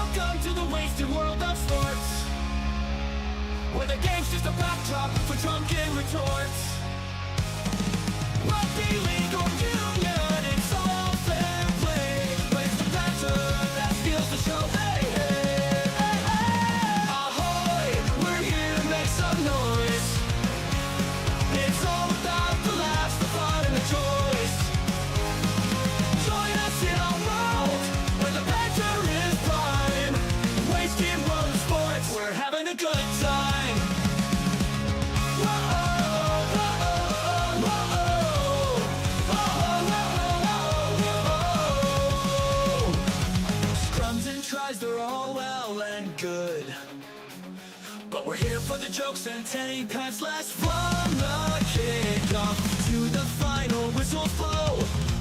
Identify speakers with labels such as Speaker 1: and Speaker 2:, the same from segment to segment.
Speaker 1: Welcome to the wasted world of sports, where the game's just a backdrop for drunken retorts. Rugby league or union, it's all fair play. Plays the banter that steals the show. Hey, hey, hey, hey. Ahoy, we're here to make some noise. It's all about the laughs, the fun, and the joys. Join us in our world where the banter is prime. Wasted world of sports, we're having a good time. Scrums and tries, they're all well and good, but we're here for the jokes and 10 past last. From the kickoff to the final whistle blow,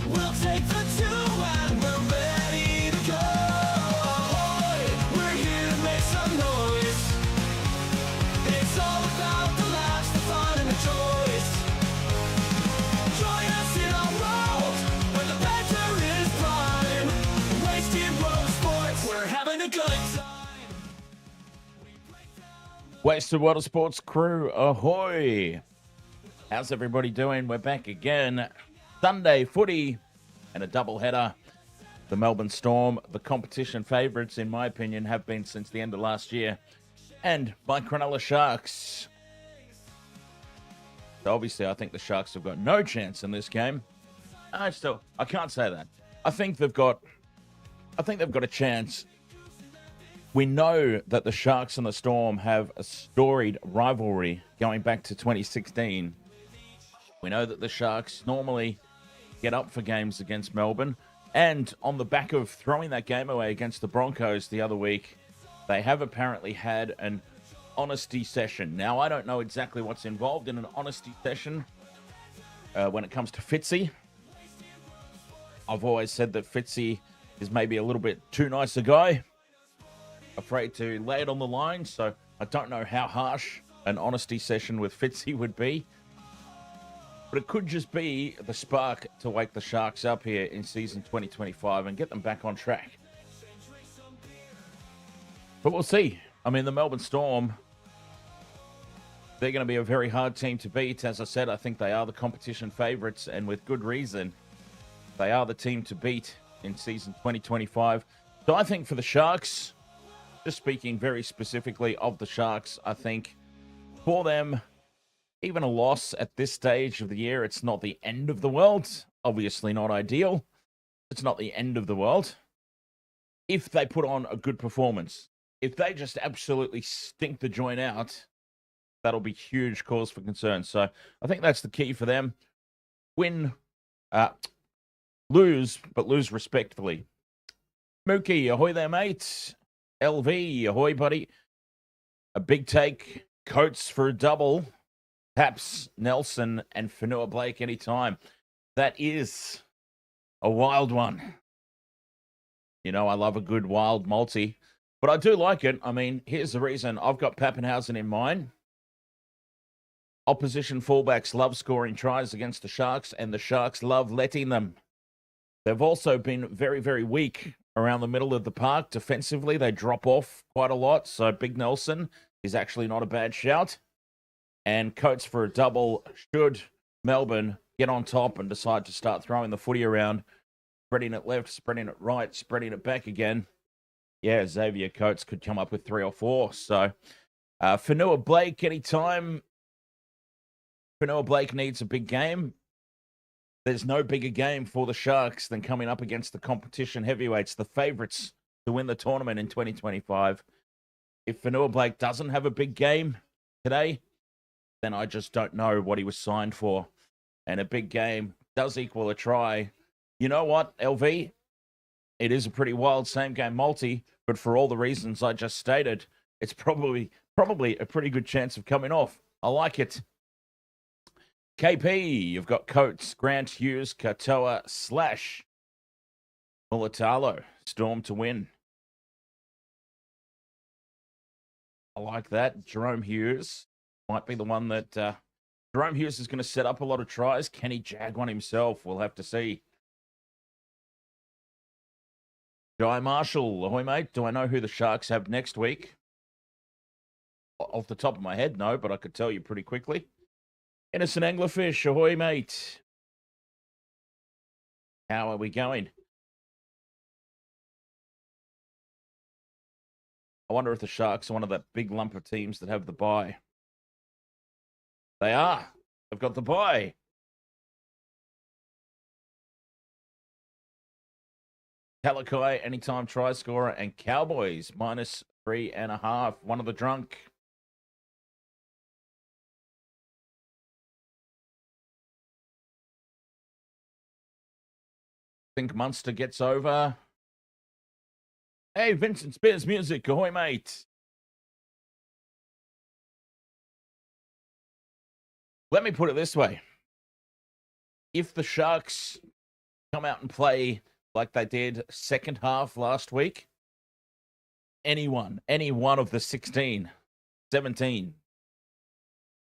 Speaker 1: we'll take the two and we're ready to go. Ahoy, we're here to make some noise. It's all about the laughs, the fun, and the joys. Join us in our world where the banter is prime. Wasted world of sports, we're having a good time.
Speaker 2: Wasted World of Sports crew, ahoy! How's everybody doing? We're back again. Sunday footy and a doubleheader. The Melbourne Storm, the competition favourites, in my opinion, have been since the end of last year. And my Cronulla Sharks. So obviously, I think the Sharks have got no chance in this game. I can't say that. I think they've got a chance. We know that the Sharks and the Storm have a storied rivalry going back to 2016. We know that the Sharks normally get up for games against Melbourne. And on the back of throwing that game away against the Broncos the other week, they have apparently had an honesty session. Now, I don't know exactly what's involved in an honesty session when it comes to Fitzy. I've always said that Fitzy is maybe a little bit too nice a guy, afraid to lay it on the line, so I don't know how harsh an honesty session with Fitzy would be. But it could just be the spark to wake the Sharks up here in season 2025 and get them back on track. But we'll see. I mean, the Melbourne Storm, they're going to be a very hard team to beat. As I said, I think they are the competition favourites, and with good reason. They are the team to beat in season 2025. So I think for the Sharks, just speaking very specifically of the Sharks, I think for them, even a loss at this stage of the year, it's not the end of the world. Obviously not ideal. It's not the end of the world. If they put on a good performance, if they just absolutely stink the joint out, that'll be huge cause for concern. So I think that's the key for them. Win, lose, but lose respectfully. Mookie, ahoy there, mate. LV, ahoy, buddy. A big take. Coates for a double. Taps, Nelson, and Fanua Blake anytime. That is a wild one. You know, I love a good wild multi, but I do like it. I mean, here's the reason. I've got Pappenhausen in mind. Opposition fullbacks love scoring tries against the Sharks, and the Sharks love letting them. They've also been very, very weak around the middle of the park. Defensively, they drop off quite a lot, so Big Nelson is actually not a bad shout. And Coates for a double should Melbourne get on top and decide to start throwing the footy around, spreading it left, spreading it right, spreading it back again. Yeah, Xavier Coates could come up with 3 or 4. So, Fanua Blake anytime. Fanua Blake needs a big game. There's no bigger game for the Sharks than coming up against the competition heavyweights, the favourites to win the tournament in 2025. If Fanua Blake doesn't have a big game today, then I just don't know what he was signed for. And a big game does equal a try. You know what, LV? It is a pretty wild same-game multi, but for all the reasons I just stated, it's probably a pretty good chance of coming off. I like it. KP, you've got Coates, Grant, Hughes, Katoa, / Mulatalo. Storm to win. I like that. Jerome Hughes might be the one that... Jerome Hughes is going to set up a lot of tries. Can he jag one himself? We'll have to see. Jai Marshall, ahoy, mate. Do I know who the Sharks have next week? Off the top of my head, no, but I could tell you pretty quickly. Innocent Anglerfish, ahoy, mate. How are we going? I wonder if the Sharks are one of that big lump of teams that have the bye. They are. They've got the bye. Talakai, anytime try scorer, and Cowboys, -3.5. One of the drunk. Think Munster gets over. Hey, Vincent Spears Music, ahoy, mate. Let me put it this way. If the Sharks come out and play like they did second half last week, any one of the 16, 17,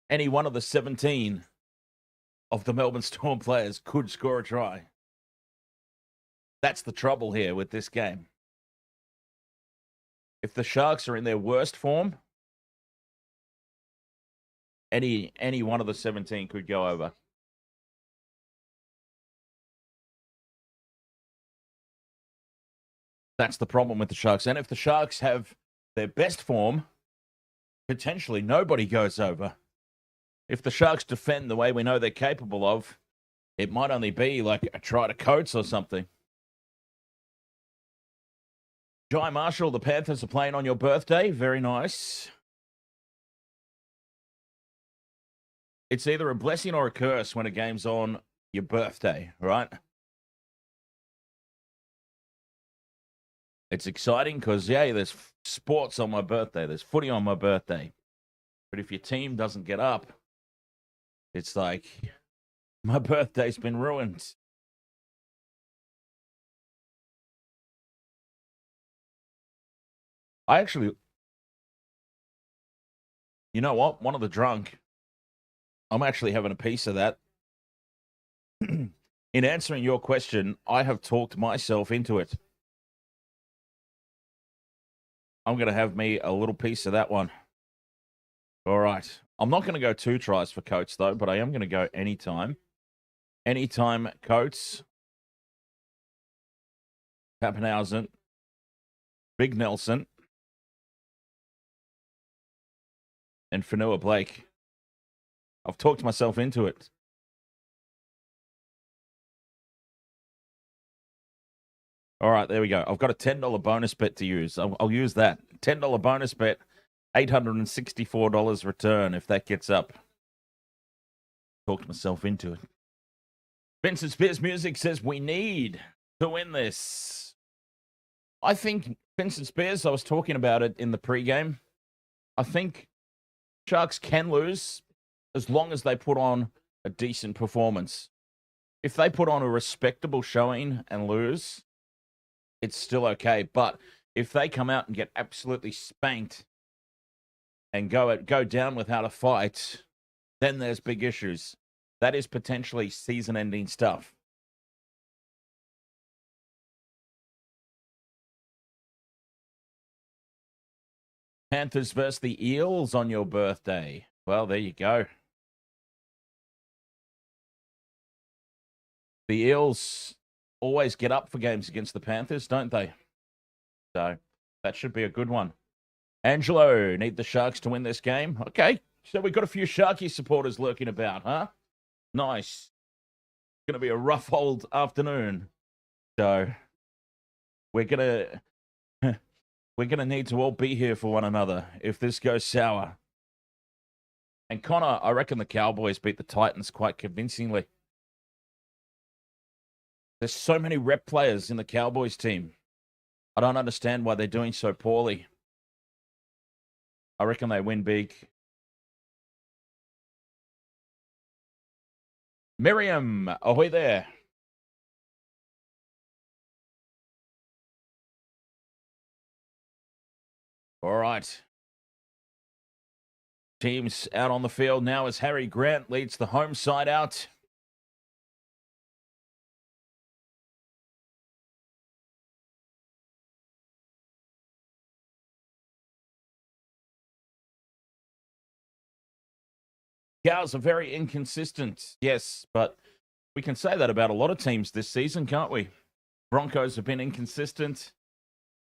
Speaker 2: any one of the 17 of the Melbourne Storm players could score a try. That's the trouble here with this game. If the Sharks are in their worst form, any one of the 17 could go over. That's the problem with the Sharks. And if the Sharks have their best form, potentially nobody goes over. If the Sharks defend the way we know they're capable of, it might only be like a try to Coates or something. Jai Marshall, the Panthers are playing on your birthday. Very nice. It's either a blessing or a curse when a game's on your birthday, right? It's exciting because, yeah, there's sports on my birthday. There's footy on my birthday. But if your team doesn't get up, it's like, my birthday's been ruined. I actually, you know what? One of the drunk, I'm actually having a piece of that. In answering your question, I have talked myself into it. I'm going to have me a little piece of that one. All right. I'm not going to go 2 tries for Coates, though, but I am going to go anytime. Anytime Coates, Pappenhausen, Big Nelson, and Fanua Blake. I've talked myself into it. All right, there we go. I've got a $10 bonus bet to use. I'll use that. $10 bonus bet, $864 return if that gets up. Talked myself into it. Vincent Spears Music says we need to win this. I think Vincent Spears, I was talking about it in the pregame. I think Sharks can lose as long as they put on a decent performance. If they put on a respectable showing and lose, it's still okay. But if they come out and get absolutely spanked and go down without a fight, then there's big issues. That is potentially season-ending stuff. Panthers versus the Eels on your birthday. Well, there you go. The Eels always get up for games against the Panthers, don't they? So that should be a good one. Angelo, need the Sharks to win this game? Okay, so we've got a few Sharky supporters lurking about, huh? Nice. It's going to be a rough old afternoon. So we're going to need to all be here for one another if this goes sour. And Connor, I reckon the Cowboys beat the Titans quite convincingly. There's so many rep players in the Cowboys team. I don't understand why they're doing so poorly. I reckon they win big. Miriam, ahoy there. All right. Teams out on the field now as Harry Grant leads the home side out. Cows are very inconsistent, yes, but we can say that about a lot of teams this season, can't we? Broncos have been inconsistent.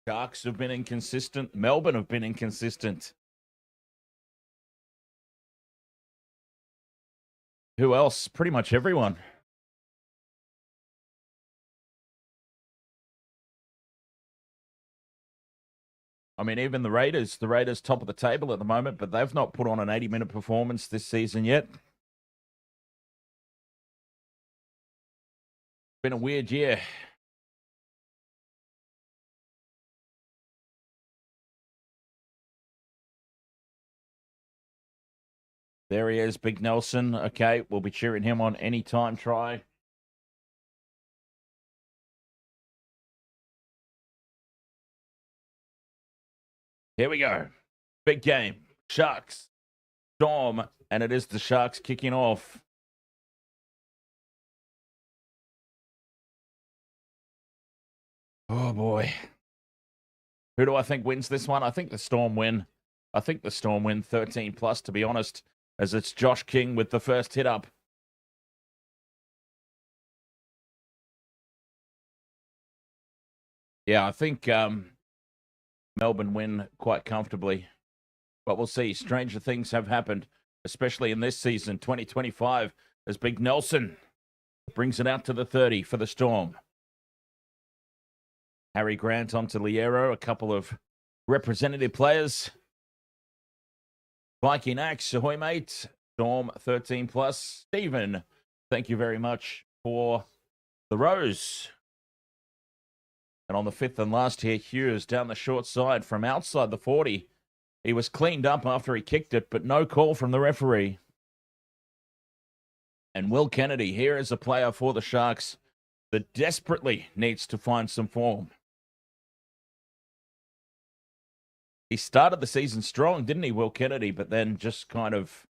Speaker 2: Sharks have been inconsistent. Melbourne have been inconsistent. Who else? Pretty much everyone. I mean, even the Raiders top of the table at the moment, but they've not put on an 80-minute performance this season yet. Been a weird year. There he is, Big Nelson. Okay, we'll be cheering him on any time try. Here we go. Big game. Sharks. Storm. And it is the Sharks kicking off. Oh, boy. Who do I think wins this one? I think the Storm win. I think the Storm win 13 plus, to be honest, as it's Josh King with the first hit up. Yeah, I think Melbourne win quite comfortably. But we'll see. Stranger things have happened, especially in this season, 2025, as Big Nelson brings it out to the 30 for the Storm. Harry Grant onto Liero, a couple of representative players. Viking Axe, ahoy mate. Storm 13 plus. Stephen, thank you very much for the rose. And on the fifth and last here, Hughes down the short side from outside the 40. He was cleaned up after he kicked it, but no call from the referee. And Will Kennedy, here is a player for the Sharks that desperately needs to find some form. He started the season strong, didn't he, Will Kennedy? But then just kind of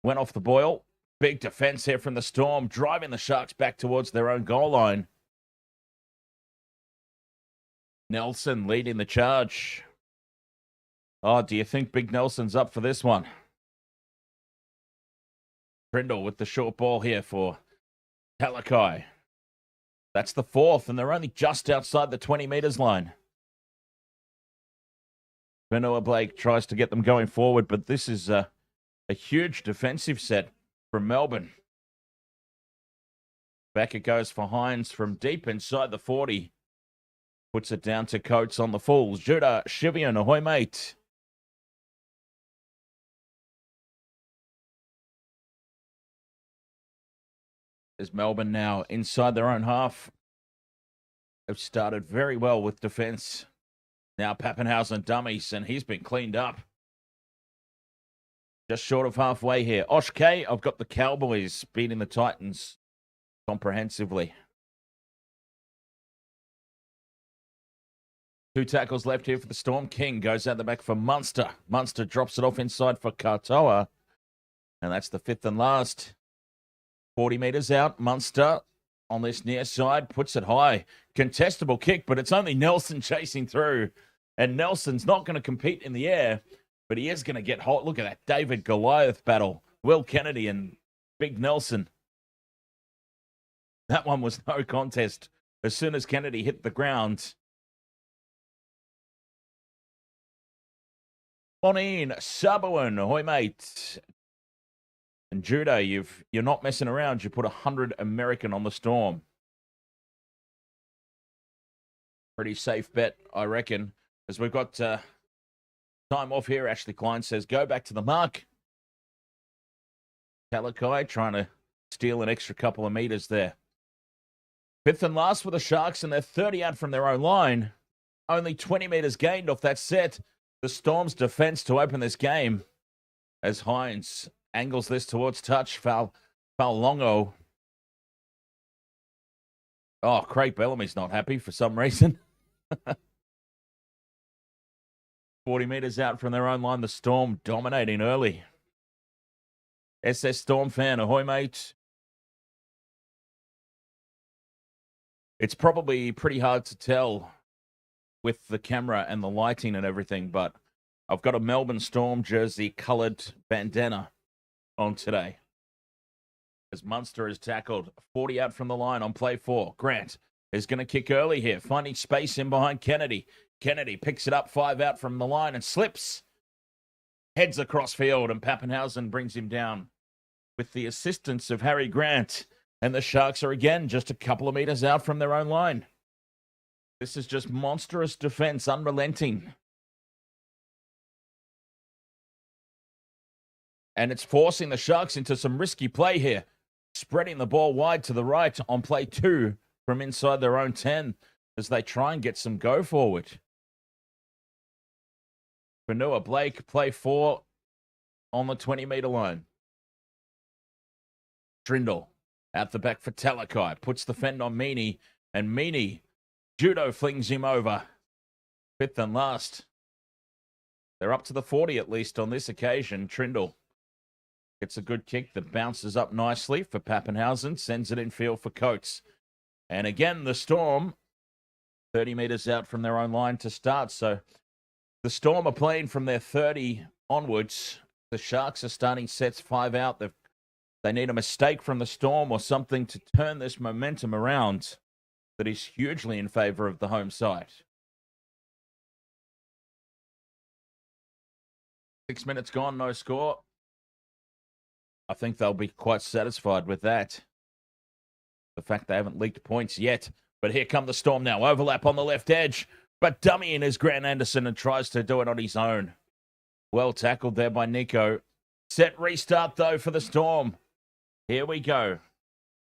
Speaker 2: went off the boil. Big defense here from the Storm, driving the Sharks back towards their own goal line. Nelson leading the charge. Oh, do you think Big Nelson's up for this one? Brindle with the short ball here for Talakai. That's the fourth, and they're only just outside the 20 meters line. Benoit Blake tries to get them going forward, but this is a huge defensive set from Melbourne. Back it goes for Hines from deep inside the 40. Puts it down to Coates on the full. Judah Shivian, ahoy mate. There's Melbourne now inside their own half. They've started very well with defense. Now Pappenhausen dummies, and he's been cleaned up. Just short of halfway here. Osh K, I've got the Cowboys beating the Titans comprehensively. 2 tackles left here for the Storm. King goes out the back for Munster. Munster drops it off inside for Katoa. And that's the fifth and last. 40 meters out. Munster on this near side puts it high. Contestable kick, but it's only Nelson chasing through. And Nelson's not going to compete in the air, but he is going to get hot. Look at that David Goliath battle. Will Kennedy and Big Nelson. That one was no contest. As soon as Kennedy hit the ground. Bonine, Sabuan, ahoy mate. And Judah, you're not messing around. You put 100 American on the Storm. Pretty safe bet, I reckon. As we've got time off here, Ashley Klein says, go back to the mark. Talakai trying to steal an extra couple of meters there. Fifth and last for the Sharks, and they're 30 out from their own line. Only 20 meters gained off that set. The Storm's defense to open this game as Hines angles this towards touch. Falongo. Oh, Craig Bellamy's not happy for some reason. 40 meters out from their own line. The Storm dominating early. SS Storm fan, ahoy, mate. It's probably pretty hard to tell with the camera and the lighting and everything, but I've got a Melbourne Storm jersey coloured bandana on today. As Munster is tackled, 40 out from the line on play 4. Grant is going to kick early here, finding space in behind Kennedy. Kennedy picks it up 5 out from the line and slips. Heads across field, and Pappenhausen brings him down with the assistance of Harry Grant. And the Sharks are again just a couple of meters out from their own line. This is just monstrous defense, unrelenting. And it's forcing the Sharks into some risky play here, spreading the ball wide to the right on play 2 from inside their own 10 as they try and get some go forward. Cronulla Blake, play 4 on the 20-meter line. Trindle out the back for Talakai, puts the fend on Meaney, and Meaney judo flings him over. 5th and last. They're up to the 40 at least on this occasion. Trindle gets a good kick that bounces up nicely for Pappenhausen, sends it in field for Coates. And again, the Storm, 30 meters out from their own line to start. So the Storm are playing from their 30 onwards. The Sharks are starting sets 5 out. They need a mistake from the Storm or something to turn this momentum around that is hugely in favor of the home side. 6 minutes gone, no score. I think they'll be quite satisfied with that. The fact they haven't leaked points yet. But here come the Storm now. Overlap on the left edge. But dummying is Grant Anderson and tries to do it on his own. Well tackled there by Nico. Set restart, though, for the Storm. Here we go.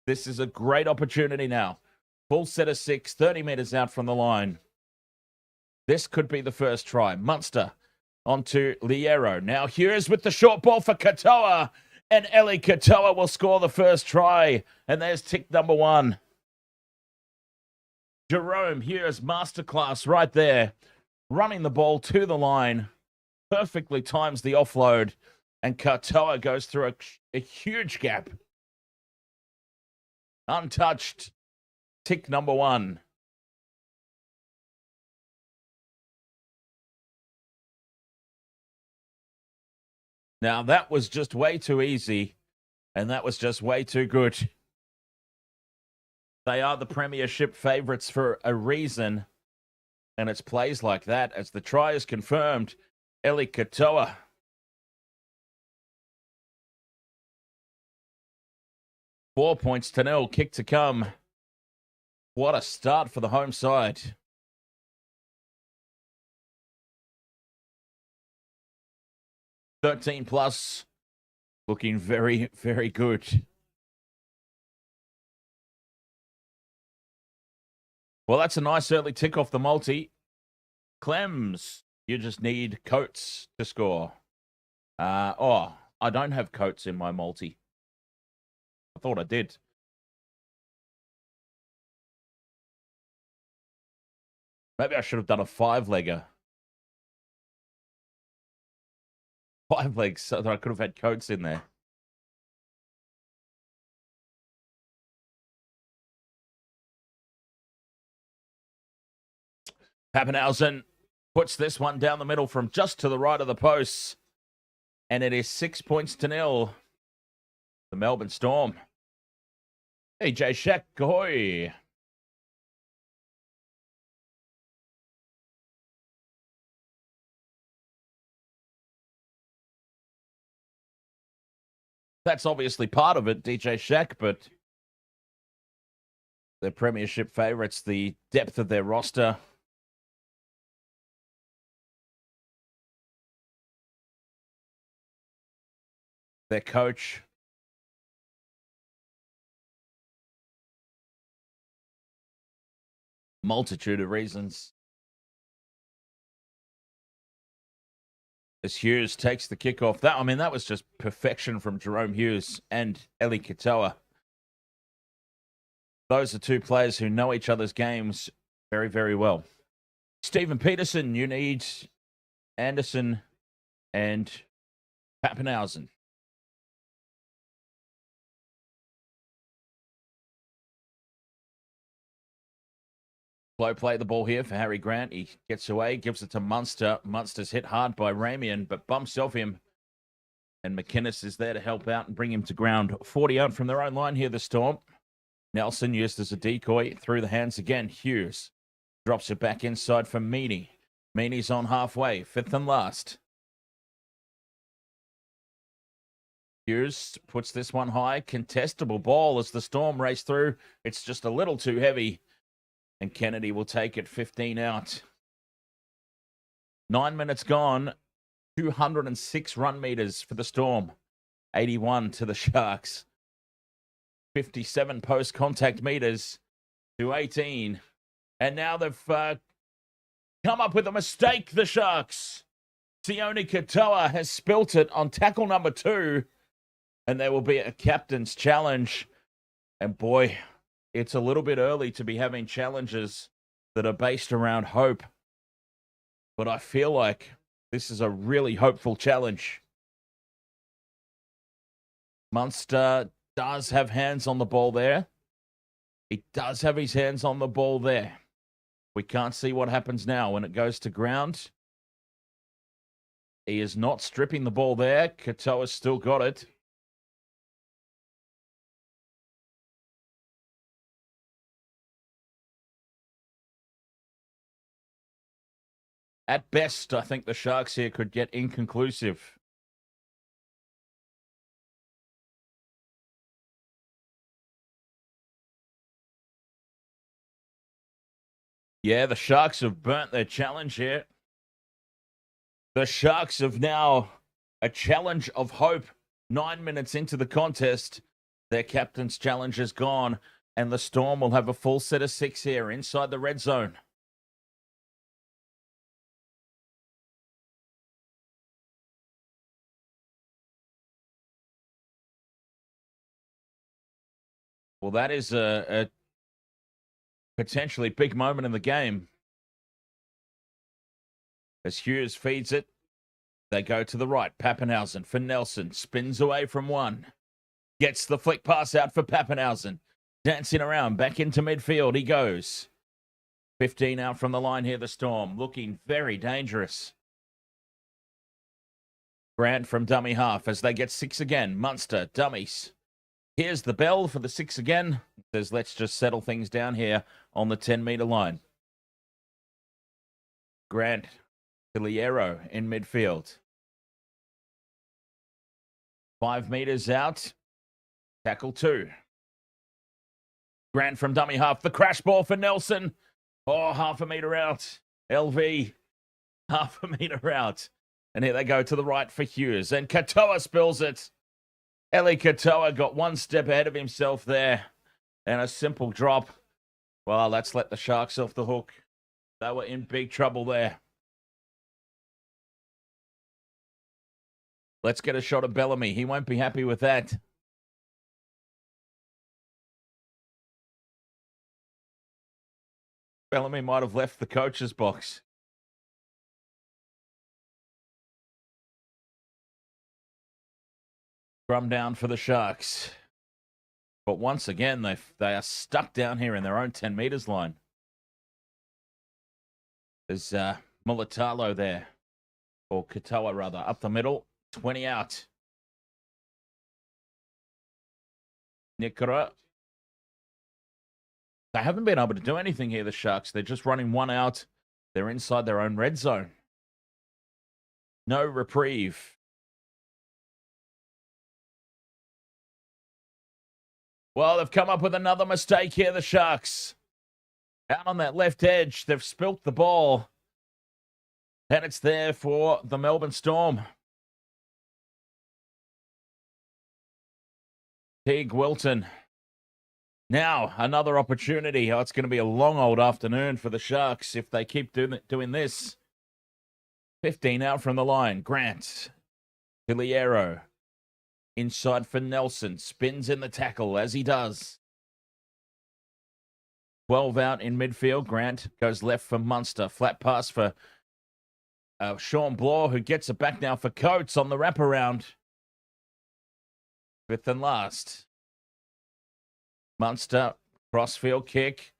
Speaker 2: This is a great opportunity now. Full set of 6, 30 meters out from the line. This could be the first try. Munster onto Liero. Now Hughes with the short ball for Katoa. And Eli Katoa will score the first try. And there's tick number 1. Jerome Hughes, masterclass right there. Running the ball to the line. Perfectly times the offload. And Katoa goes through a huge gap. Untouched. Tick number 1. Now, that was just way too easy, and that was just way too good. They are the premiership favourites for a reason, and it's plays like that as the try is confirmed. Eli Katoa. Four points to 0, kick to come. What a start for the home side. +13, looking very, very good. Well, that's a nice early tick off the multi. Clems, you just need Coates to score. I don't have Coates in my multi. I thought I did. Maybe I should have done a 5-legger. 5 legs so that I could have had Coates in there. Pappenhausen puts this one down the middle from just to the right of the posts. And it is 6 points to 0. The Melbourne Storm. DJ Shaq, ahoy. That's obviously part of it, DJ Shaq, but the premiership favourites, the depth of their roster. Their coach. Multitude of reasons. As Hughes takes the kickoff. That was just perfection from Jerome Hughes and Eli Katoa. Those are two players who know each other's games very, very well. Stephen Peterson, you need Anderson and Pappenhausen. Slow play the ball here for Harry Grant. He gets away, gives it to Munster. Munster's hit hard by Ramian, but bumps off him. And McInnes is there to help out and bring him to ground. 40 out from their own line here, the Storm. Nelson used as a decoy through the hands again. Hughes drops it back inside for Meaney. Meaney's on halfway, fifth and last. Hughes puts this one high. Contestable ball as the Storm race through. It's just a little too heavy. And Kennedy will take it 15 out. 9 minutes gone. 206 run meters for the Storm. 81 to the Sharks. 57 post-contact meters to 18. And now they've come up with a mistake, the Sharks. Sione Katoa has spilt it on tackle number 2. And there will be a captain's challenge. And boy, it's a little bit early to be having challenges that are based around hope. But I feel like this is a really hopeful challenge. Munster does have hands on the ball there. He does have his hands on the ball there. We can't see what happens now when it goes to ground. He is not stripping the ball there. Katoa's still got it. At best, I think the Sharks here could get inconclusive. Yeah, the Sharks have burnt their challenge here. The Sharks have now a challenge of hope. 9 minutes into the contest, their captain's challenge is gone, and the Storm will have a full set of 6 here inside the red zone. Well, that is a potentially big moment in the game. As Hughes feeds it, they go to the right. Pappenhausen for Nelson. Spins away from one. Gets the flick pass out for Pappenhausen. Dancing around. Back into midfield he goes. 15 out from the line here, the Storm. Looking very dangerous. Grant from dummy half as they get 6 again. Munster, dummies. Here's the bell for the 6 again. It says, let's just settle things down here on the 10-meter line. Grant to Liero in midfield. 5 meters out. Tackle 2. Grant from dummy half. The crash ball for Nelson. Oh, half a meter out. LV, half a meter out. And here they go to the right for Hughes. And Katoa spills it. Eli Katoa got one step ahead of himself there. And a simple drop. Well, let's let the Sharks off the hook. They were in big trouble there. Let's get a shot of Bellamy. He won't be happy with that. Bellamy might have left the coach's box. Scrum down for the Sharks. But once again, they are stuck down here in their own 10 meters line. There's Mulatalo there. Or Katoa, rather. Up the middle. 20 out. Nikora. They haven't been able to do anything here, the Sharks. They're just running one out. They're inside their own red zone. No reprieve. Well, they've come up with another mistake here, the Sharks. Out on that left edge, they've spilt the ball. And it's there for the Melbourne Storm. Teague Wilton. Now, another opportunity. Oh, it's going to be a long old afternoon for the Sharks if they keep doing this. 15 out from the line. Grant. Filiero. Inside for Nelson. Spins in the tackle as he does. 12 out in midfield. Grant goes left for Munster. Flat pass for Sean Bloor, who gets it back now for Coates on the wraparound. 5th and last. Munster, crossfield kick.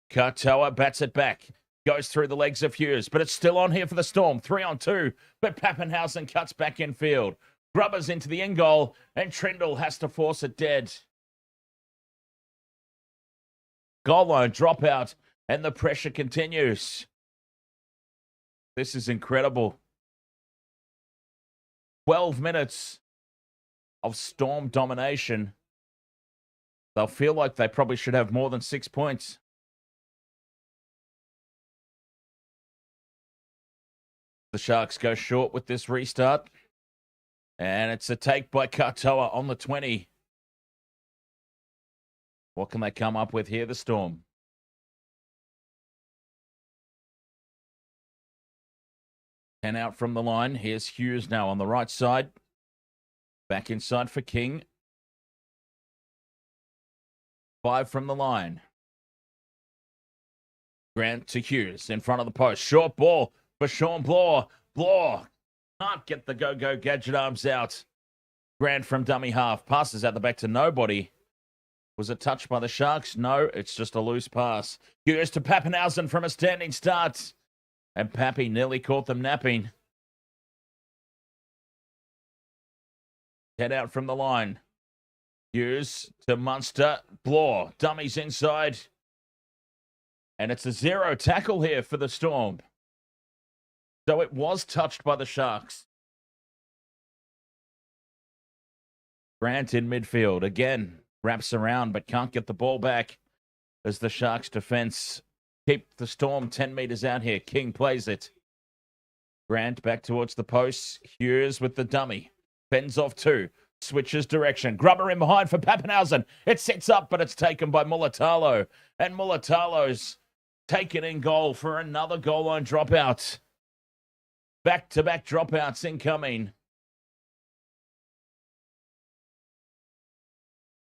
Speaker 2: Katoa bats it back. Goes through the legs of Hughes, but it's still on here for the Storm. 3-on-2, but Pappenhausen cuts back in field. Grubbers into the in goal, and Trindle has to force it dead. Goal line dropout, and the pressure continues. This is incredible. 12 minutes of Storm domination. They'll feel like they probably should have more than 6 points. The Sharks go short with this restart. And it's a take by Katoa on the 20. What can they come up with here, the Storm? And out from the line. Here's Hughes now on the right side. Back inside for King. 5 from the line. Grant to Hughes in front of the post. Short ball for Sean Bloor. Bloor can't get the go-go gadget arms out. Grant from dummy half. Passes out the back to nobody. Was it touched by the Sharks? No, it's just a loose pass. Hughes to Pappenhausen from a standing start. And Pappy nearly caught them napping. Head out from the line. Hughes to Munster. Bloor. Dummies inside. And it's a 0 tackle here for the Storm. So it was touched by the Sharks. Grant in midfield. Again, wraps around but can't get the ball back as the Sharks defense keep the Storm 10 meters out here. King plays it. Grant back towards the posts. Hughes with the dummy. Fends off 2. Switches direction. Grubber in behind for Pappenhausen. It sets up, but it's taken by Mulatalo. And Mulatalo's taken in goal for another goal line dropout. Back-to-back dropouts incoming.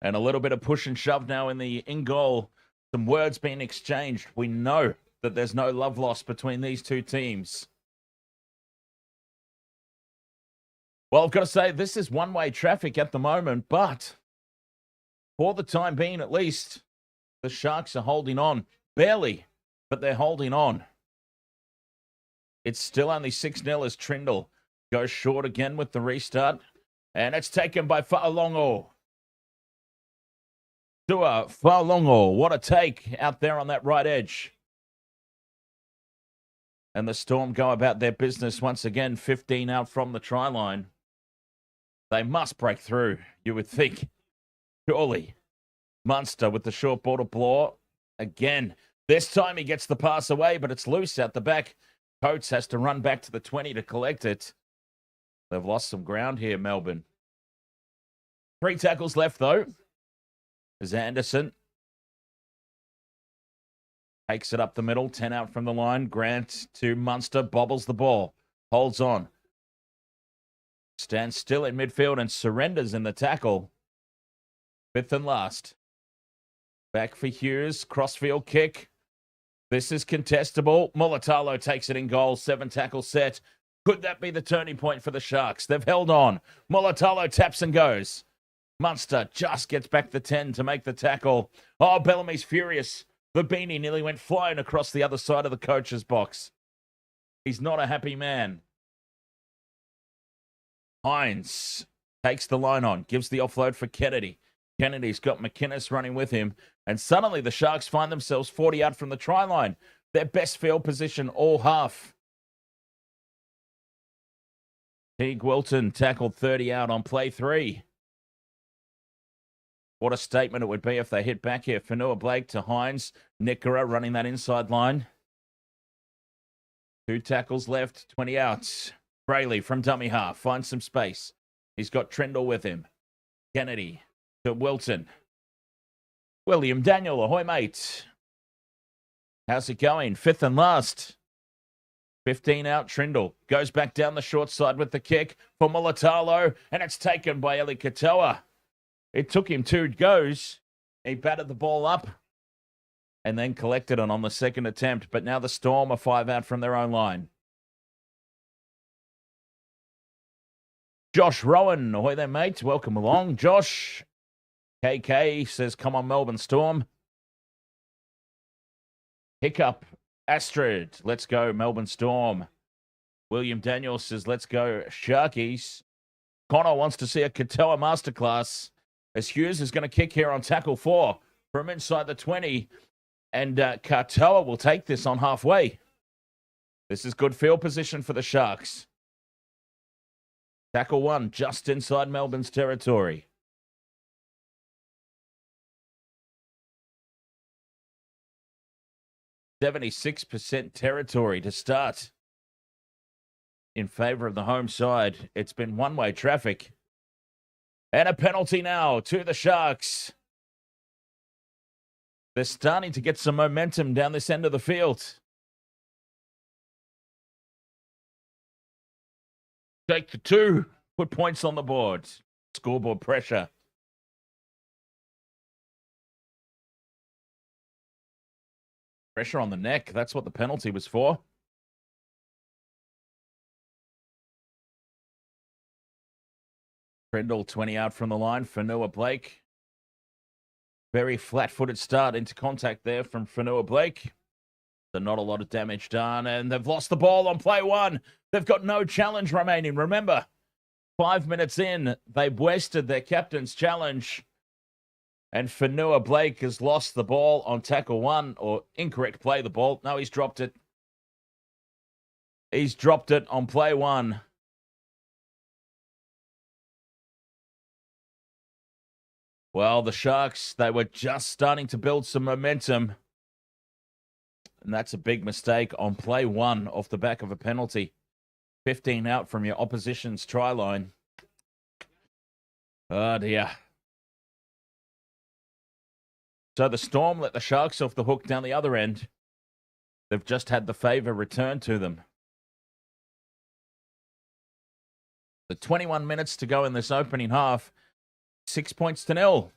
Speaker 2: And a little bit of push and shove now in the in-goal. Some words being exchanged. We know that there's no love lost between these two teams. Well, I've got to say, this is one-way traffic at the moment, but for the time being at least, the Sharks are holding on. Barely, but they're holding on. It's still only 6-0 as Trindle goes short again with the restart. And it's taken by Fa'alongo. Tua Fa'alongo. What a take out there on that right edge. And the Storm go about their business once again. 15 out from the try line. They must break through, you would think. Surely. Munster with the short ball to Bloor. Again. This time he gets the pass away, but it's loose out the back. Coates has to run back to the 20 to collect it. They've lost some ground here, Melbourne. 3 tackles left, though. As Anderson takes it up the middle. 10 out from the line. Grant to Munster. Bobbles the ball. Holds on. Stands still in midfield and surrenders in the tackle. 5th and last. Back for Hughes. Crossfield kick. This is contestable. Mulatalo takes it in goal. 7 tackle set. Could that be the turning point for the Sharks? They've held on. Mulatalo taps and goes. Munster just gets back the 10 to make the tackle. Oh, Bellamy's furious. The beanie nearly went flying across the other side of the coach's box. He's not a happy man. Hines takes the line on. Gives the offload for Kennedy. Kennedy's got McInnes running with him. And suddenly the Sharks find themselves 40 out from the try line. Their best field position all half. Teague Wilton tackled 30 out on play 3. What a statement it would be if they hit back here. Fanua Blake to Hines. Nickera running that inside line. 2 tackles left, 20 outs. Brayley from dummy half finds some space. He's got Trindle with him. Kennedy to Wilton. William Daniel, ahoy mate. How's it going? 5th and last. 15 out, Trindle. Goes back down the short side with the kick for Mulatalo. And it's taken by Eli Katoa. It took him 2 goes. He batted the ball up. And then collected it on the second attempt. But now the Storm are 5 out from their own line. Josh Rowan, ahoy there, mate. Welcome along. Josh. KK says, come on, Melbourne Storm. Hiccup Astrid, let's go. Melbourne Storm. William Daniels says, let's go. Sharkies. Connor wants to see a Katoa masterclass as Hughes is going to kick here on tackle 4 from inside the 20. And Katoa will take this on halfway. This is good field position for the Sharks. Tackle 1 just inside Melbourne's territory. .76% territory to start in favor of the home side. It's been one-way traffic. And a penalty now to the Sharks. They're starting to get some momentum down this end of the field. Take the 2. Put points on the board. Scoreboard pressure. Pressure on the neck. That's what the penalty was for. Prindle 20 out from the line. Fanua Blake. Very flat-footed start into contact there from Fanua Blake. So not a lot of damage done. And they've lost the ball on play 1. They've got no challenge remaining. Remember, 5 minutes in, they wasted their captain's challenge. And Fanua Blake has lost the ball on tackle 1, or incorrect play the ball. No, he's dropped it. He's dropped it on play 1. Well, the Sharks, they were just starting to build some momentum. And that's a big mistake on play 1 off the back of a penalty. 15 out from your opposition's try line. Oh, dear. So the Storm let the Sharks off the hook down the other end. They've just had the favour returned to them. The 21 minutes to go in this opening half. 6 points to 0.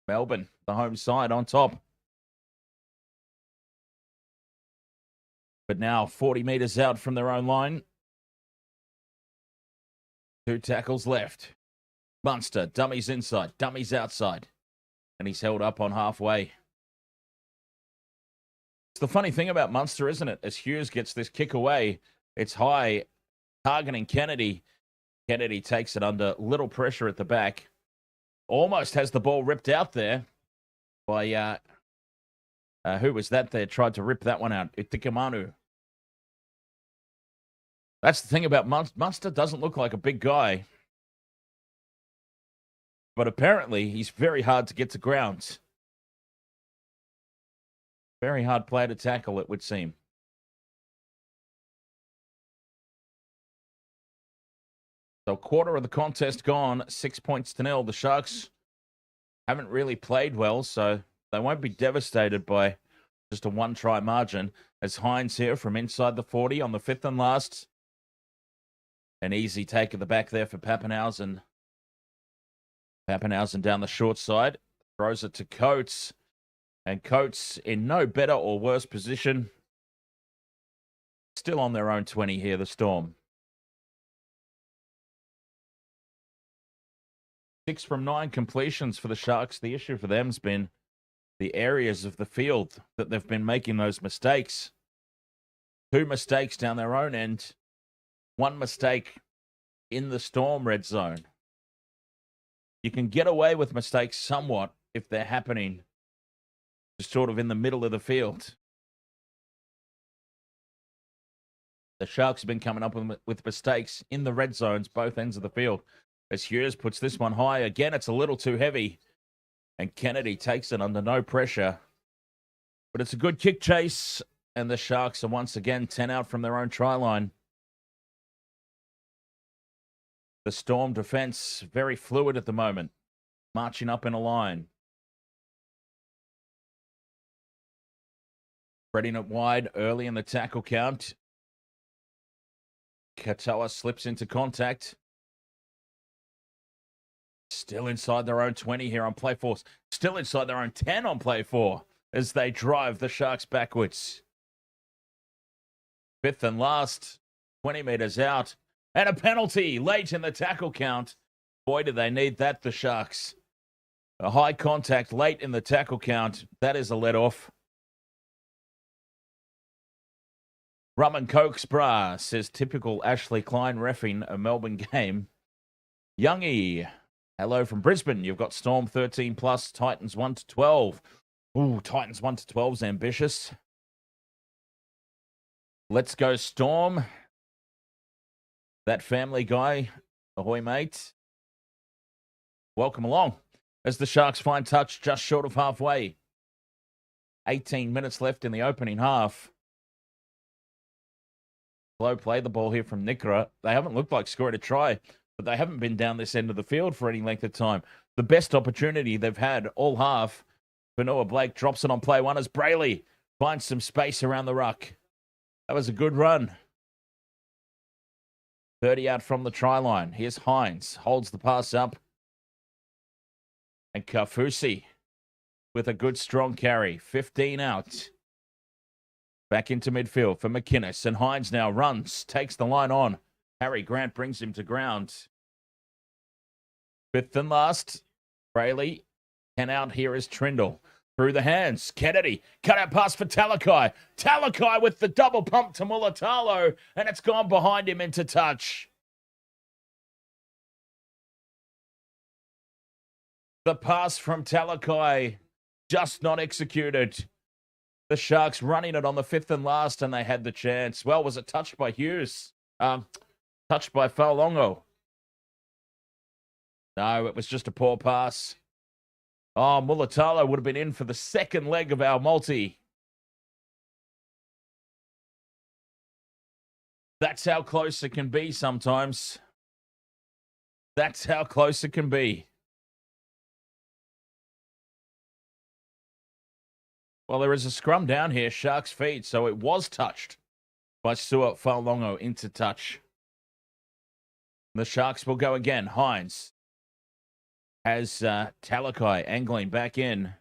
Speaker 2: Melbourne, the home side, on top. But now 40 metres out from their own line. 2 tackles left. Munster, dummies inside, dummies outside. And he's held up on halfway. It's the funny thing about Munster, isn't it? As Hughes gets this kick away, it's high, targeting Kennedy. Kennedy takes it under little pressure at the back. Almost has the ball ripped out there by, who was that there? Tried to rip that one out. Itikamanu. That's the thing about Munster. Doesn't look like a big guy. But apparently, he's very hard to get to ground. Very hard player to tackle, it would seem. So a quarter of the contest gone, 6 points to 0. The Sharks haven't really played well, so they won't be devastated by just a 1-try margin. As Hines here from inside the 40 on the 5th and last. An easy take at the back there for Pappenhausen. Pappenhausen down the short side. Throws it to Coates. And Coates in no better or worse position. Still on their own 20 here, the Storm. 6 from 9 completions for the Sharks. The issue for them has been the areas of the field that they've been making those mistakes. 2 mistakes down their own end. 1 mistake in the Storm red zone. You can get away with mistakes somewhat if they're happening just sort of in the middle of the field. The Sharks have been coming up with mistakes in the red zones, both ends of the field. As Hughes puts this one high. Again, it's a little too heavy. And Kennedy takes it under no pressure. But it's a good kick chase. And the Sharks are once again 10 out from their own try line. The Storm defense, very fluid at the moment. Marching up in a line. Spreading it wide early in the tackle count. Katoa slips into contact. Still inside their own 20 here on play 4. Still inside their own 10 on play 4 as they drive the Sharks backwards. 5th and last, 20 meters out. And a penalty late in the tackle count. Boy, do they need that, the Sharks. A high contact late in the tackle count. That is a let-off. Rum and Cokes, brah, says typical Ashley Klein reffing a Melbourne game. Youngie, hello from Brisbane. You've got Storm 13 plus, Titans 1 to 12. Ooh, Titans 1 to 12 is ambitious. Let's go Storm. That Family Guy, ahoy mate. Welcome along. As the Sharks find touch just short of halfway. 18 minutes left in the opening half. Slow play the ball here from Nikra. They haven't looked like scoring a try, but they haven't been down this end of the field for any length of time. The best opportunity they've had all half. Cronulla Blake drops it on play one as Brayley finds some space around the ruck. That was a good run. 30 out from the try line. Here's Hines. Holds the pass up. And Kaufusi with a good strong carry. 15 out. Back into midfield for McInnes. And Hines now runs. Takes the line on. Harry Grant brings him to ground. Fifth and last. Brayley. 10 out here is Trindle. Through the hands. Kennedy. Cut out pass for Talakai. Talakai with the double pump to Mulatalo. And it's gone behind him into touch. The pass from Talakai just not executed. The Sharks running it on the fifth and last, and they had the chance. Well, was it touched by Hughes? Touched by Faulongo. No, it was just a poor pass. Oh, Mulatalo would have been in for the second leg of our multi. That's how close it can be sometimes. That's how close it can be. Well, there is a scrum down here, Sharks feet, so it was touched by Stuart Faulongo into touch. The Sharks will go again. Hines has Talakai angling back in.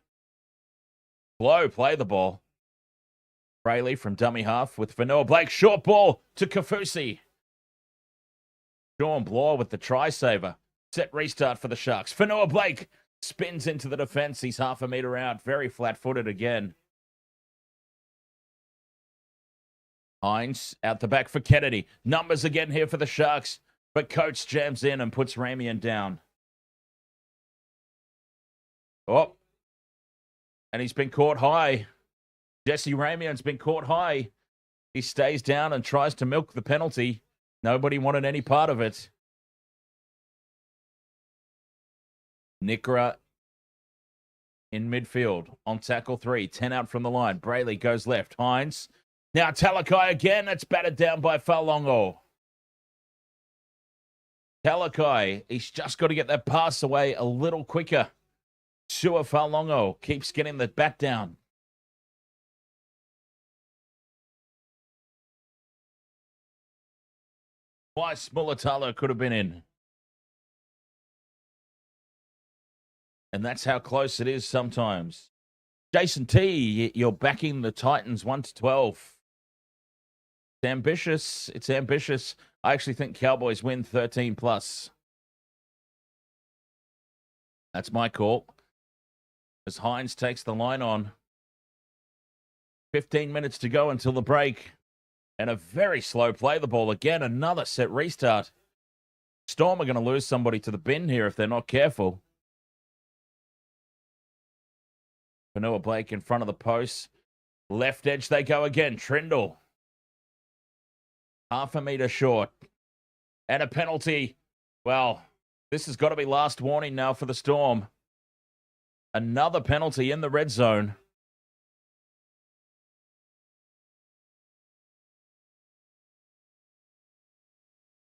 Speaker 2: Blow, play the ball. Brayley from dummy half with Vanilla Blake. Short ball to Kaufusi. Sean Bloor with the try saver. Set restart for the Sharks. Vanilla Blake spins into the defense. He's half a meter out. Very flat-footed again. Hines out the back for Kennedy. Numbers again here for the Sharks. But Coates jams in and puts Ramian down. Oh. And he's been caught high. Jesse Ramian's been caught high. He stays down and tries to milk the penalty. Nobody wanted any part of it. Nikra in midfield on tackle 3. 10 out from the line. Brayley goes left. Hines. Now Talakai again. That's battered down by Faulongo. Talakai, he's just got to get that pass away a little quicker. Sua Faulongo keeps getting the bat down. Twice Mulatalo could have been in. And that's how close it is sometimes. Jason T, you're backing the Titans 1 to 12. It's ambitious. It's ambitious. I actually think Cowboys win 13 plus. That's my call. As Hines takes the line on. 15 minutes to go until the break. And a very slow play the ball. Again, another set restart. Storm are going to lose somebody to the bin here if they're not careful. Vanilla Blake in front of the post. Left edge they go again. Trindle. Half a meter short. And a penalty. Well, this has got to be last warning now for the Storm. Another penalty in the red zone.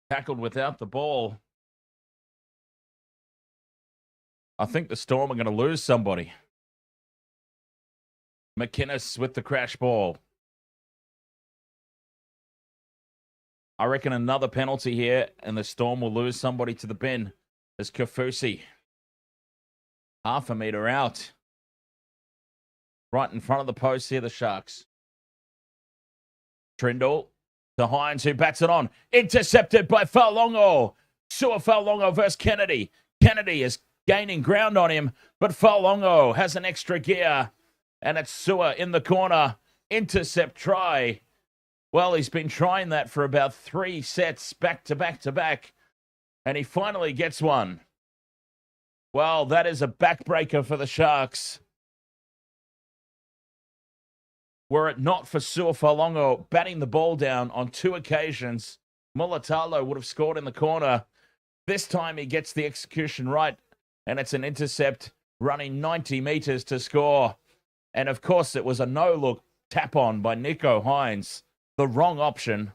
Speaker 2: Tackled without the ball. I think the Storm are going to lose somebody. McInnes with the crash ball. I reckon another penalty here, and the Storm will lose somebody to the bin. As Kaufusi. Half a meter out. Right in front of the post here, the Sharks. Trindle to Hines, who bats it on. Intercepted by Faulongo. Sua Faulongo versus Kennedy. Kennedy is gaining ground on him, but Faulongo has an extra gear. And it's Sua in the corner. Intercept try. Well, he's been trying that for about 3 sets back to back to back, and he finally gets one. Well, that is a backbreaker for the Sharks. Were it not for Suafalongo batting the ball down on 2 occasions, Mulatalo would have scored in the corner. This time he gets the execution right, and it's an intercept running 90 metres to score. And of course, it was a no-look tap-on by Nico Hines. The wrong option.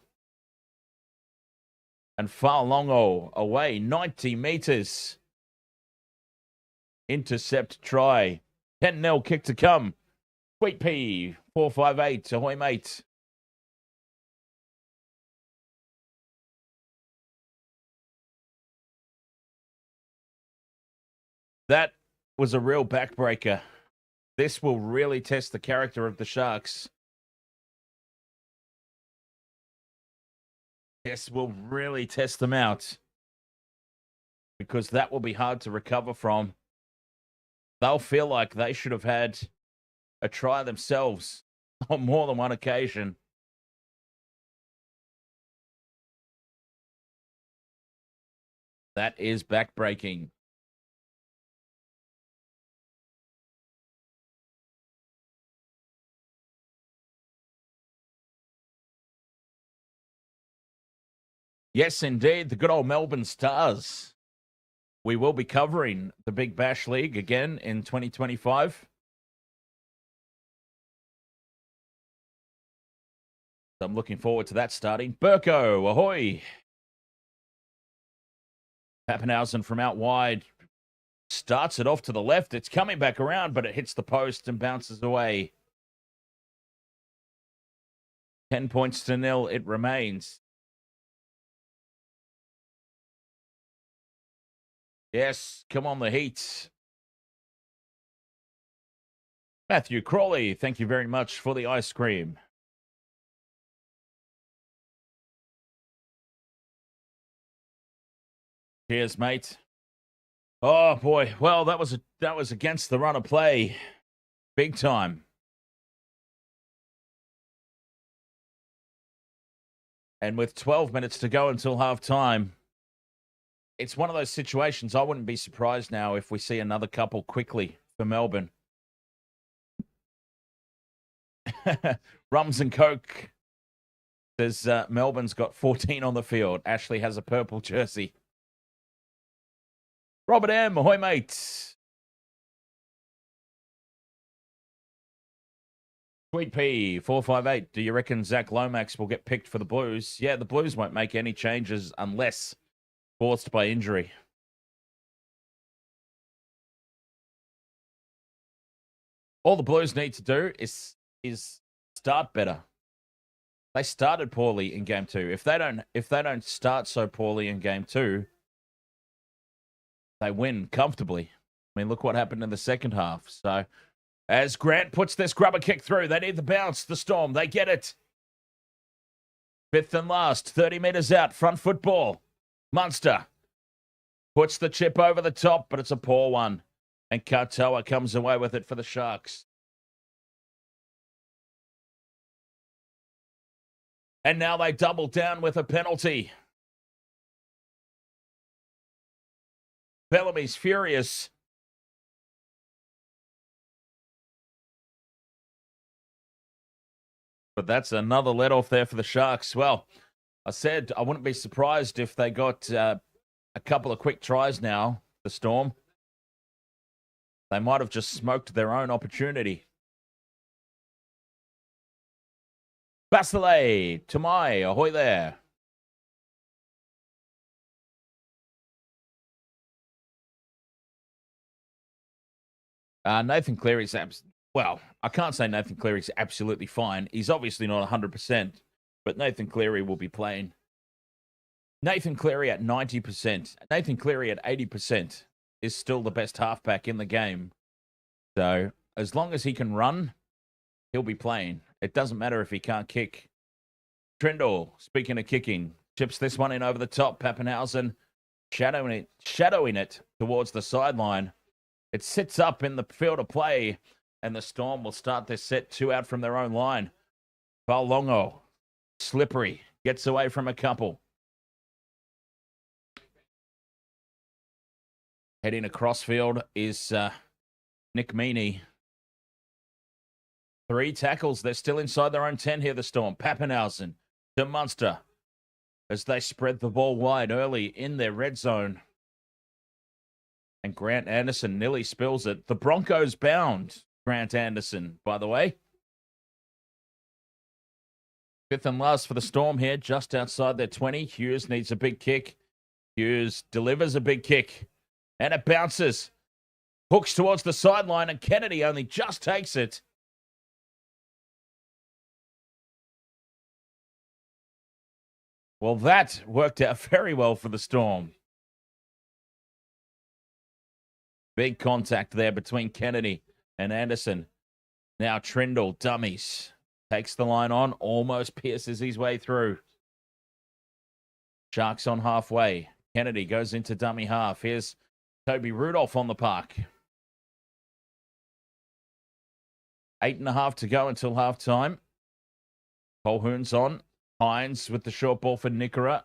Speaker 2: And Falongo away 90 metres. Intercept try. 10-0 kick to come. Sweet Pea, 458. Ahoy, mate. That was a real backbreaker. This will really test the character of the Sharks. This will really test them out. Because that will be hard to recover from. They'll feel like they should have had a try themselves on more than one occasion. That is backbreaking. Yes, indeed, the good old Melbourne Stars. We will be covering the Big Bash League again in 2025. So I'm looking forward to that starting. Burko, ahoy! Pappenhausen from out wide starts it off to the left. It's coming back around, but it hits the post and bounces away. 10 points to 0 it remains. Yes, come on the Heat. Matthew Crawley, thank you very much for the ice cream. Cheers, mate. Oh boy, well that was against the run of play, big time. And with 12 minutes to go until half time, it's one of those situations I wouldn't be surprised now if we see another couple quickly for Melbourne. Rums and Coke says Melbourne's got 14 on the field. Ashley has a purple jersey. Robert M, ahoy, mate. Sweet P, 458. Do you reckon Zach Lomax will get picked for the Blues? Yeah, the Blues won't make any changes unless forced by injury. All the Blues need to do is start better. They started poorly in game 2. If they don't start so poorly in game 2, they win comfortably. I mean, look what happened in the second half. So, as Grant puts this grubber kick through, they need the bounce. The Storm, they get it. 5th and last, 30 meters out, front football. Munster puts the chip over the top, but it's a poor one. And Katoa comes away with it for the Sharks. And now they double down with a penalty. Bellamy's furious. But that's another let off there for the Sharks. Well, I said I wouldn't be surprised if they got a couple of quick tries now, the Storm. They might have just smoked their own opportunity. Basile, Tamai, ahoy there. Nathan Cleary's well, I can't say Nathan Cleary's absolutely fine. He's obviously not 100%, but Nathan Cleary will be playing. Nathan Cleary at 90%. Nathan Cleary at 80% is still the best halfback in the game. So, as long as he can run, he'll be playing. It doesn't matter if he can't kick. Trindle, speaking of kicking, chips this one in over the top. Pappenhausen shadowing it towards the sideline. It sits up in the field of play, and the Storm will start this set 2 out from their own line. Falongo Slippery. Gets away from a couple. Heading across field is Nick Meaney. 3 tackles. They're still inside their own 10 here, the Storm. Pappenhausen to Munster as they spread the ball wide early in their red zone. And Grant Anderson nearly spills it. The Broncos bound Grant Anderson, by the way. 5th and last for the Storm here, just outside their 20. Hughes needs a big kick. Hughes delivers a big kick. And it bounces. Hooks towards the sideline, and Kennedy only just takes it. Well, that worked out very well for the Storm. Big contact there between Kennedy and Anderson. Now Trindle, dummies. Takes the line on, almost pierces his way through. Sharks on halfway. Kennedy goes into dummy half. Here's Toby Rudolph on the park. 8.5 to go until halftime. Colquhoun's on. Hines with the short ball for Nickera.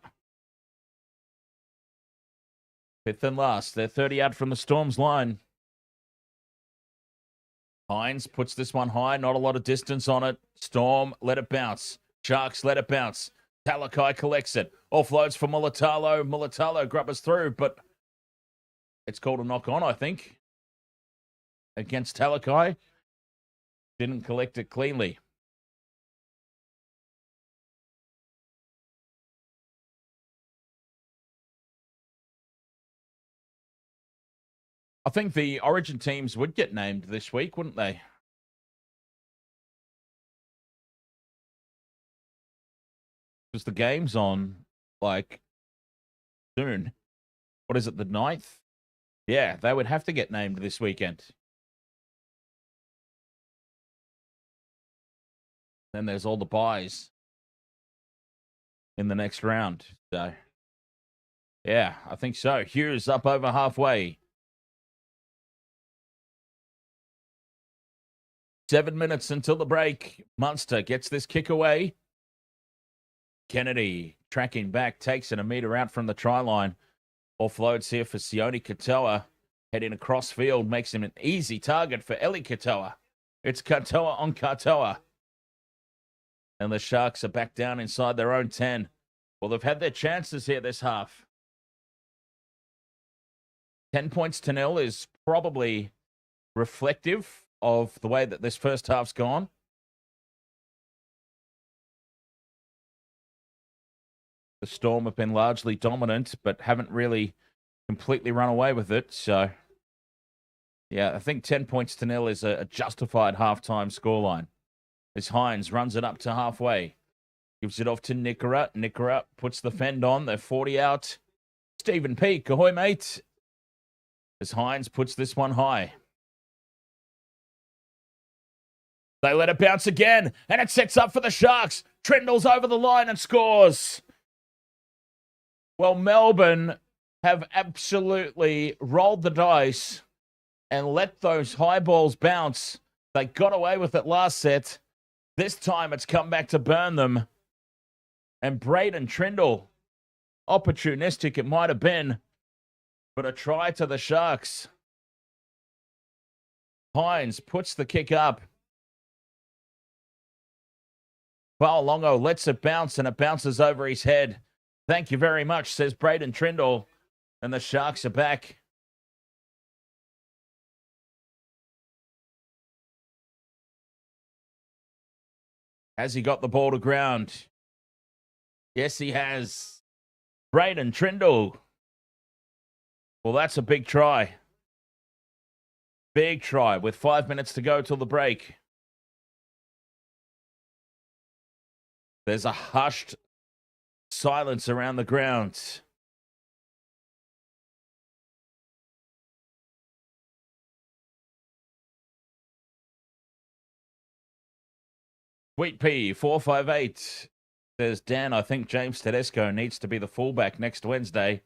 Speaker 2: 5th and last. They're 30 out from the Storm's line. Hines puts this one high. Not a lot of distance on it. Storm let it bounce. Sharks let it bounce. Talakai collects it. Offloads for Mulatalo. Mulatalo grubbers through, but it's called a knock on, I think, against Talakai. Didn't collect it cleanly. I think the Origin teams would get named this week, wouldn't they? Because the game's on, like, soon. What is it, the 9th? Yeah, they would have to get named this weekend. Then there's all the buys in the next round. So, yeah, I think so. Hughes up over halfway. 7 minutes until the break. Munster gets this kick away. Kennedy tracking back, takes it a metre out from the try line. Offloads here for Sione Katoa. Heading across field, makes him an easy target for Eli Katoa. It's Katoa on Katoa. And the Sharks are back down inside their own 10. Well, they've had their chances here this half. 10-0 is probably reflective of the way that this first half's gone. The Storm have been largely dominant, but haven't really completely run away with it. So, yeah, I think 10-0 is a justified halftime scoreline. As Hines runs it up to halfway. Gives it off to Nickera. Nickera puts the fend on. They're 40 out. Stephen Peake, ahoy, mate. As Hines puts this one high. They let it bounce again, and it sets up for the Sharks. Trindle's over the line and scores. Well, Melbourne have absolutely rolled the dice and let those high balls bounce. They got away with it last set. This time it's come back to burn them. And Braden Trindle, opportunistic it might have been, but a try to the Sharks. Hines puts the kick up. Paolongo lets it bounce, and it bounces over his head. Thank you very much, says Braden Trindle. And the Sharks are back. Has he got the ball to ground? Yes, he has. Braden Trindle. Well, that's a big try. Big try with 5 minutes to go till the break. There's a hushed silence around the ground. Sweet Pea 458 says, Dan, I think James Tedesco needs to be the fullback next Wednesday.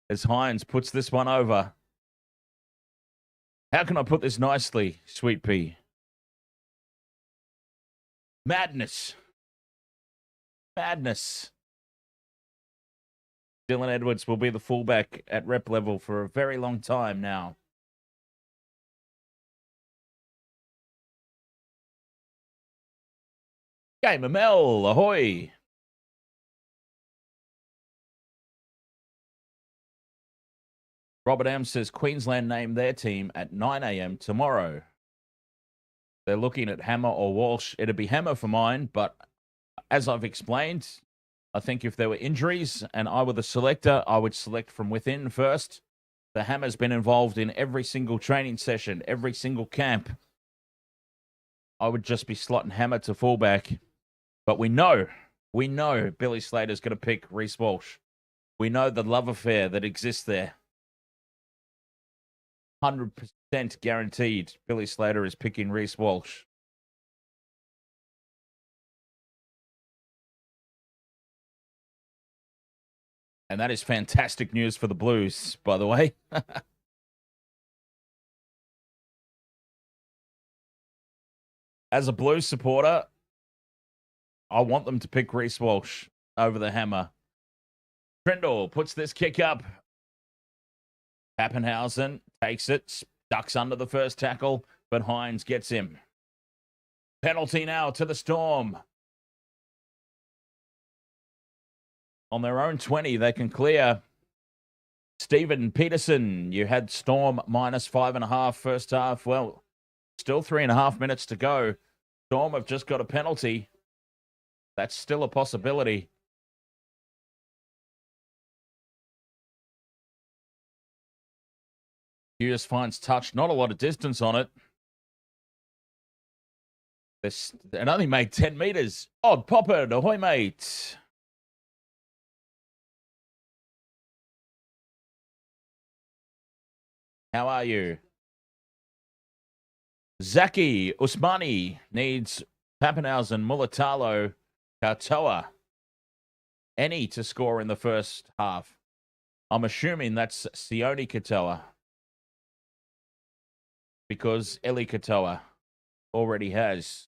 Speaker 2: As Hines puts this one over. How can I put this nicely, Sweet Pea? Madness. Madness. Dylan Edwards will be the fullback at rep level for a very long time now. Gamer Mel, ahoy. Robert M says Queensland name their team at 9 a.m. tomorrow. They're looking at Hammer or Walsh. It'd be Hammer for mine, but as I've explained, I think if there were injuries and I were the selector, I would select from within first. The Hammer's been involved in every single training session, every single camp. I would just be slotting Hammer to fullback. But we know Billy Slater's going to pick Reece Walsh. We know the love affair that exists there. 100% guaranteed Billy Slater is picking Reece Walsh. And that is fantastic news for the Blues, by the way. As a Blues supporter, I want them to pick Reece Walsh over the Hammer. Trindle puts this kick up. Pappenhausen takes it, ducks under the first tackle, but Hines gets him. Penalty now to the Storm. On their own 20, they can clear. Stephen Peterson, you had Storm minus 5.5 first half. Well, still 3.5 minutes to go. Storm have just got a penalty. That's still a possibility. Hughes finds touch. Not a lot of distance on it. It only made 10 meters. Odd popper, ahoy, mate. How are you? Zaki Usmani needs Pappenhausen, Mulatalo, Katoa, any to score in the first half. I'm assuming that's Sione Katoa because Eli Katoa already has.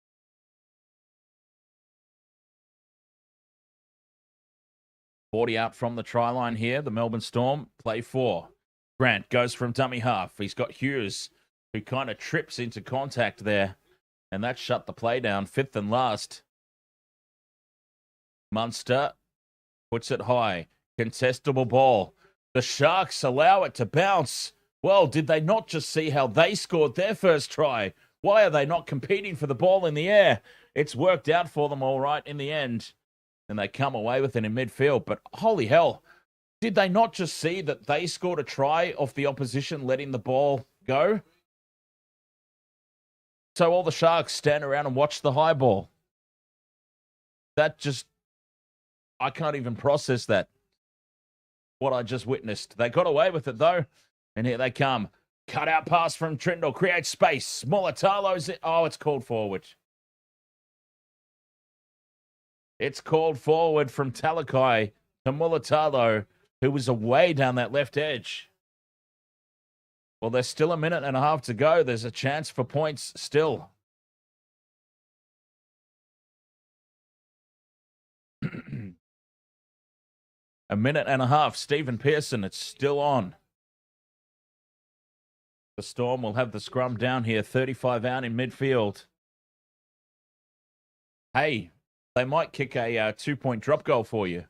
Speaker 2: Forty out from the try line here. The Melbourne Storm play 4. Grant goes from dummy half. He's got Hughes, who kind of trips into contact there, and that shut the play down. 5th and last. Munster puts it high. Contestable ball. The Sharks allow it to bounce. Well, did they not just see how they scored their first try? Why are they not competing for the ball in the air? It's worked out for them all right in the end, and they come away with it in midfield. But holy hell, did they not just see that they scored a try off the opposition letting the ball go? So all the Sharks stand around and watch the high ball. That just, I can't even process that, what I just witnessed. They got away with it, though. And here they come. Cut out pass from Trindle. Creates space. Mulatalo's it. Oh, it's called forward. It's called forward from Talakai to Mulatalo, who was away down that left edge. Well, there's still 1.5 minutes to go. There's a chance for points still. A 1.5 minutes. Stephen Pearson, it's still on. The Storm will have the scrum down here. 35 out in midfield. Hey, they might kick a 2-point drop goal for you.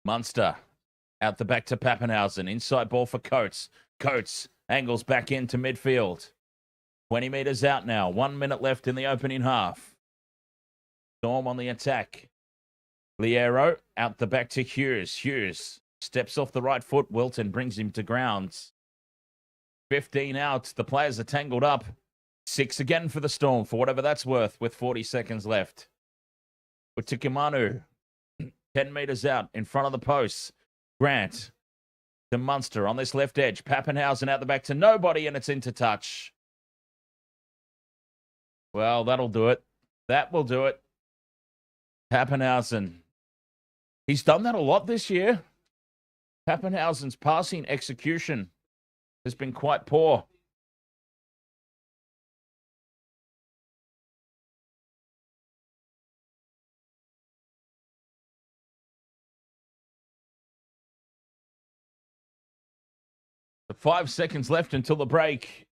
Speaker 2: Munster out the back to Pappenhausen. Inside ball for Coates. Coates angles back into midfield. 20 meters out now. 1 minute left in the opening half. Storm on the attack. Liero out the back to Hughes. Hughes steps off the right foot. Wilton brings him to grounds. 15 out. The players are tangled up. 6 again for the Storm, for whatever that's worth, with 40 seconds left. Utikimanu, 10 meters out in front of the posts. Grant to Munster on this left edge. Pappenhausen out the back to nobody, and it's into touch. Well, that'll do it. That will do it. Pappenhausen. He's done that a lot this year. Pappenhausen's passing execution has been quite poor. The 5 seconds left until the break.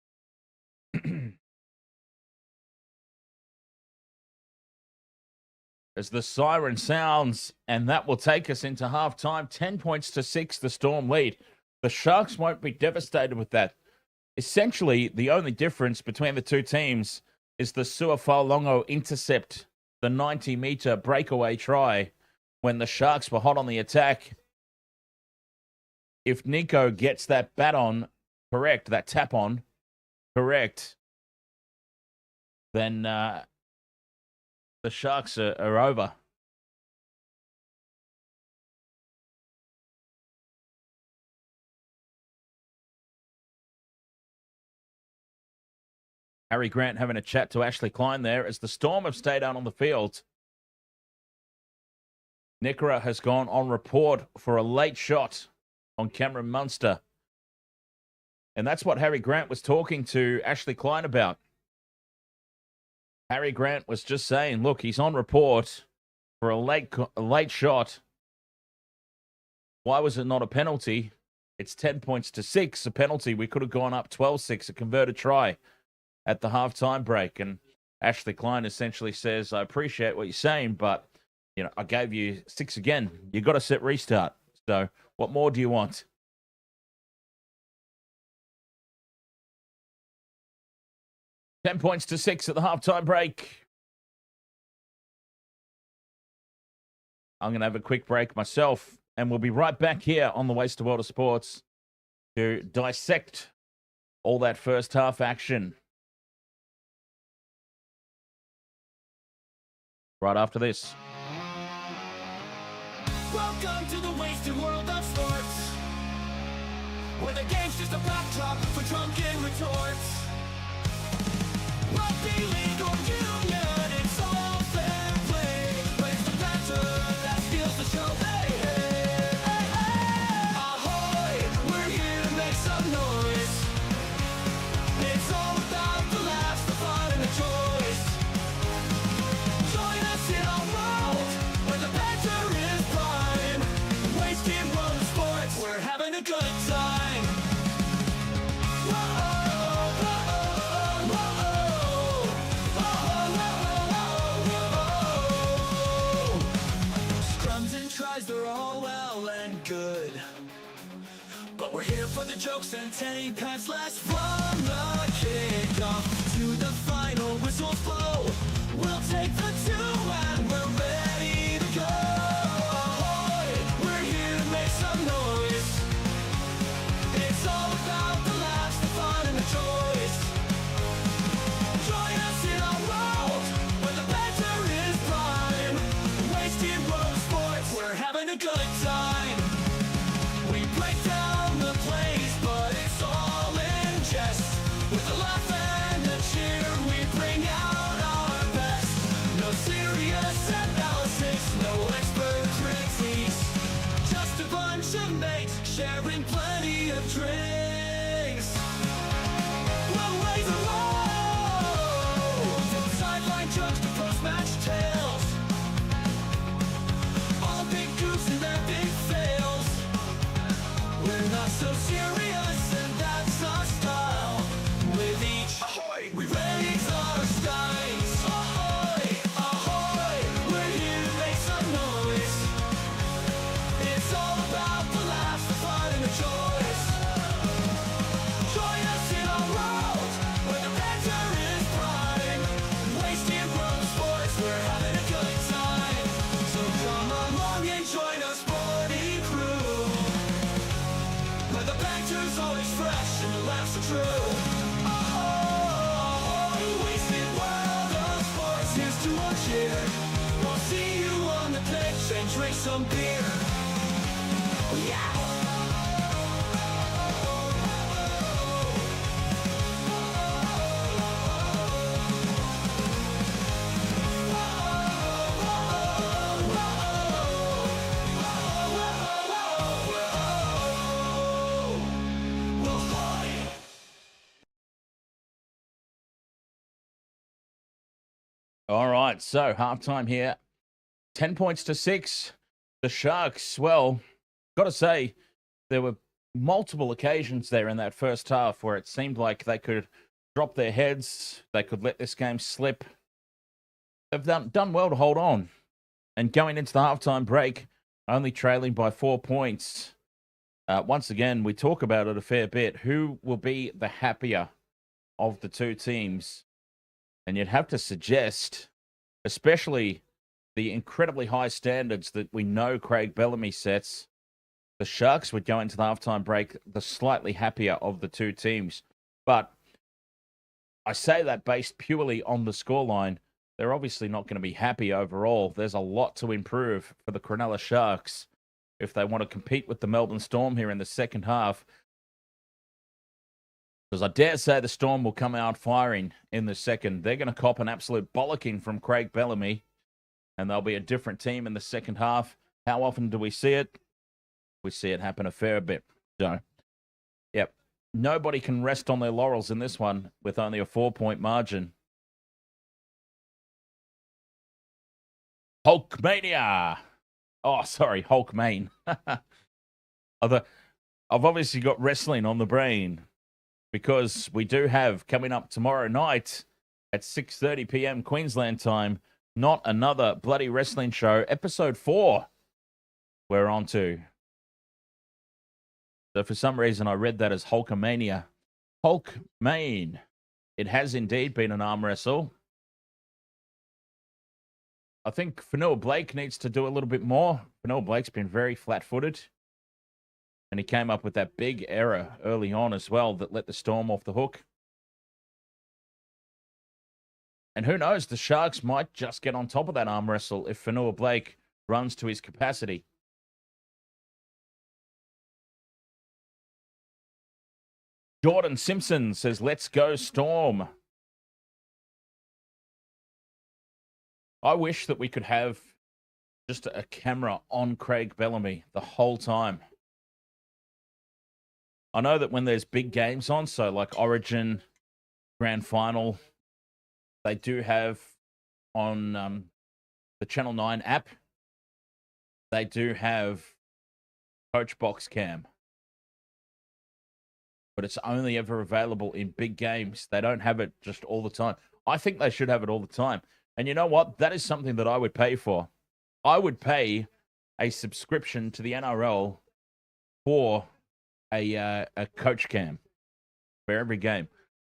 Speaker 2: As the siren sounds, and that will take us into halftime. 10 points to 6, the Storm lead. The Sharks won't be devastated with that. Essentially, the only difference between the two teams is the Suafalongo intercept, the 90-meter breakaway try when the Sharks were hot on the attack. If Nico gets that bat on correct, that tap on correct, then the Sharks are over. Harry Grant having a chat to Ashley Klein there as the Storm have stayed out on the field. Nickera has gone on report for a late shot on Cameron Munster. And that's what Harry Grant was talking to Ashley Klein about. Harry Grant was just saying, look, he's on report for a late shot. Why was it not a penalty? It's 10 points to 6, a penalty. We could have gone up 12-6, a converted try at the halftime break. And Ashley Klein essentially says, I appreciate what you're saying, but I gave you 6 again. You got to set restart. So what more do you want? $10 points to 6 at the halftime break. I'm going to have a quick break myself, and we'll be right back here on the Waste of World of Sports to dissect all that first half action. Right after this.
Speaker 1: Welcome to the wasted world of sports, where the game's just a backdrop for drunken retorts. Rugby league or union, it's all fair play, but it's the banter that steals the show. Hey, hey, hey, hey. Ahoy, we're here to make some noise. It's all about the laughs, the fun, and the joys. Join us in our world, where the banter is prime. Wasted world of sports, we're having a good time. They're all well and good, but we're here for the jokes and 10 pants last from the kickoff to the final whistles blow. We'll take the 2 and we're ready to go. Ahoy, we're here to make some noise. It's all about the laughs, the fun, and the joys. Join us in our world where the banter is prime. Wasted world of sports, we're having a good time. We break down the plays, but it's all in jest. With a laugh and a cheer, we bring out our best. No serious analysis, no expert critiques, just a bunch of mates sharing plenty of drinks. We'll raise a road from sideline jokes to post-match tales. All big goofs and their big fails. We're not so serious, and that's our style. With each ahoy, we raise our skies. Ahoy, ahoy, we're here to make some noise. It's all about the laughs, the fun, and the joys. Join us in our world where the banter is prime. Wasted world of sports, we're having a good time. So come along and join our sporty crew, where the banter's always fresh and the laughs are true. Oh, wasted world of sports, here's to our cheer. We'll see you on the pitch and drink some beer. Yeah.
Speaker 2: All right, so halftime here. 10 points to 6. The Sharks, well, got to say, there were multiple occasions there in that first half where it seemed like they could drop their heads, they could let this game slip. They've done well to hold on. And going into the halftime break, only trailing by 4 points. Once again, we talk about it a fair bit. Who will be the happier of the two teams? And you'd have to suggest, especially the incredibly high standards that we know Craig Bellamy sets, the Sharks would go into the halftime break the slightly happier of the two teams. But I say that based purely on the scoreline. They're obviously not going to be happy overall. There's a lot to improve for the Cronulla Sharks if they want to compete with the Melbourne Storm here in the second half. Because I dare say the Storm will come out firing in the second. They're going to cop an absolute bollocking from Craig Bellamy, and they'll be a different team in the second half. How often do we see it? We see it happen a fair bit. So, yep, nobody can rest on their laurels in this one with only a 4-point margin. Hulkmania. Oh, sorry, Hulkmane. I've obviously got wrestling on the brain because we do have coming up tomorrow night at 6:30 p.m. Queensland time, Not Another Bloody Wrestling Show, episode 4 we're on to. So for some reason I read that as Hulkamania. Hulkmane. It has indeed been an arm wrestle. I think Fanua Blake needs to do a little bit more. Fanua Blake's been very flat-footed. And he came up with that big error early on as well that let the Storm off the hook. And who knows, the Sharks might just get on top of that arm wrestle if Fanua Blake runs to his capacity. Jordan Simpson says, let's go Storm. I wish that we could have just a camera on Craig Bellamy the whole time. I know that when there's big games on, so like Origin, Grand Final, they do have on the Channel 9 app, they do have Coach Box Cam. But it's only ever available in big games. They don't have it just all the time. I think they should have it all the time. And you know what? That is something that I would pay for. I would pay a subscription to the NRL for a coach cam for every game.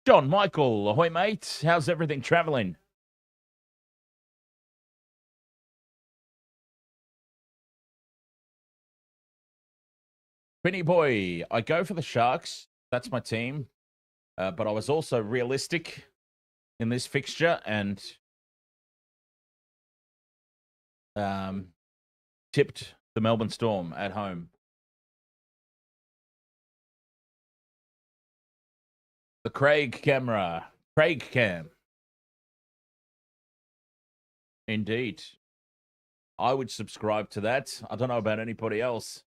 Speaker 2: John Michael, ahoy, mate. How's everything traveling? Quinny boy, I go for the Sharks. That's my team. But I was also realistic in this fixture and tipped the Melbourne Storm at home. The Craig camera. Craig cam. Indeed. I would subscribe to that. I don't know about anybody else.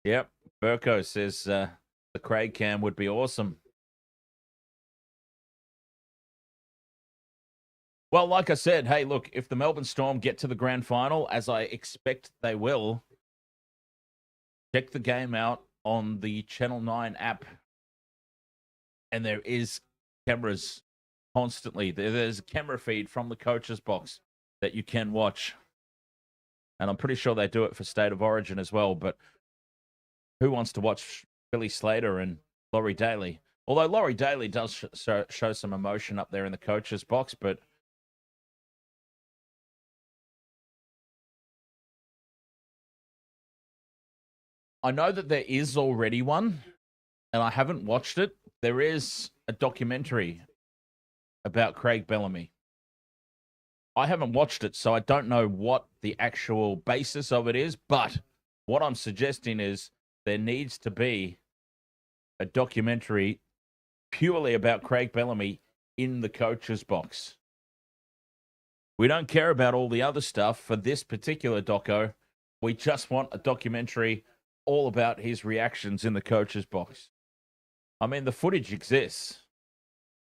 Speaker 2: Yep. Burko says the Craig cam would be awesome. Well, like I said, hey, look, if the Melbourne Storm get to the grand final, as I expect they will, check the game out on the Channel 9 app. And there is cameras constantly. There's a camera feed from the coach's box that you can watch. And I'm pretty sure they do it for State of Origin as well. But who wants to watch Billy Slater and Laurie Daly? Although Laurie Daly does show some emotion up there in the coach's box, but I know that there is already one, and I haven't watched it. There is a documentary about Craig Bellamy. I haven't watched it, so I don't know what the actual basis of it is, but what I'm suggesting is there needs to be a documentary purely about Craig Bellamy in the coach's box. We don't care about all the other stuff for this particular doco. We just want a documentary all about his reactions in the coach's box. I mean, the footage exists.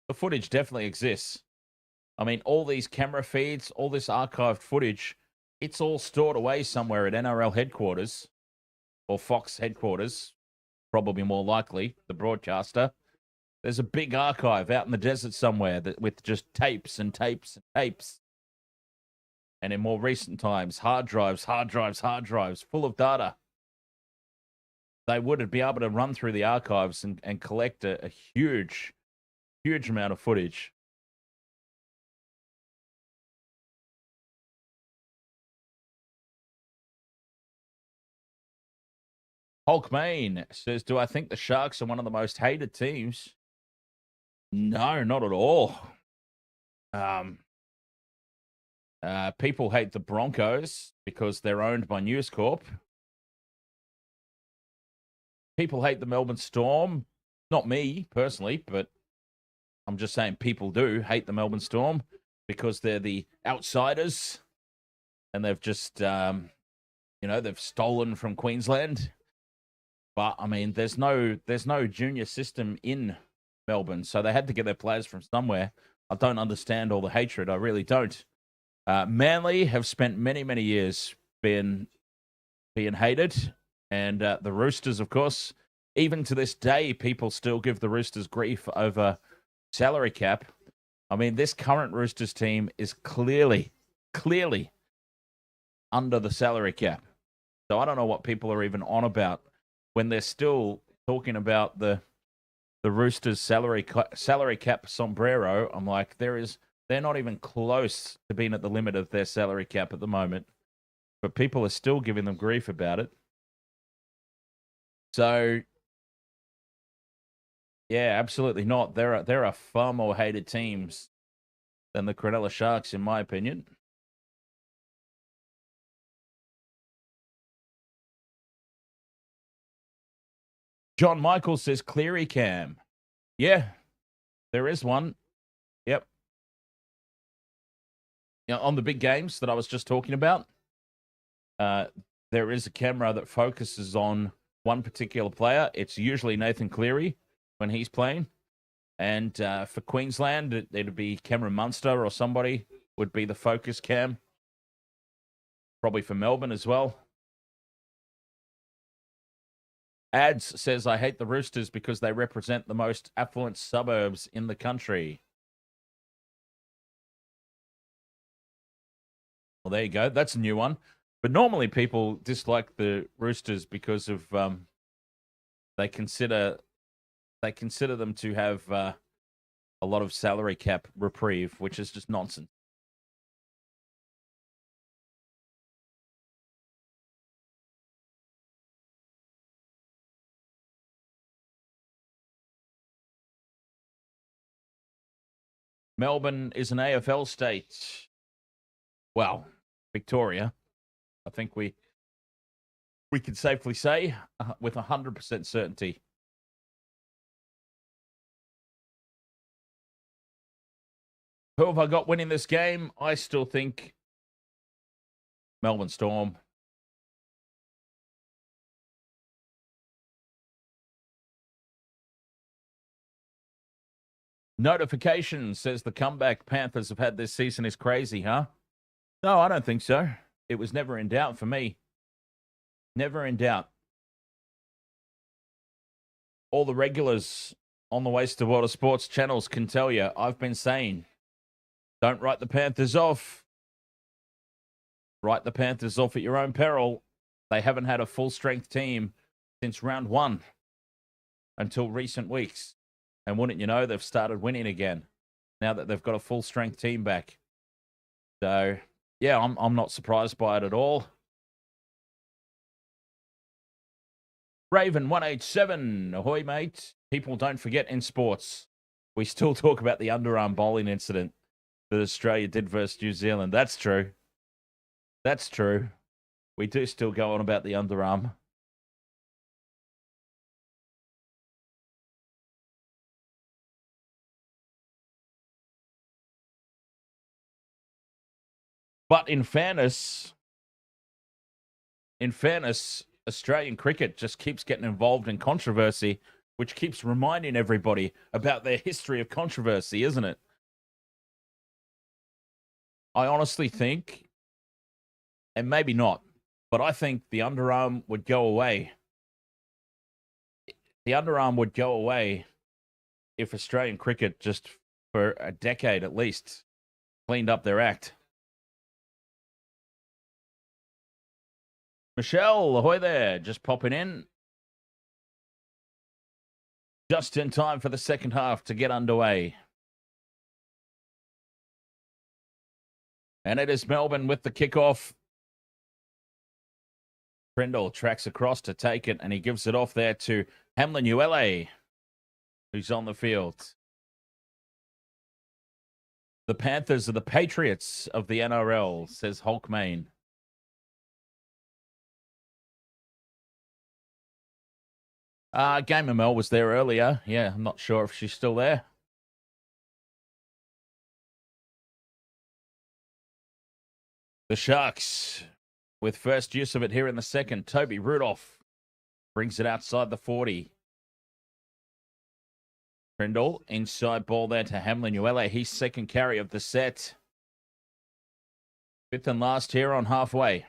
Speaker 2: The footage definitely exists. I mean, all these camera feeds, all this archived footage, it's all stored away somewhere at NRL headquarters or Fox headquarters, probably more likely, the broadcaster. There's a big archive out in the desert somewhere with just tapes and tapes and tapes. And in more recent times, hard drives full of data. They would be able to run through the archives and collect a huge amount of footage. Hulk Main says, do I think the Sharks are one of the most hated teams? No, not at all. People hate the Broncos because they're owned by News Corp. People hate the Melbourne Storm. Not me, personally, but I'm just saying people do hate the Melbourne Storm because they're the outsiders and they've just, they've stolen from Queensland. But, I mean, there's no junior system in Melbourne, so they had to get their players from somewhere. I don't understand all the hatred. I really don't. Manly have spent many, many years being hated. And the Roosters, of course, even to this day, people still give the Roosters grief over salary cap. I mean, this current Roosters team is clearly under the salary cap. So I don't know what people are even on about when they're still talking about the Roosters salary cap sombrero. I'm like, they're not even close to being at the limit of their salary cap at the moment, but people are still giving them grief about it. So, yeah, absolutely not. There are far more hated teams than the Cronulla Sharks, in my opinion. John Michael says Cleary cam. Yeah, there is one. Yep. On the big games that I was just talking about, there is a camera that focuses on one particular player. It's usually Nathan Cleary when he's playing. And for Queensland, it'd be Cameron Munster or somebody would be the focus cam. Probably for Melbourne as well. Ads says, I hate the Roosters because they represent the most affluent suburbs in the country. Well, there you go. That's a new one. But normally people dislike the Roosters because of they consider them to have a lot of salary cap reprieve, which is just nonsense. Melbourne is an AFL state. Well, Victoria, I think we can safely say with 100% certainty. Who have I got winning this game? I still think Melbourne Storm. Notification says the comeback Panthers have had this season is crazy, huh? No, I don't think so. It was never in doubt for me. Never in doubt. All the regulars on the Waste of Water Sports channels can tell you, I've been saying, don't write the Panthers off. Write the Panthers off at your own peril. They haven't had a full-strength team since round 1 until recent weeks. And wouldn't you know, they've started winning again now that they've got a full-strength team back. So, yeah, I'm not surprised by it at all. Raven187, ahoy, mate. People don't forget in sports, we still talk about the underarm bowling incident that Australia did versus New Zealand. That's true. That's true. We do still go on about the underarm. But in fairness, Australian cricket just keeps getting involved in controversy, which keeps reminding everybody about their history of controversy, isn't it? I honestly think, and maybe not, but I think the underarm would go away. The underarm would go away if Australian cricket, just for a decade at least, cleaned up their act. Michelle, ahoy there, just popping in. Just in time for the second half to get underway. And it is Melbourne with the kickoff. Prindle tracks across to take it, and he gives it off there to Hamlin Uele, who's on the field. The Panthers are the Patriots of the NRL, says Hulkmain. Gamer Mel was there earlier. Yeah, I'm not sure if she's still there. The Sharks with first use of it here in the second. Toby Rudolph brings it outside the 40. Prindle, inside ball there to Hamlin Uele. He's second carry of the set. Fifth and last here on halfway.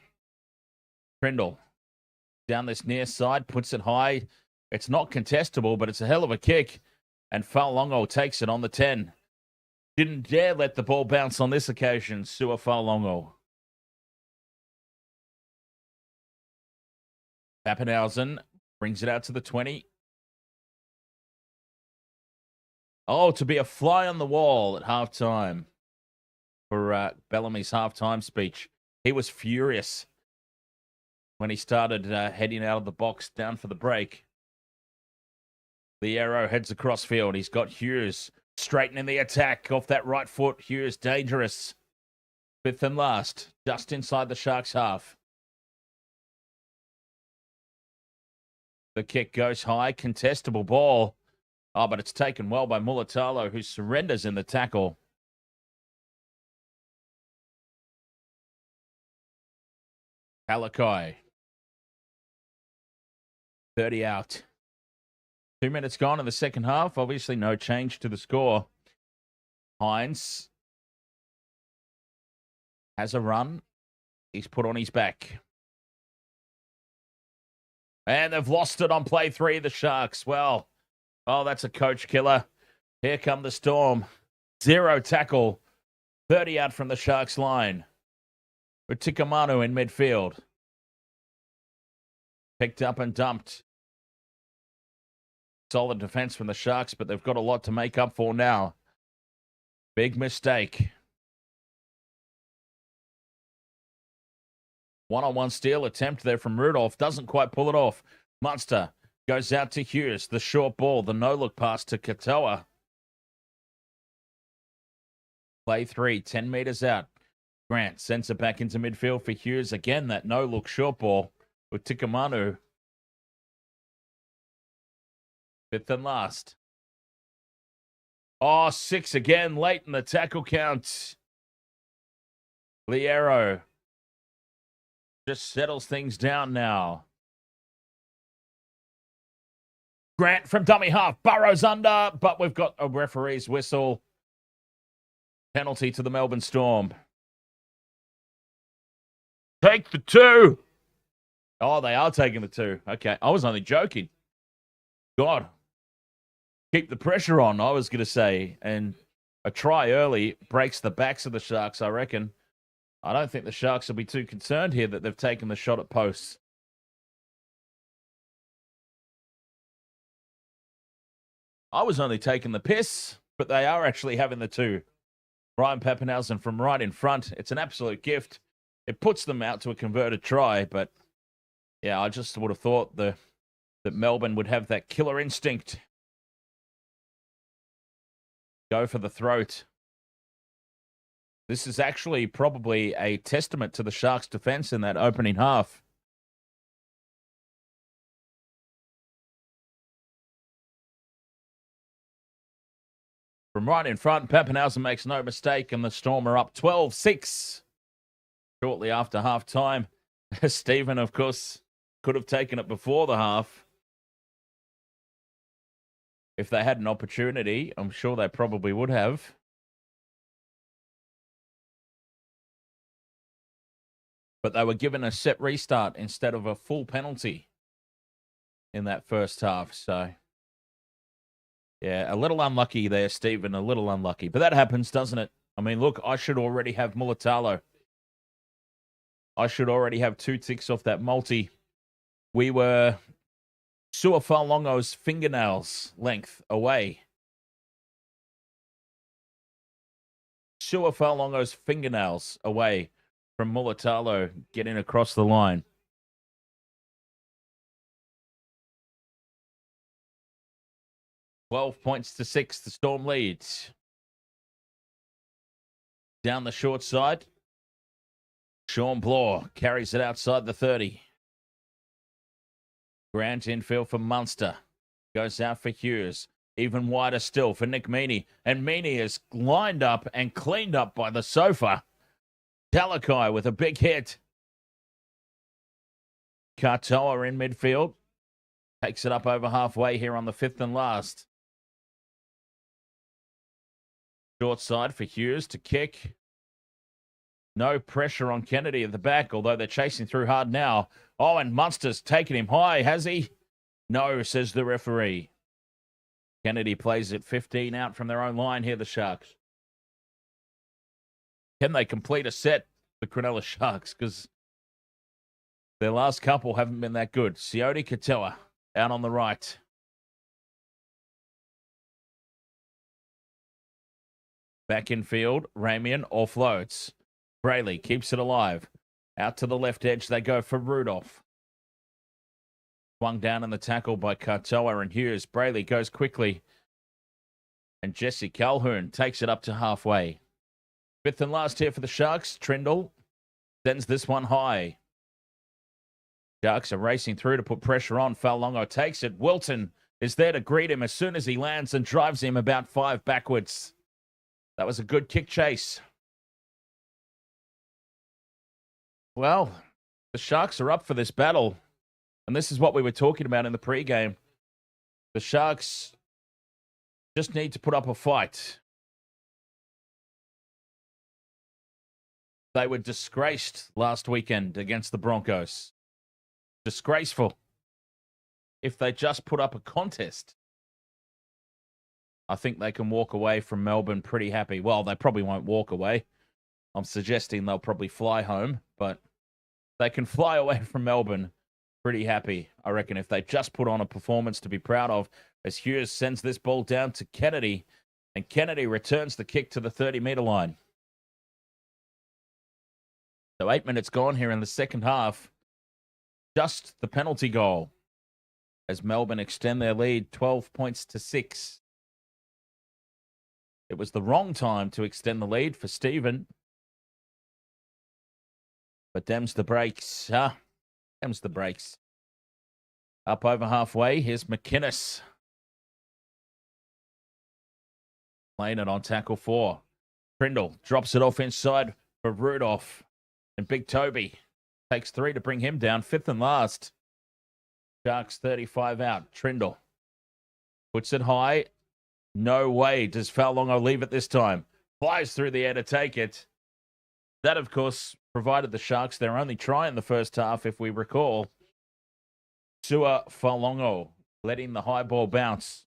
Speaker 2: Prindle down this near side, puts it high. It's not contestable, but it's a hell of a kick. And Faulongo takes it on the 10. Didn't dare let the ball bounce on this occasion, Sua Faulongo. Pappenhausen brings it out to the 20. Oh, to be a fly on the wall at halftime for Bellamy's halftime speech. He was furious when he started heading out of the box down for the break. The arrow heads across field. He's got Hughes straightening the attack off that right foot. Hughes dangerous. Fifth and last, just inside the Sharks' half. The kick goes high, contestable ball. Oh, but it's taken well by Mulatalo, who surrenders in the tackle. Palakai. 30 out. 2 minutes gone in the second half. Obviously no change to the score. Hines has a run. He's put on his back. And they've lost it on play 3, the Sharks. Well, oh, that's a coach killer. Here come the Storm. 0 tackle. 30 out from the Sharks line. With Tikamanu in midfield. Picked up and dumped. Solid defense from the Sharks, but they've got a lot to make up for now. Big mistake. One-on-one steal attempt there from Rudolph. Doesn't quite pull it off. Munster goes out to Hughes. The short ball. The no-look pass to Katoa. Play 3. 10 meters out. Grant sends it back into midfield for Hughes. Again, that no-look short ball with Tikamanu. Fifth and last. Oh, 6 again. Late in the tackle count. Liero just settles things down now. Grant from dummy half. Burrows under, but we've got a referee's whistle. Penalty to the Melbourne Storm. Take the 2. Oh, they are taking the 2. Okay, I was only joking. God. Keep the pressure on, I was going to say. And a try early breaks the backs of the Sharks, I reckon. I don't think the Sharks will be too concerned here that they've taken the shot at posts. I was only taking the piss, but they are actually having the 2. Ryan Pappenhausen from right in front. It's an absolute gift. It puts them out to a converted try, but yeah, I just would have thought that Melbourne would have that killer instinct. Go for the throat. This is actually probably a testament to the Sharks' defense in that opening half. From right in front, Pappenhausen makes no mistake, and the Storm are up 12-6 shortly after half-time. Stephen, of course, could have taken it before the half. If they had an opportunity, I'm sure they probably would have. but they were given a set restart instead of a full penalty in that first half. So, yeah, a little unlucky there, Stephen, a little unlucky. But that happens, doesn't it? I mean, look, I should already have Mulatalo. I should already have 2 ticks off that multi. We were Suafalongo's fingernails length away. Suafalongo's fingernails away from Mulatalo getting across the line. $12 points to 6, the Storm leads. Down the short side, Sean Bloor carries it outside the 30. Grant infield for Munster. Goes out for Hughes. Even wider still for Nick Meaney. And Meaney is lined up and cleaned up by the sofa. Talakai with a big hit. Katoa in midfield. Takes it up over halfway here on the 5th and last. Short side for Hughes to kick. No pressure on Kennedy at the back, although they're chasing through hard now. Oh, and Munster's taken him high, has he? No, says the referee. Kennedy plays it 15 out from their own line here, the Sharks. Can they complete a set, the Cronulla Sharks? Because their last couple haven't been that good. Sione Katoa out on the right. Back in field, Ramian offloads. Brayley keeps it alive. Out to the left edge, they go for Rudolph. Swung down in the tackle by Katoa and Hughes. Brayley goes quickly. And Jesse Calhoun takes it up to halfway. 5th and last here for the Sharks. Trindle sends this one high. Sharks are racing through to put pressure on. Falongo takes it. Wilton is there to greet him as soon as he lands and drives him about 5 backwards. That was a good kick chase. Well, the Sharks are up for this battle. And this is what we were talking about in the pregame. The Sharks just need to put up a fight. They were disgraced last weekend against the Broncos. Disgraceful. If they just put up a contest, I think they can walk away from Melbourne pretty happy. Well, they probably won't walk away. I'm suggesting they'll probably fly home, but they can fly away from Melbourne pretty happy, I reckon, if they just put on a performance to be proud of, as Hughes sends this ball down to Kennedy, and Kennedy returns the kick to the 30-metre line. So 8 minutes gone here in the second half. Just the penalty goal as Melbourne extend their lead 12 points to 6. It was the wrong time to extend the lead for Stephen. But them's the breaks. Them's the breaks. Up over halfway, here's McInnes. Playing it on tackle 4. Trindle drops it off inside for Rudolph. And Big Toby takes 3 to bring him down. 5th and last. Sharks 35 out. Trindle puts it high. No way does Falongo leave it this time. Flies through the air to take it. That, of course, provided the Sharks their only try in the first half, if we recall. Sua Falongo letting the high ball bounce.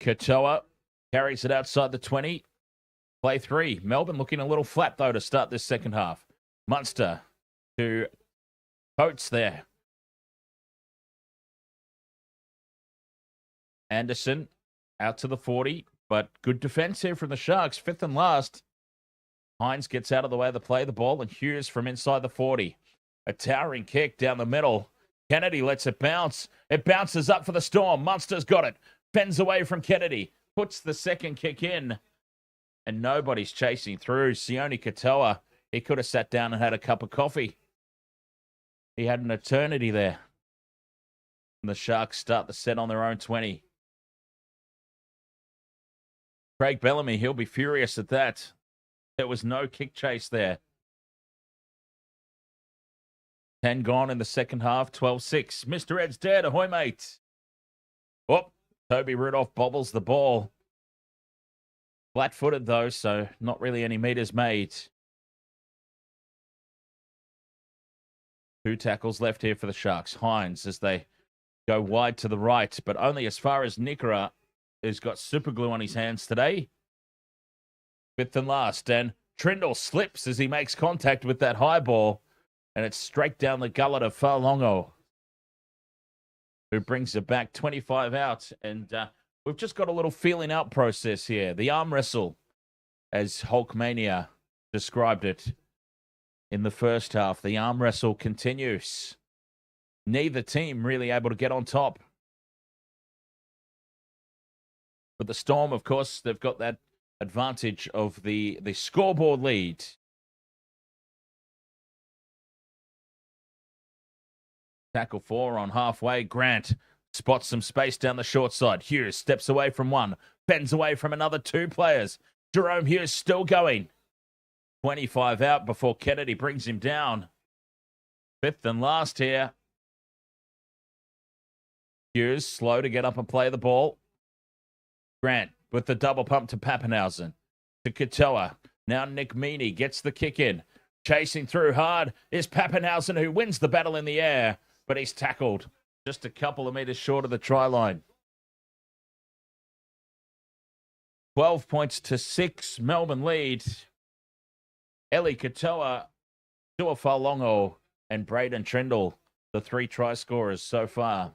Speaker 2: Katoa carries it outside the 20. Play 3. Melbourne looking a little flat, though, to start this second half. Munster to Coates there. Anderson out to the 40, but good defense here from the Sharks. 5th and last. Hines gets out of the way of the play, the ball, and Hughes from inside the 40. A towering kick down the middle. Kennedy lets it bounce. It bounces up for the Storm. Munster's got it. Fends away from Kennedy. Puts the second kick in. And nobody's chasing through. Sione Katoa, he could have sat down and had a cup of coffee. He had an eternity there. And the Sharks start the set on their own 20. Craig Bellamy, he'll be furious at that. There was no kick chase there. 10 gone in the second half, 12-6. Mr. Ed's dead. Ahoy, mate. Oh, Toby Rudolph bobbles the ball. Flat-footed, though, so not really any meters made. 2 tackles left here for the Sharks. Hines as they go wide to the right, but only as far as Nikora, who's got super glue on his hands today. 5th and last, and Trindle slips as he makes contact with that high ball, and it's straight down the gullet of Falongo, who brings it back 25 out. And we've just got a little feeling out process here. The arm wrestle, as Hulkmania described it in the first half. The arm wrestle continues. Neither team really able to get on top. But the Storm, of course, they've got that advantage of the scoreboard lead. Tackle 4 on halfway. Grant spots some space down the short side. Hughes steps away from one, bends away from another 2 players. Jerome Hughes still going. 25 out before Kennedy brings him down. 5th and last here. Hughes slow to get up and play the ball. Grant with the double pump to Pappenhausen. To Katoa. Now Nick Meaney gets the kick in. Chasing through hard is Pappenhausen, who wins the battle in the air, but he's tackled just a couple of meters short of the try line. 12 points to 6. Melbourne lead. Eli Katoa, Tua Falongo, and Braden Trindle, the 3 try scorers so far.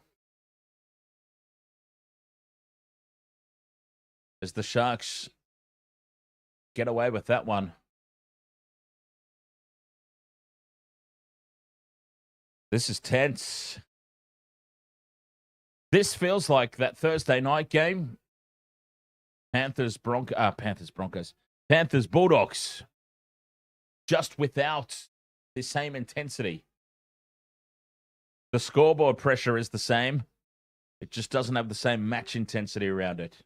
Speaker 2: As the Sharks get away with that one. This is tense. This feels like that Thursday night game. Panthers Broncos. Panthers Bulldogs. Just without the same intensity. The scoreboard pressure is the same. It just doesn't have the same match intensity around it.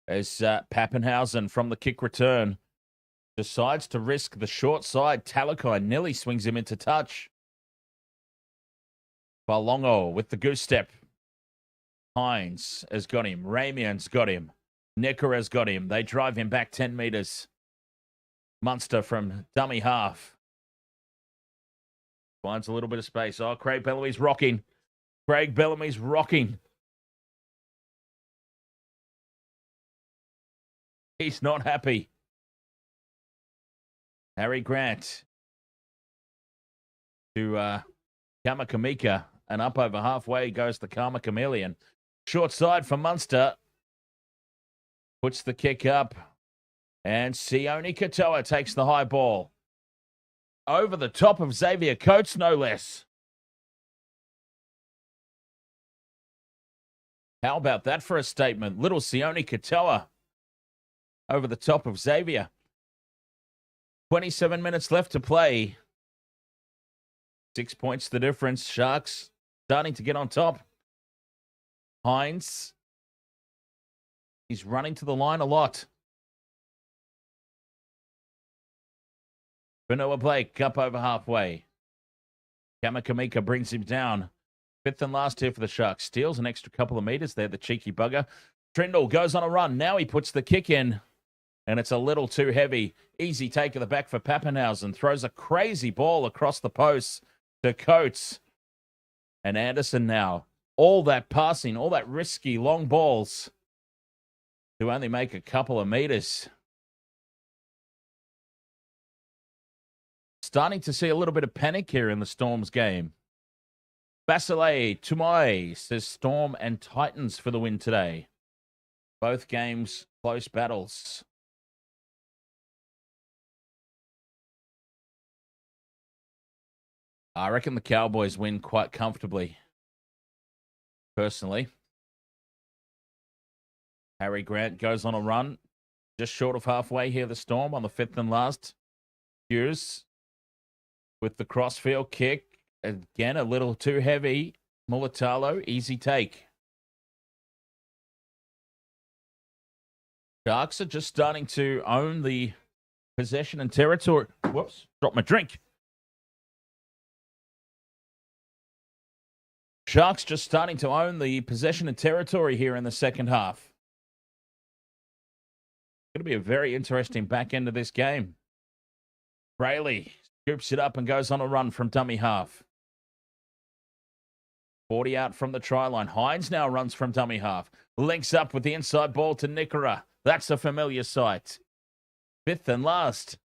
Speaker 2: As Pappenhausen from the kick return decides to risk the short side. Talakai nearly swings him into touch. Falongo with the goose step. Hines has got him. Ramian's got him. Nikora's got him. They drive him back 10 meters. Munster from dummy half. Finds a little bit of space. Oh, Craig Bellamy's rocking. Craig Bellamy's rocking. He's not happy. Harry Grant to Kamakamika, and up over halfway goes the Karma Chameleon. Short side for Munster. Puts the kick up, and Sione Katoa takes the high ball. Over the top of Xavier Coates, no less. How about that for a statement? Little Sione Katoa over the top of Xavier. 27 minutes left to play. 6 points the difference. Sharks starting to get on top. Hines. He's running to the line a lot. Benoit Blake up over halfway. Kamakamika brings him down. 5th and last here for the Sharks. Steals an extra couple of meters there, the cheeky bugger. Trindle goes on a run. Now he puts the kick in. And it's a little too heavy. Easy take of the back for Pappenhausen. Throws a crazy ball across the posts to Coates. And Anderson now. All that passing, all that risky long balls to only make a couple of meters. Starting to see a little bit of panic here in the Storm's game. Basile Tumai says Storm and Titans for the win today. Both games close battles. I reckon the Cowboys win quite comfortably, personally. Harry Grant goes on a run, just short of halfway here, the Storm, on the 5th and last. Hughes with the crossfield kick. Again, a little too heavy. Mulatalo, easy take. Sharks are just starting to own the possession and territory. Whoops, dropped my drink. Sharks just starting to own the possession and territory here in the second half. Going to be a very interesting back end of this game. Brayley scoops it up and goes on a run from dummy half. 40 out from the try line. Hines now runs from dummy half. Links up with the inside ball to Nickera. That's a familiar sight. Fifth and last.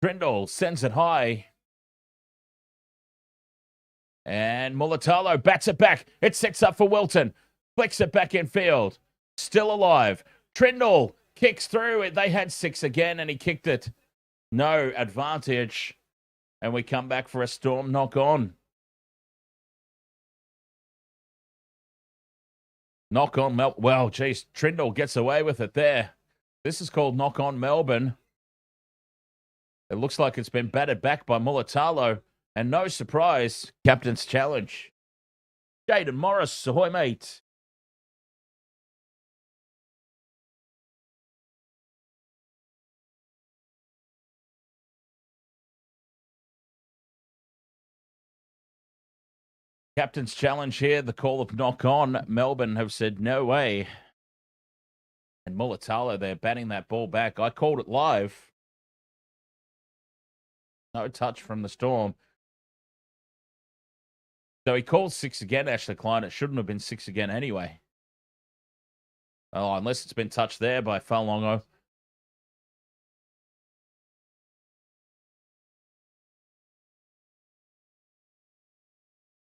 Speaker 2: Trindle sends it high. And Mulatalo bats it back. It sets up for Wilton. Flicks it back in field. Still alive. Trindle kicks through it. They had 6 again and he kicked it. No advantage. And we come back for a Storm knock on. Knock on Melbourne. Well, geez, Trindle gets away with it there. This is called knock on Melbourne. It looks like it's been batted back by Mulatalo. And no surprise, captain's challenge. Jaden Morris, ahoy mate. Captain's challenge here, the call of knock on. Melbourne have said no way. And Mulatalo, they're batting that ball back. I called it live. No touch from the Storm. So he calls 6 again, Ashley Klein. It shouldn't have been 6 again anyway. Oh, unless it's been touched there by Falongo.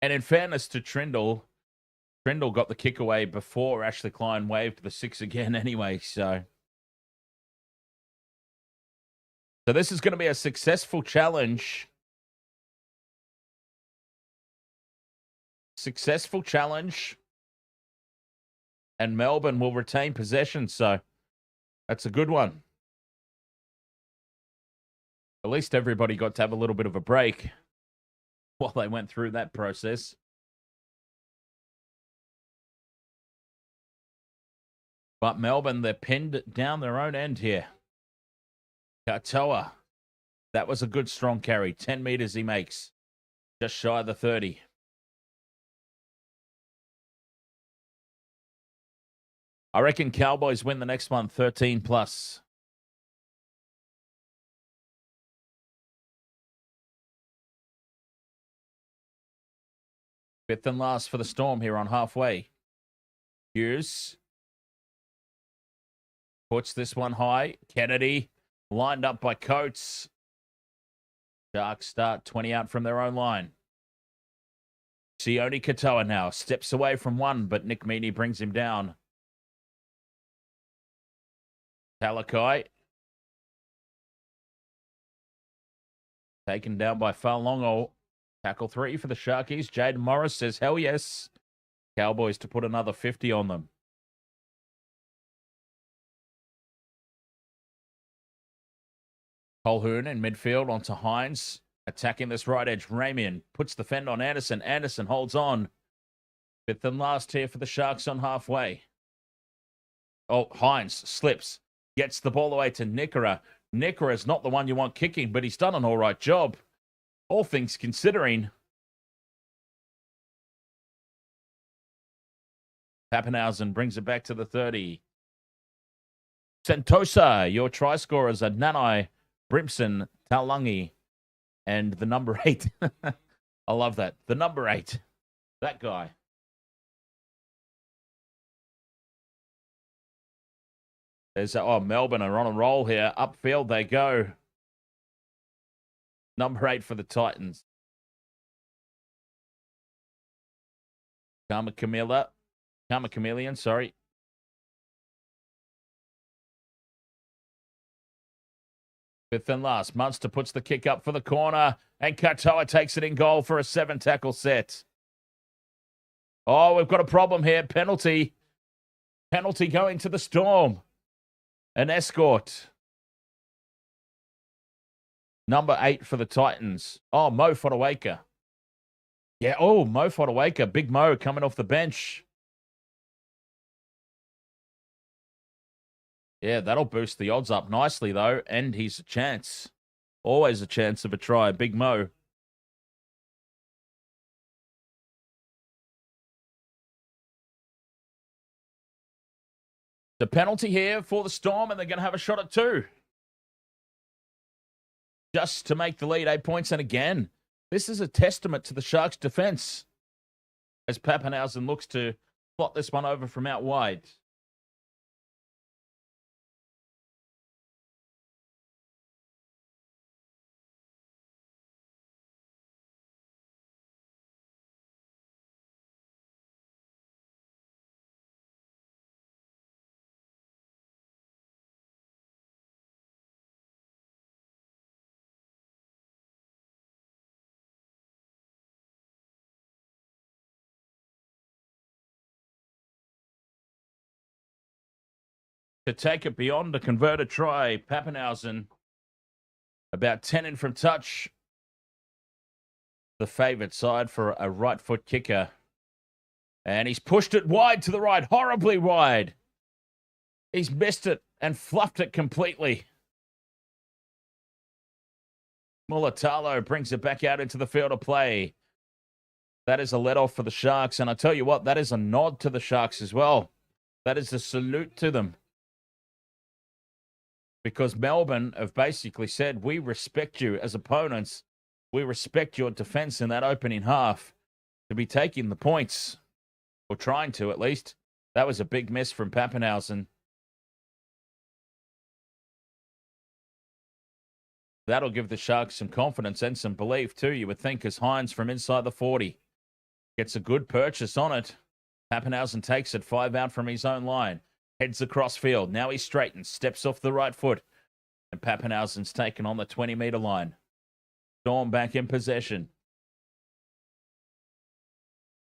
Speaker 2: And in fairness to Trindle, Trindle got the kick away before Ashley Klein waved the 6 again anyway. So this is going to be a successful challenge. Successful challenge. And Melbourne will retain possession. So that's a good one. At least everybody got to have a little bit of a break while they went through that process. But Melbourne, they're pinned down their own end here. Katoa. That was a good strong carry. 10 meters he makes. Just shy of the 30. I reckon Cowboys win the next one, 13 plus. Fifth and last for the Storm here on halfway. Hughes puts this one high. Kennedy lined up by Coates. Sharks start 20 out from their own line. Sione Katoa now steps away from one, but Nick Meaney brings him down. Talakai taken down by Falongo. Tackle 3 for the Sharkies. Jaden Morris says, hell yes. Cowboys to put another 50 on them. Colhoun in midfield onto Hines. Attacking this right edge. Ramian puts the fend on Anderson. Anderson holds on. Fifth and last here for the Sharks on halfway. Oh, Hines slips. Gets the ball away to Nickera. Nickera is not the one you want kicking, but he's done an all right job. All things considering. Pappenhausen brings it back to the 30. Sentosa, your try scorers are Nanai, Brimson, Taulungi, and the number 8. I love that. The number 8. That guy. Melbourne are on a roll here. Upfield they go. Number 8 for the Titans. Karma Chameleon, sorry. Fifth and last. Munster puts the kick up for the corner. And Katoa takes it in goal for a 7-tackle set. Oh, we've got a problem here. Penalty. Penalty going to the Storm. An escort. Number 8 for the Titans. Oh, Mo Fotuaika. Yeah, Mo Fotuaika. Big Mo coming off the bench. Yeah, that'll boost the odds up nicely, though. And he's a chance. Always a chance of a try. Big Mo. The penalty here for the Storm, and they're going to have a shot at 2. Just to make the lead 8 points. And again, this is a testament to the Sharks' defense as Pappenhausen looks to plot this one over from out wide. To take it beyond a converted try, Pappenhausen about 10 in from touch. The favoured side for a right foot kicker. And he's pushed it wide to the right, horribly wide. He's missed it and fluffed it completely. Mulatalo brings it back out into the field of play. That is a let-off for the Sharks. And I tell you what, that is a nod to the Sharks as well. That is a salute to them. Because Melbourne have basically said, we respect you as opponents. We respect your defense in that opening half to be taking the points, or trying to at least. That was a big miss from Pappenhausen. That'll give the Sharks some confidence and some belief too, you would think, as Hines from inside the 40 gets a good purchase on it. Pappenhausen takes it 5 out from his own line. Heads across field. Now he straightens, steps off the right foot. And Pappenhausen's taken on the 20-metre line. Storm back in possession.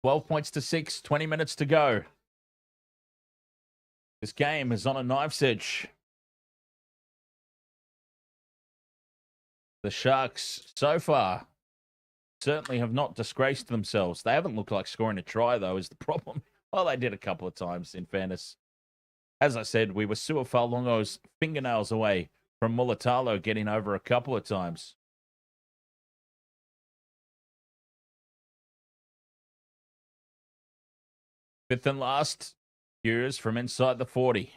Speaker 2: 12 points to 6, 20 minutes to go. This game is on a knife's edge. The Sharks, so far, certainly have not disgraced themselves. They haven't looked like scoring a try, though, is the problem. Well, they did a couple of times, in fairness. As I said, we were Suafalongo's fingernails away from Mulatalo getting over a couple of times. Fifth and last, Hughes from inside the 40.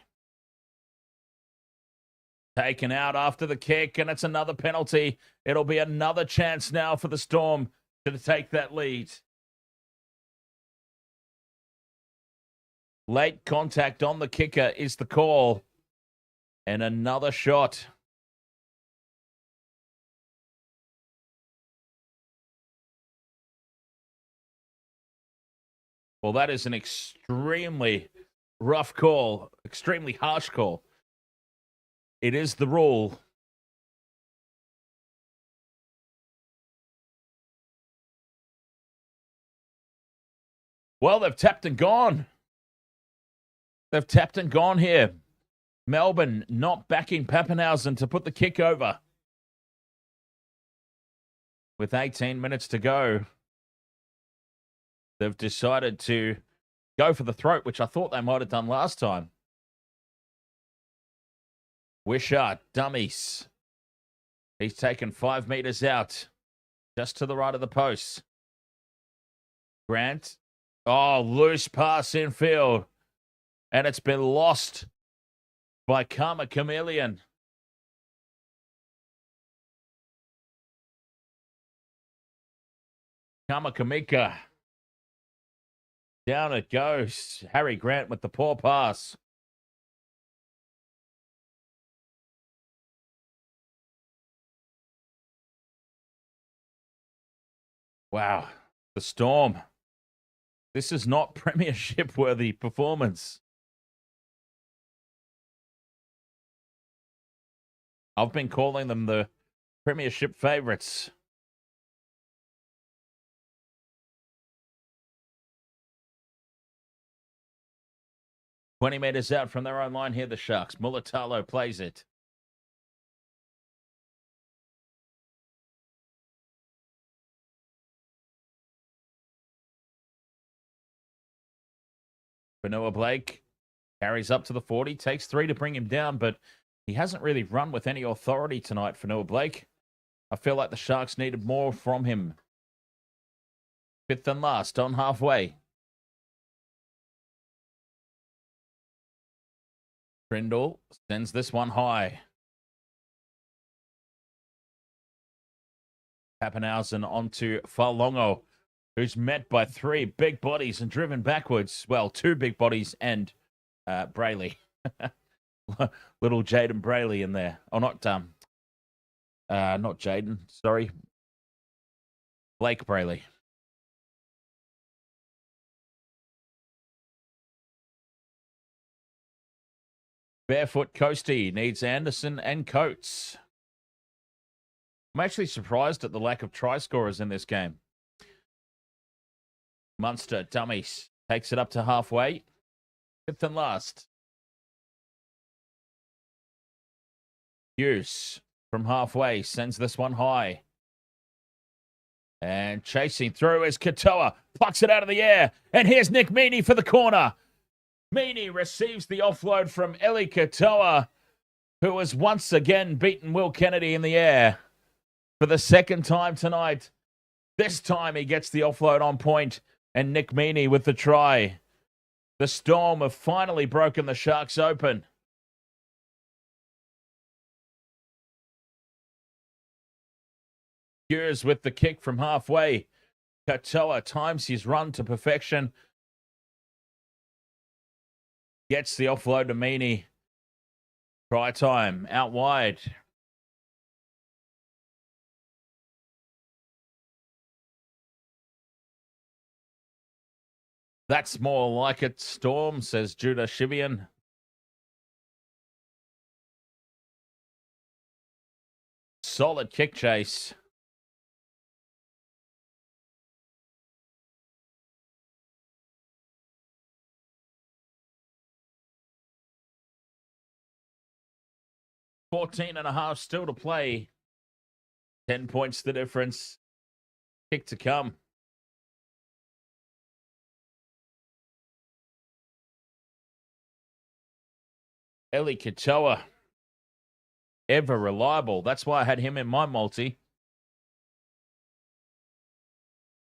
Speaker 2: Taken out after the kick, and it's another penalty. It'll be another chance now for the Storm to take that lead. Late contact on the kicker is the call. And another shot. Well, that is an extremely rough call, extremely harsh call. It is the rule. Well, they've tapped and gone. They've tapped and gone here. Melbourne not backing Pappenhausen to put the kick over. With 18 minutes to go, they've decided to go for the throat, which I thought they might have done last time. Wishart, dummies. He's taken 5 meters out, just to the right of the post. Grant. Oh, loose pass infield. And it's been lost by Karma Chameleon. Karma Kamika. Down it goes. Harry Grant with the poor pass. Wow. The Storm. This is not premiership-worthy performance. I've been calling them the premiership favourites. "20 metres out from their own line here, the Sharks. Mulatalo plays it. Vanilla Blake carries up to the 40, takes 3 to bring him down, but he hasn't really run with any authority tonight for Noah Blake. I feel like the Sharks needed more from him. Fifth and last on halfway. Trindle sends this one high. Pappenhausen onto Falongo, who's met by three big bodies and driven backwards. Well, two big bodies and Brayley. Little Jaden Brayley in there. Oh, not Jaden. Sorry. Blake Brayley. Barefoot Coastie needs Anderson and Coates. I'm actually surprised at the lack of try scorers in this game. Munster, dummies, takes it up to halfway. Fifth and last. Hughes from halfway sends this one high. And chasing through is Katoa. Plucks it out of the air. And here's Nick Meaney for the corner. Meaney receives the offload from Eli Katoa, who has once again beaten Will Kennedy in the air for the second time tonight. This time he gets the offload on point, and Nick Meaney with the try. The Storm have finally broken the Sharks open. Hughes with the kick from halfway. Katoa times his run to perfection. Gets the offload to Meaney. Try time, out wide. That's more like it, Storm, says Judah Shivian. Solid kick chase. $14.5 still to play. 10 points the difference. Kick to come. Eli Katoa. Ever reliable. That's why I had him in my multi.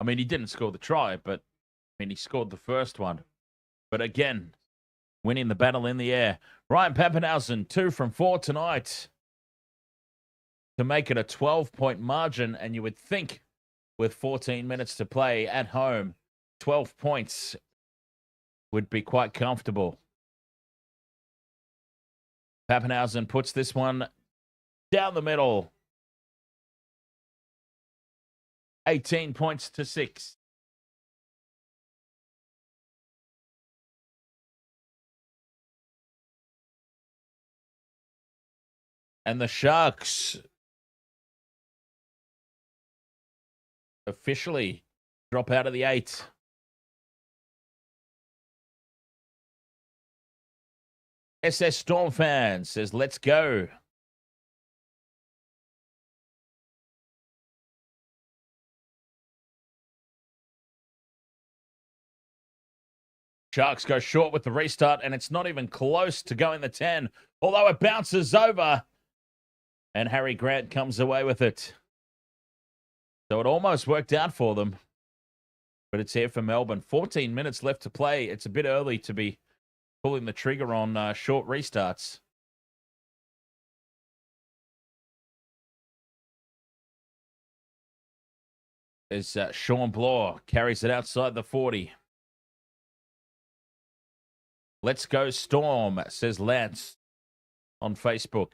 Speaker 2: I mean, he didn't score the try, but he scored the first one. But again, winning the battle in the air. Ryan Pappenhausen, 2 from 4 tonight to make it a 12-point margin. And you would think with 14 minutes to play at home, 12 points would be quite comfortable. Pappenhausen puts this one down the middle. 18 points to 6. And the Sharks officially drop out of the 8. SS Storm fan says, let's go. Sharks go short with the restart, and it's not even close to going the 10, although it bounces over. And Harry Grant comes away with it. So it almost worked out for them. But it's here for Melbourne. 14 minutes left to play. It's a bit early to be pulling the trigger on short restarts. As Sean Bloor carries it outside the 40. Let's go Storm, says Lance on Facebook.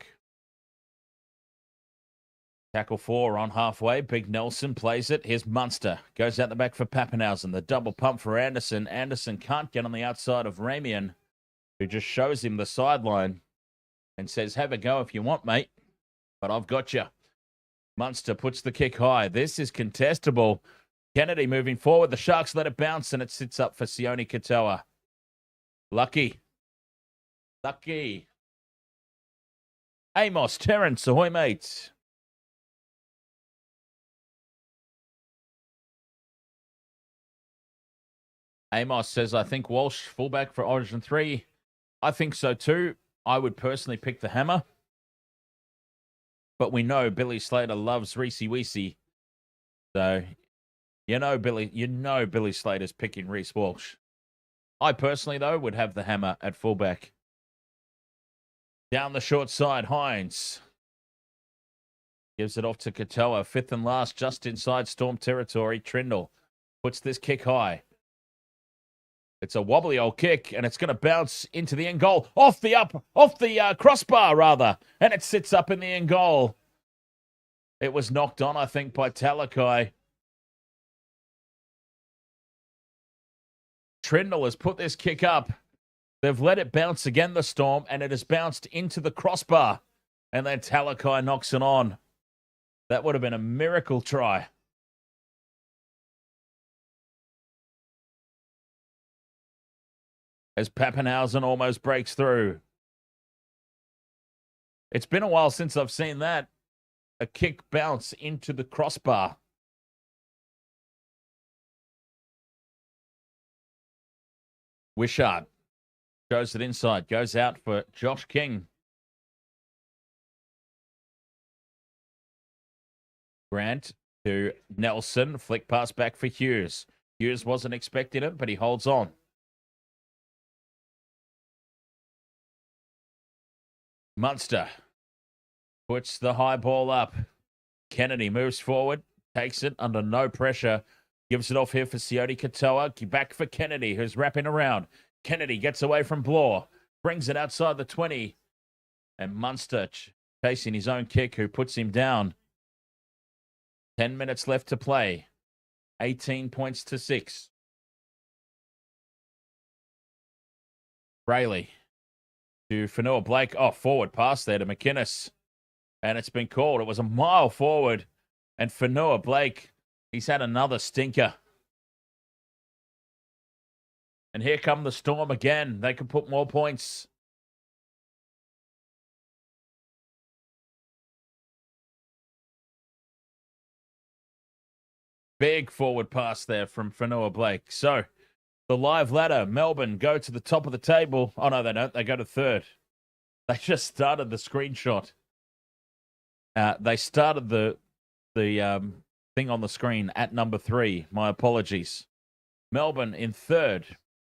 Speaker 2: Tackle 4 on halfway. Big Nelson plays it. Here's Munster. Goes out the back for Pappenhausen. The double pump for Anderson. Anderson can't get on the outside of Ramian, who just shows him the sideline and says, have a go if you want, mate, but I've got you. Munster puts the kick high. This is contestable. Kennedy moving forward. The Sharks let it bounce, and it sits up for Sione Katoa. Lucky. Amos, Terrence, ahoy, mates. Amos says, I think Walsh, fullback for Origin 3. I think so too. I would personally pick the hammer. But we know Billy Slater loves Reese Weesey. So, Billy Slater's picking Reese Walsh. I personally, though, would have the hammer at fullback. Down the short side, Hines. Gives it off to Katoa. Fifth and last, just inside Storm territory. Trindle puts this kick high. It's a wobbly old kick, and it's going to bounce into the end goal. Off the crossbar, rather. And it sits up in the end goal. It was knocked on, I think, by Talakai. Trindle has put this kick up. They've let it bounce again, the Storm, and it has bounced into the crossbar. And then Talakai knocks it on. That would have been a miracle try. As Pappenhausen almost breaks through. It's been a while since I've seen that. A kick bounce into the crossbar. Wishart shows it inside. Goes out for Josh King. Grant to Nelson. Flick pass back for Hughes. Hughes wasn't expecting it, but he holds on. Munster puts the high ball up. Kennedy moves forward, takes it under no pressure, gives it off here for Sione Katoa. Back for Kennedy, who's wrapping around. Kennedy gets away from Bloor, brings it outside the 20, and Munster chasing his own kick, who puts him down. 10 minutes left to play. 18 points to 6. Brayley to Fanua Blake. Oh, forward pass there to McInnes. And it's been called. It was a mile forward. And Fanua Blake, he's had another stinker. And here come the Storm again. They can put more points. Big forward pass there from Fanua Blake. So, the live ladder, Melbourne go to the top of the table. Oh, no, they don't. They go to third. They just started the screenshot. They started the thing on the screen at number 3. My apologies. Melbourne in third.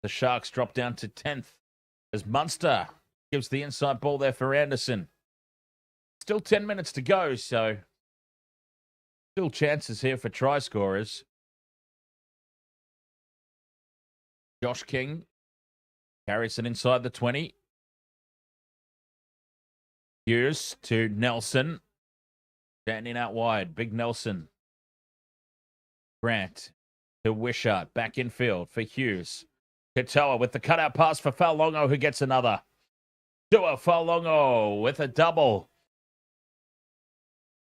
Speaker 2: The Sharks drop down to 10th as Munster gives the inside ball there for Anderson. Still 10 minutes to go, so still chances here for try scorers. Josh King carries it inside the 20. Hughes to Nelson. Standing out wide. Big Nelson. Grant to Wishart. Back in field for Hughes. Katoa with the cutout pass for Faulongo, who gets another. Tua Faulongo with a double.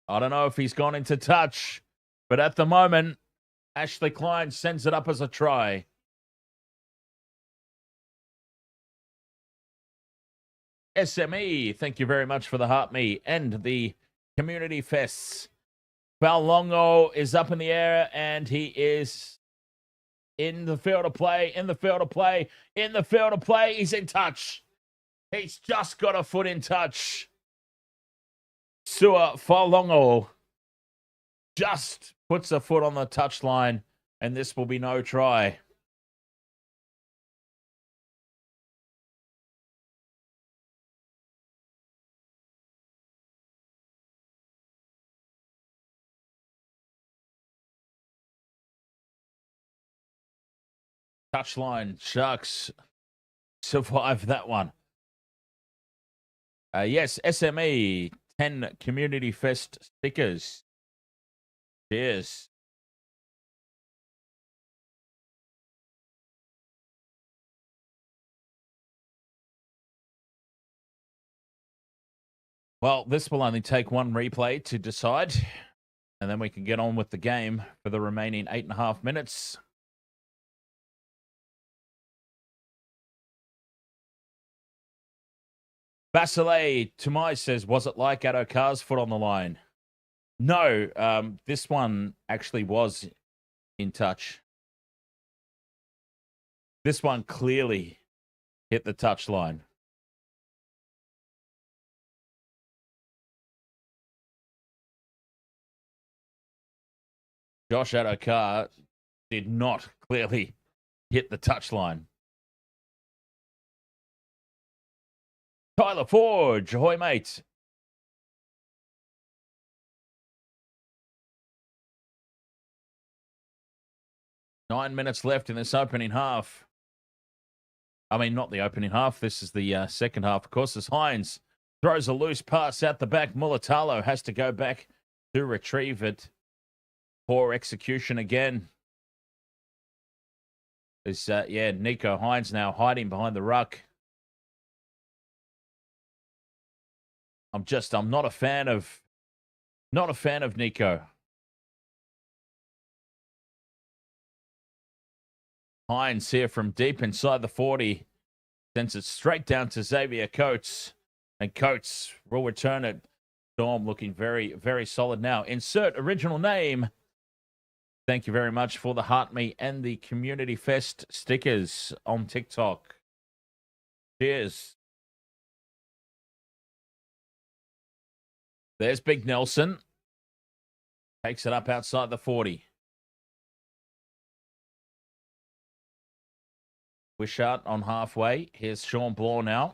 Speaker 2: I don't know if he's gone into touch, but at the moment, Ashley Klein sends it up as a try. SME, thank you very much for the heart me and the community fests. Faulongo is up in the air and he is in the field of play, in the field of play, in the field of play. He's in touch. He's just got a foot in touch. Sua Faulongo just puts a foot on the touchline, and this will be no try. Touchline, Sharks survive that one. Yes, SME, 10 Community Fest stickers. Cheers. Well, this will only take one replay to decide, and then we can get on with the game for the remaining 8.5 minutes. Basile Tumai says, was it like Addo-Carr's foot on the line? No, this one actually was in touch. This one clearly hit the touch line. Josh Addo-Carr did not clearly hit the touch line. Tyler Forge, ahoy, mate. Nine minutes left in this opening half. I mean, not the opening half. This is the second half, of course, as Hines throws a loose pass out the back. Mulatalo has to go back to retrieve it. Poor execution again. There's, Nico Hines now hiding behind the ruck. I'm not a fan of Nico. Hines here from deep inside the 40. Sends it straight down to Xavier Coates. And Coates will return it. Storm looking very, very solid now. Insert original name. Thank you very much for the Heart Me and the Community Fest stickers on TikTok. Cheers. There's Big Nelson. Takes it up outside the 40. Wishart on halfway. Here's Sean Blaw now.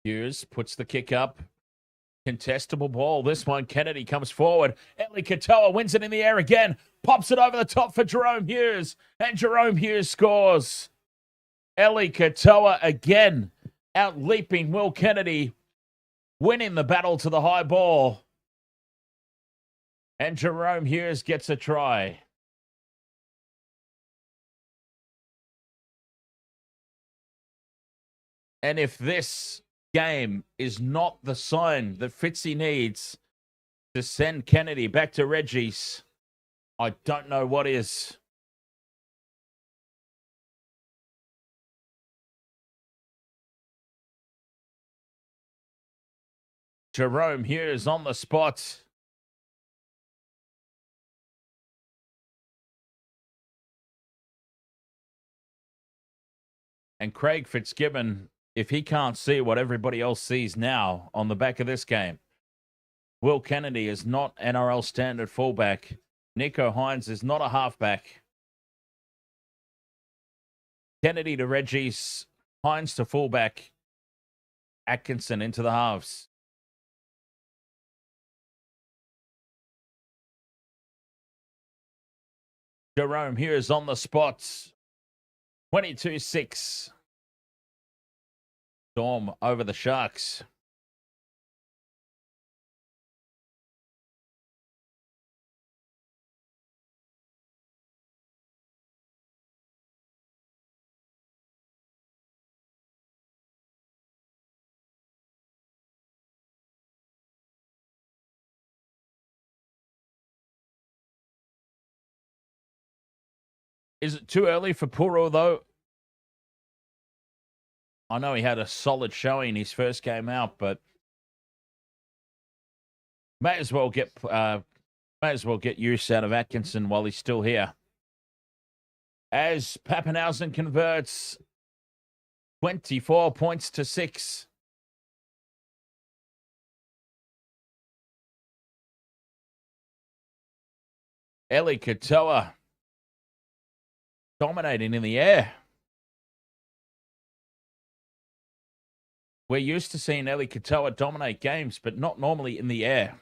Speaker 2: Hughes puts the kick up. Contestable ball. This one, Kennedy comes forward. Ellie Katoa wins it in the air again. Pops it over the top for Jerome Hughes. And Jerome Hughes scores. Ellie Katoa again out leaping Will Kennedy. Winning the battle to the high ball. And Jerome Hughes gets a try. And if this game is not the sign that Fitzy needs to send Kennedy back to Reggie's, I don't know what is. Jerome Hughes on the spot. And Craig Fitzgibbon, if he can't see what everybody else sees now on the back of this game, Will Kennedy is not NRL standard fullback. Nico Hines is not a halfback. Kennedy to Reggie's, Hines to fullback, Atkinson into the halves. Jerome Hughes on the spot. 22-6. Storm over the Sharks. Is it too early for Puro, though? I know he had a solid showing his first game out, but may as well get use out of Atkinson while he's still here. As Pappenhausen converts 24 points to 6. Ellie Katoa dominating in the air. We're used to seeing Ellie Katoa dominate games, but not normally in the air.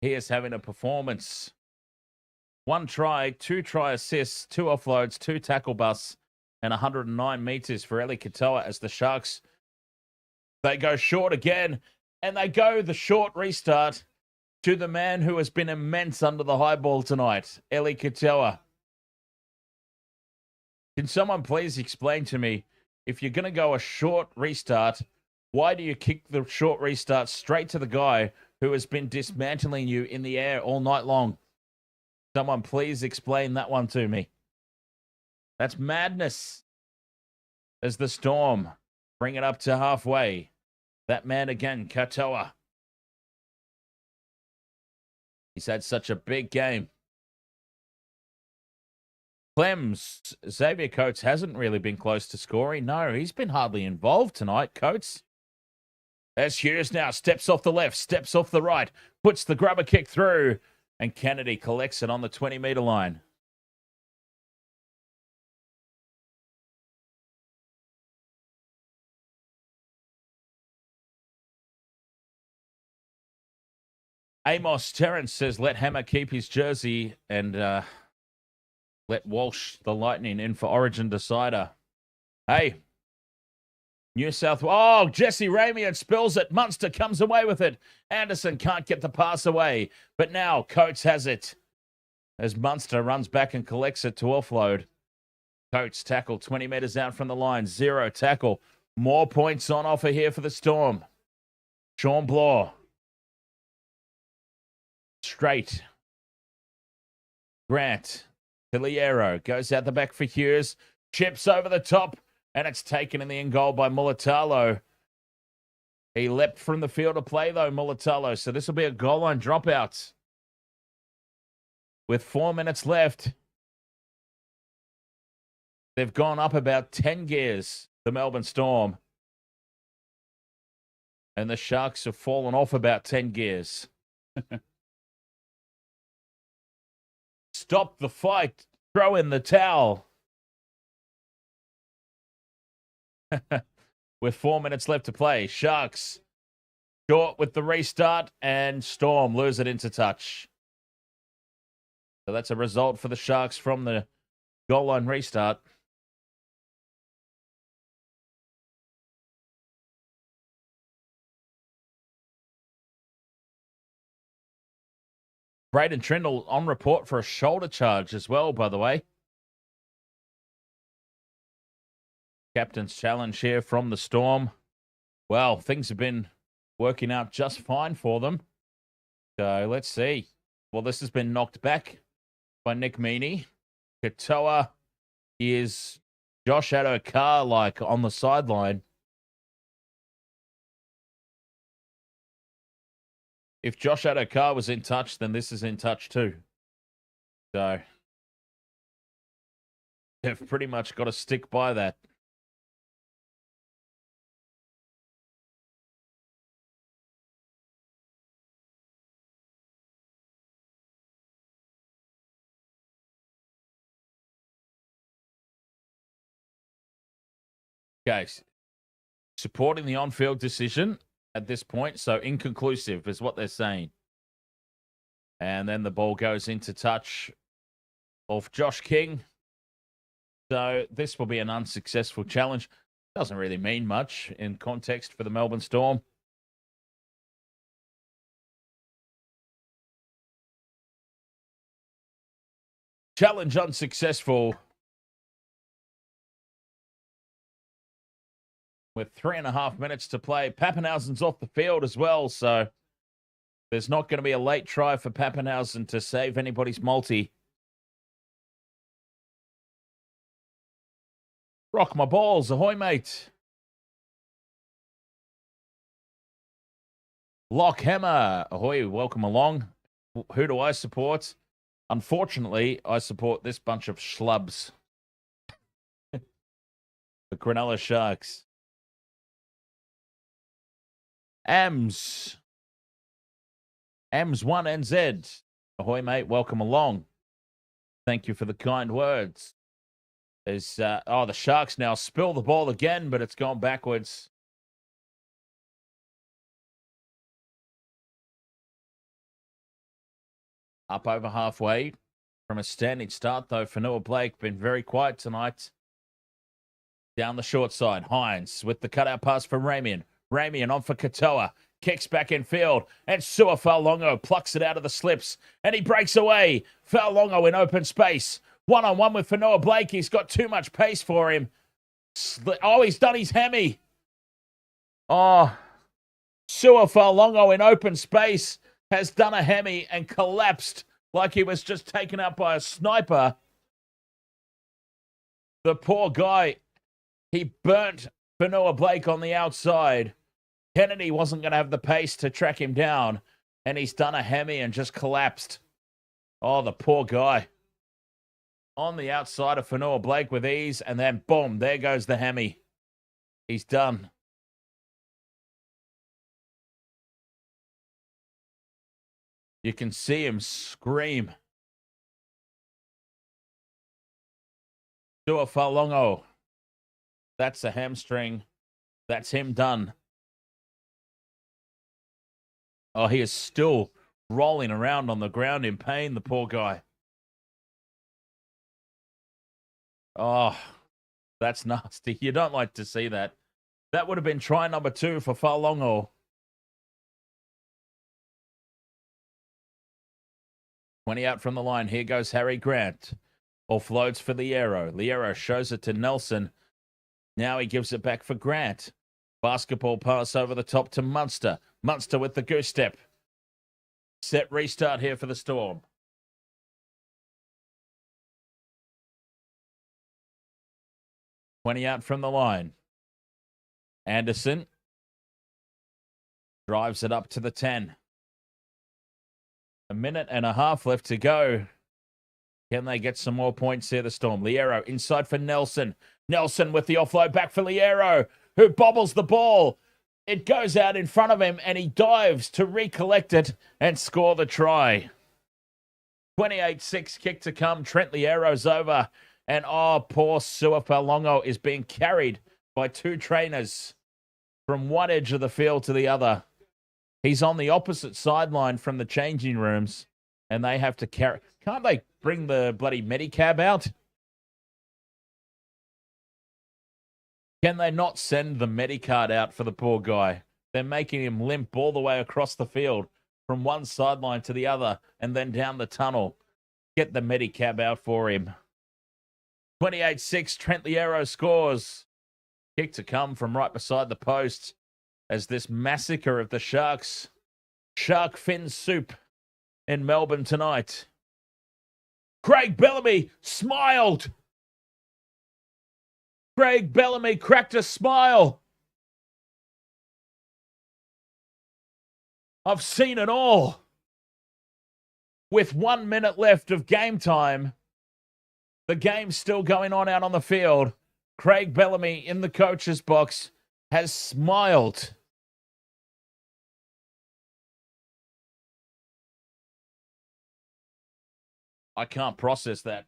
Speaker 2: He is having a performance. 1 try, 2 try assists, 2 offloads, 2 tackle busts, and 109 meters for Ellie Katoa as the Sharks, they go short again, and they go the short restart to the man who has been immense under the high ball tonight, Ellie Katoa. Can someone please explain to me, if you're going to go a short restart, why do you kick the short restart straight to the guy who has been dismantling you in the air all night long? Someone please explain that one to me. That's madness. As the Storm bring it up to halfway. That man again, Katoa. He's had such a big game. Clems, Xavier Coates hasn't really been close to scoring. No, he's been hardly involved tonight, Coates. As Hughes now steps off the left, steps off the right, puts the grubber kick through, and Kennedy collects it on the 20-metre line. Amos Terrence says, let Hammer keep his jersey and let Walsh, the Lightning, in for Origin decider. Hey, New South Wales. Oh, Jesse Ramian spills it. Munster comes away with it. Anderson can't get the pass away. But now Coates has it as Munster runs back and collects it to offload. Coates tackle 20 metres out from the line. 0 tackle. More points on offer here for the Storm. Sean Blaw. Straight. Grant. Piliero goes out the back for Hughes. Chips over the top. And it's taken in the end goal by Mulatalo. He leapt from the field of play, though, Mulatalo. So this will be a goal line dropout. With 4 minutes left. They've gone up about 10 gears, the Melbourne Storm. And the Sharks have fallen off about 10 gears. Stop the fight. Throw in the towel. With 4 minutes left to play. Sharks short with the restart, and Storm lose it into touch. So that's a result for the Sharks from the goal line restart. Braden Trindle on report for a shoulder charge as well, by the way. Captain's challenge here from the Storm. Well, things have been working out just fine for them. So let's see. Well, this has been knocked back by Nick Meaney. Katoa is Josh Adokar like on the sideline. If Josh Adokar was in touch, then this is in touch too. So they've pretty much got to stick by that. Guys, supporting the on-field decision at this point, so inconclusive is what they're saying. And then the ball goes into touch of Josh King. So this will be an unsuccessful challenge. Doesn't really mean much in context for the Melbourne Storm. Challenge unsuccessful. With 3.5 minutes to play. Pappenhausen's off the field as well, so there's not going to be a late try for Pappenhausen to save anybody's multi. Rock my balls. Ahoy, mate. Lockhammer. Ahoy, welcome along. Who do I support? Unfortunately, I support this bunch of schlubs. The Cronulla Sharks. AMS 1NZ. Ahoy, mate. Welcome along. Thank you for the kind words. There's the Sharks now spill the ball again, but it's gone backwards. Up over halfway from a standing start, though. Fanua Blake been very quiet tonight. Down the short side, Hines with the cutout pass for Ramian. Ramian on for Katoa. Kicks back in field. And Suafaulongo plucks it out of the slips. And he breaks away. Faulongo in open space. One-on-one with Fanua Blake. He's got too much pace for him. Oh, he's done his hammy. Oh, Suafaulongo in open space has done a hammy and collapsed like he was just taken out by a sniper. The poor guy, he burnt Fanua Blake on the outside. Kennedy wasn't going to have the pace to track him down, and he's done a hammy and just collapsed. Oh, the poor guy. On the outside of Fanua Blake with ease, and then boom, there goes the hammy. He's done. You can see him scream. Tuafalongo. That's a hamstring. That's him done. Oh, he is still rolling around on the ground in pain, the poor guy. Oh, that's nasty. You don't like to see that. That would have been try number 2 for Falongo. 20 out from the line. Here goes Harry Grant. Offloads for Liero. Liero shows it to Nelson. Now he gives it back for Grant. Basketball pass over the top to Munster. Munster with the goose step. Set restart here for the Storm. $20 out from the line. Anderson drives it up to the 10. A minute and a half left to go. Can they get some more points here, the Storm? Liero inside for Nelson. Nelson with the offload back for Liero, who bobbles the ball. It goes out in front of him, and he dives to recollect it and score the try. 28-6 kick to come. Trent Liero's over. And, oh, poor Suafalongo is being carried by 2 trainers from one edge of the field to the other. He's on the opposite sideline from the changing rooms, and they have to carry. Can't they bring the bloody Medicab out? Can they not send the Medicard out for the poor guy? They're making him limp all the way across the field from one sideline to the other and then down the tunnel. Get the Medicab out for him. 28-6, Trent Liero scores. Kick to come from right beside the post as this massacre of the Sharks. Shark fin soup in Melbourne tonight. Craig Bellamy smiled. Craig Bellamy cracked a smile. I've seen it all. With 1 minute left of game time, the game's still going on out on the field. Craig Bellamy in the coach's box has smiled. I can't process that.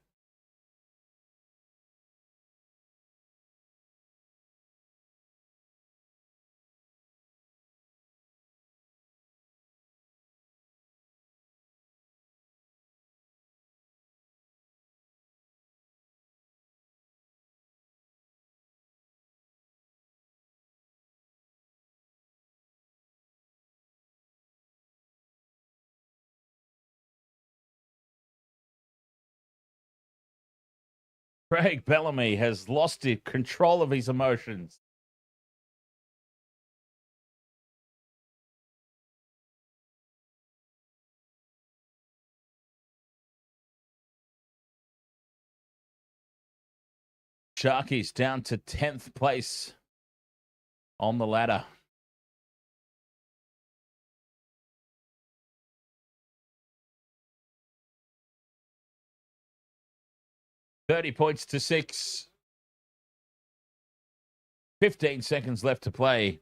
Speaker 2: Craig Bellamy has lost control of his emotions. Sharkies down to 10th place on the ladder. $30-6. 15 seconds left to play.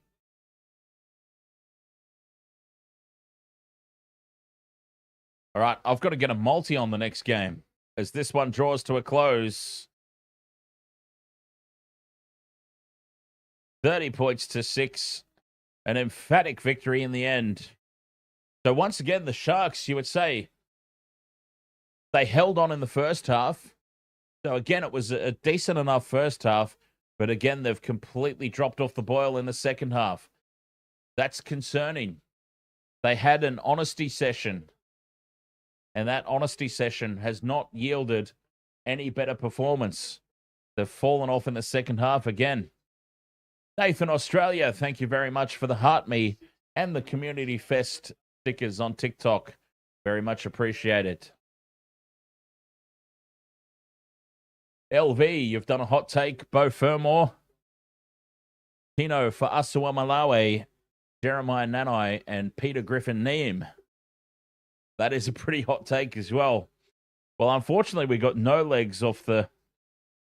Speaker 2: All right, I've got to get a multi on the next game as this one draws to a close. 30-6. An emphatic victory in the end. So once again, the Sharks, you would say, they held on in the first half. So again, it was a decent enough first half, but again, they've completely dropped off the boil in the second half. That's concerning. They had an honesty session, and that honesty session has not yielded any better performance. They've fallen off in the second half again. Nathan Australia, thank you very much for the Heart Me and the Community Fest stickers on TikTok. Very much appreciated. LV, you've done a hot take. Bo Fermor. Tino for Asua Malawi, Jeremiah Nanai, and Peter Griffin Neem. That is a pretty hot take as well. Well, unfortunately, we got no legs off the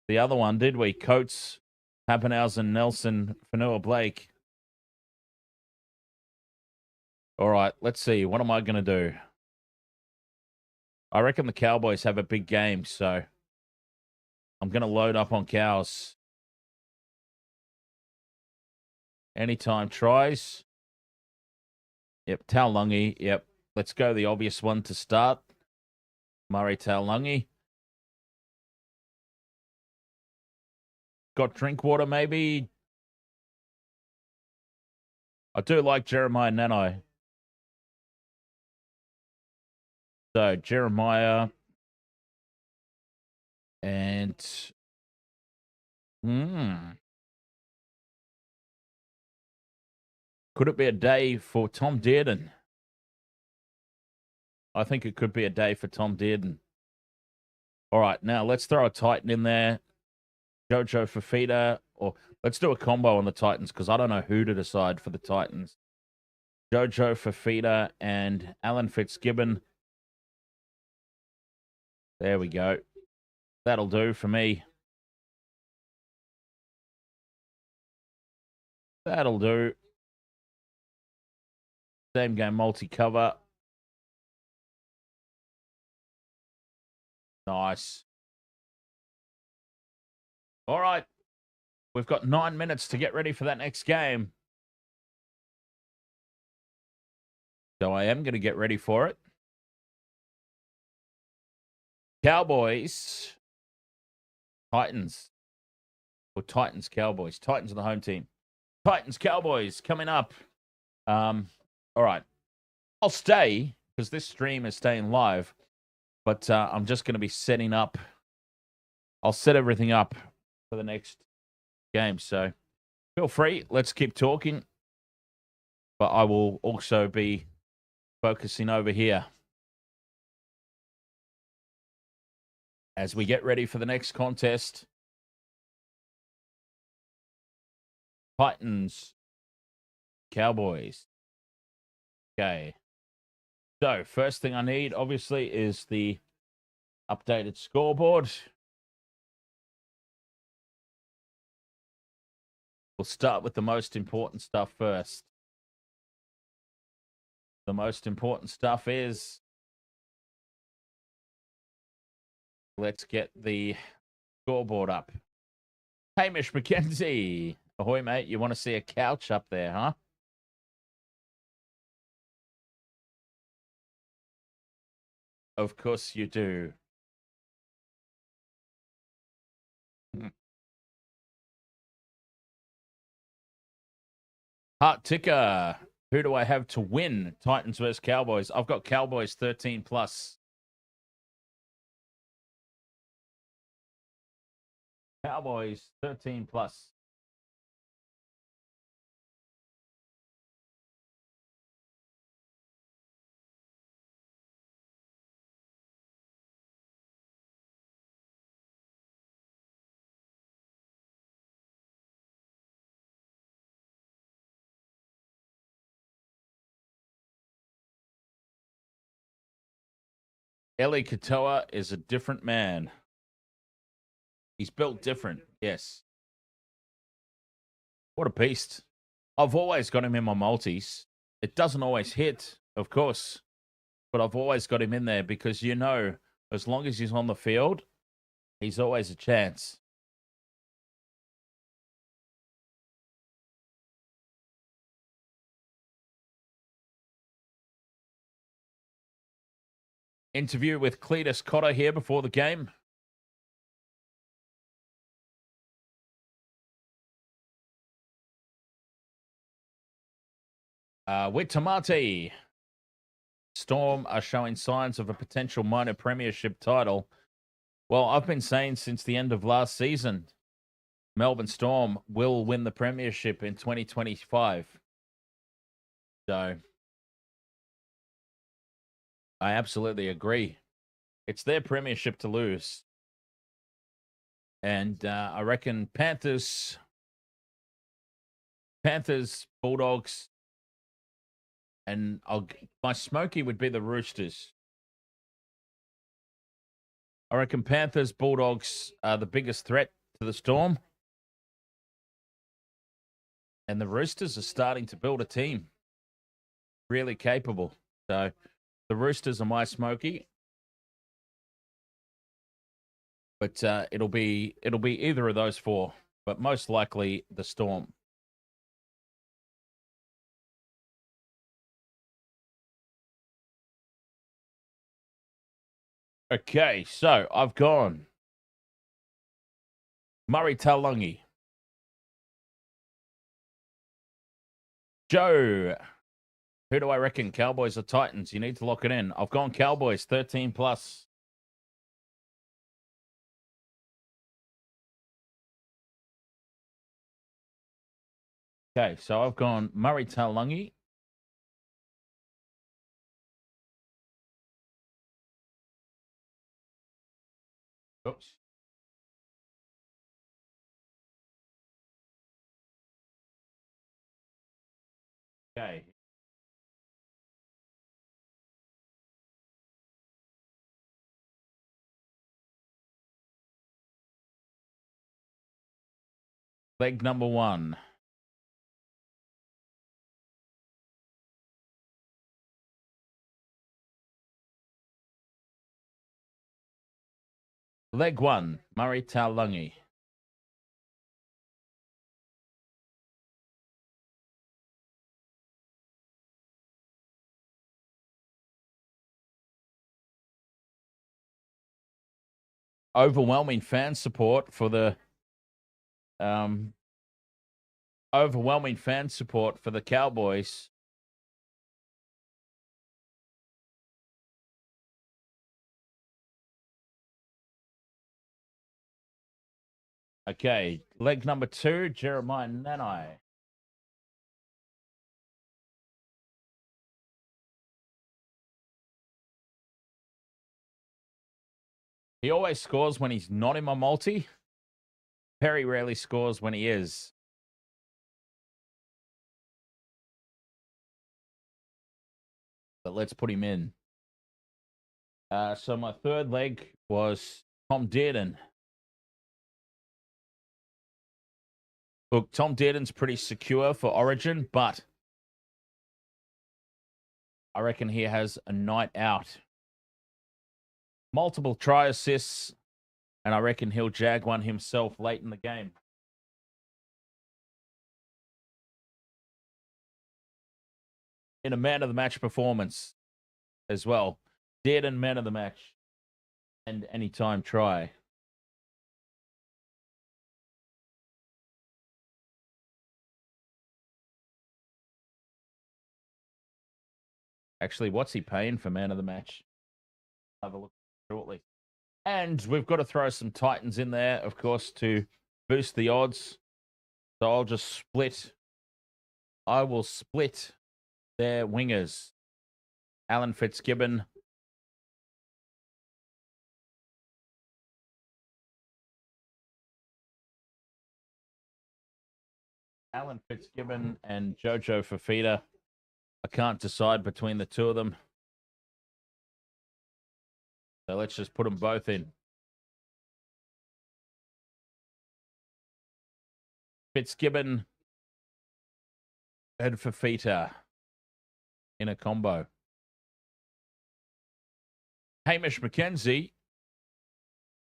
Speaker 2: other one, did we? Coates, Pappenhausen, Nelson, Fanua Blake. All right, let's see. What am I going to do? I reckon the Cowboys have a big game, so I'm going to load up on Cows. Anytime tries. Yep, Taulungi. Yep. Let's go the obvious one to start. Murray Taulungi. Got Drinkwater, maybe. I do like Jeremiah Nanai. So, Jeremiah. And... Could it be a day for Tom Dearden? I think it could be a day for Tom Dearden. All right, now let's throw a Titan in there. Jojo Fafita, or let's do a combo on the Titans because I don't know who to decide for the Titans. Jojo Fafita and Alan Fitzgibbon. There we go. That'll do for me. That'll do. Same game multi-cover. Nice. All right. We've got 9 minutes to get ready for that next game. So I am going to get ready for it. Cowboys. Titans. Or Titans, Cowboys. Titans are the home team. Titans, Cowboys coming up. All right. I'll stay because this stream is staying live. But I'm just going to be setting up. I'll set everything up for the next game. So feel free. Let's keep talking. But I will also be focusing over here as we get ready for the next contest. Titans, Cowboys. Okay. So, first thing I need, obviously, is the updated scoreboard. We'll start with the most important stuff first. The most important stuff is, let's get the scoreboard up. Hamish McKenzie. Ahoy, mate. You want to see a couch up there, huh? Of course you do. Heart ticker. Who do I have to win? Titans versus Cowboys. I've got Cowboys 13 plus. Cowboys 13 plus. Eli Katoa is a different man. He's built different, yes. What a beast. I've always got him in my multis. It doesn't always hit, of course, but I've always got him in there because, you know, as long as he's on the field, he's always a chance. Interview with Cletus Cotter here before the game. With Tamati. Storm are showing signs of a potential minor premiership title. Well, I've been saying since the end of last season, Melbourne Storm will win the premiership in 2025. So, I absolutely agree. It's their premiership to lose. And I reckon Panthers, Bulldogs, and my smoky would be the Roosters. I reckon Panthers, Bulldogs are the biggest threat to the Storm. And the Roosters are starting to build a team. Really capable. So the Roosters are my smoky. But it'll be either of those four, but most likely the Storm. Okay, so I've gone Murray Taulagi. Joe, who do I reckon? Cowboys or Titans? You need to lock it in. I've gone Cowboys, 13 plus. Okay, so I've gone Murray Taulagi. Oops. Okay. Leg number 1. Leg 1, Murray Taulagi. Overwhelming fan support for the Cowboys. Okay, leg number 2, Jeremiah Nanai. He always scores when he's not in my multi. Perry rarely scores when he is. But let's put him in. So my third leg was Tom Dearden. Look, Tom Dearden's pretty secure for Origin, but I reckon he has a night out. Multiple try assists, and I reckon he'll jag one himself late in the game. In a man of the match performance as well. Dearden, man of the match. And anytime try. Actually, what's he paying for man of the match? Have a look shortly. And we've got to throw some Titans in there, of course, to boost the odds. So I'll just split. I will split their wingers. Alan Fitzgibbon. Alan Fitzgibbon and Jojo Fafita. I can't decide between the two of them. So let's just put them both in. Fitzgibbon and Fafita in a combo. Hamish McKenzie,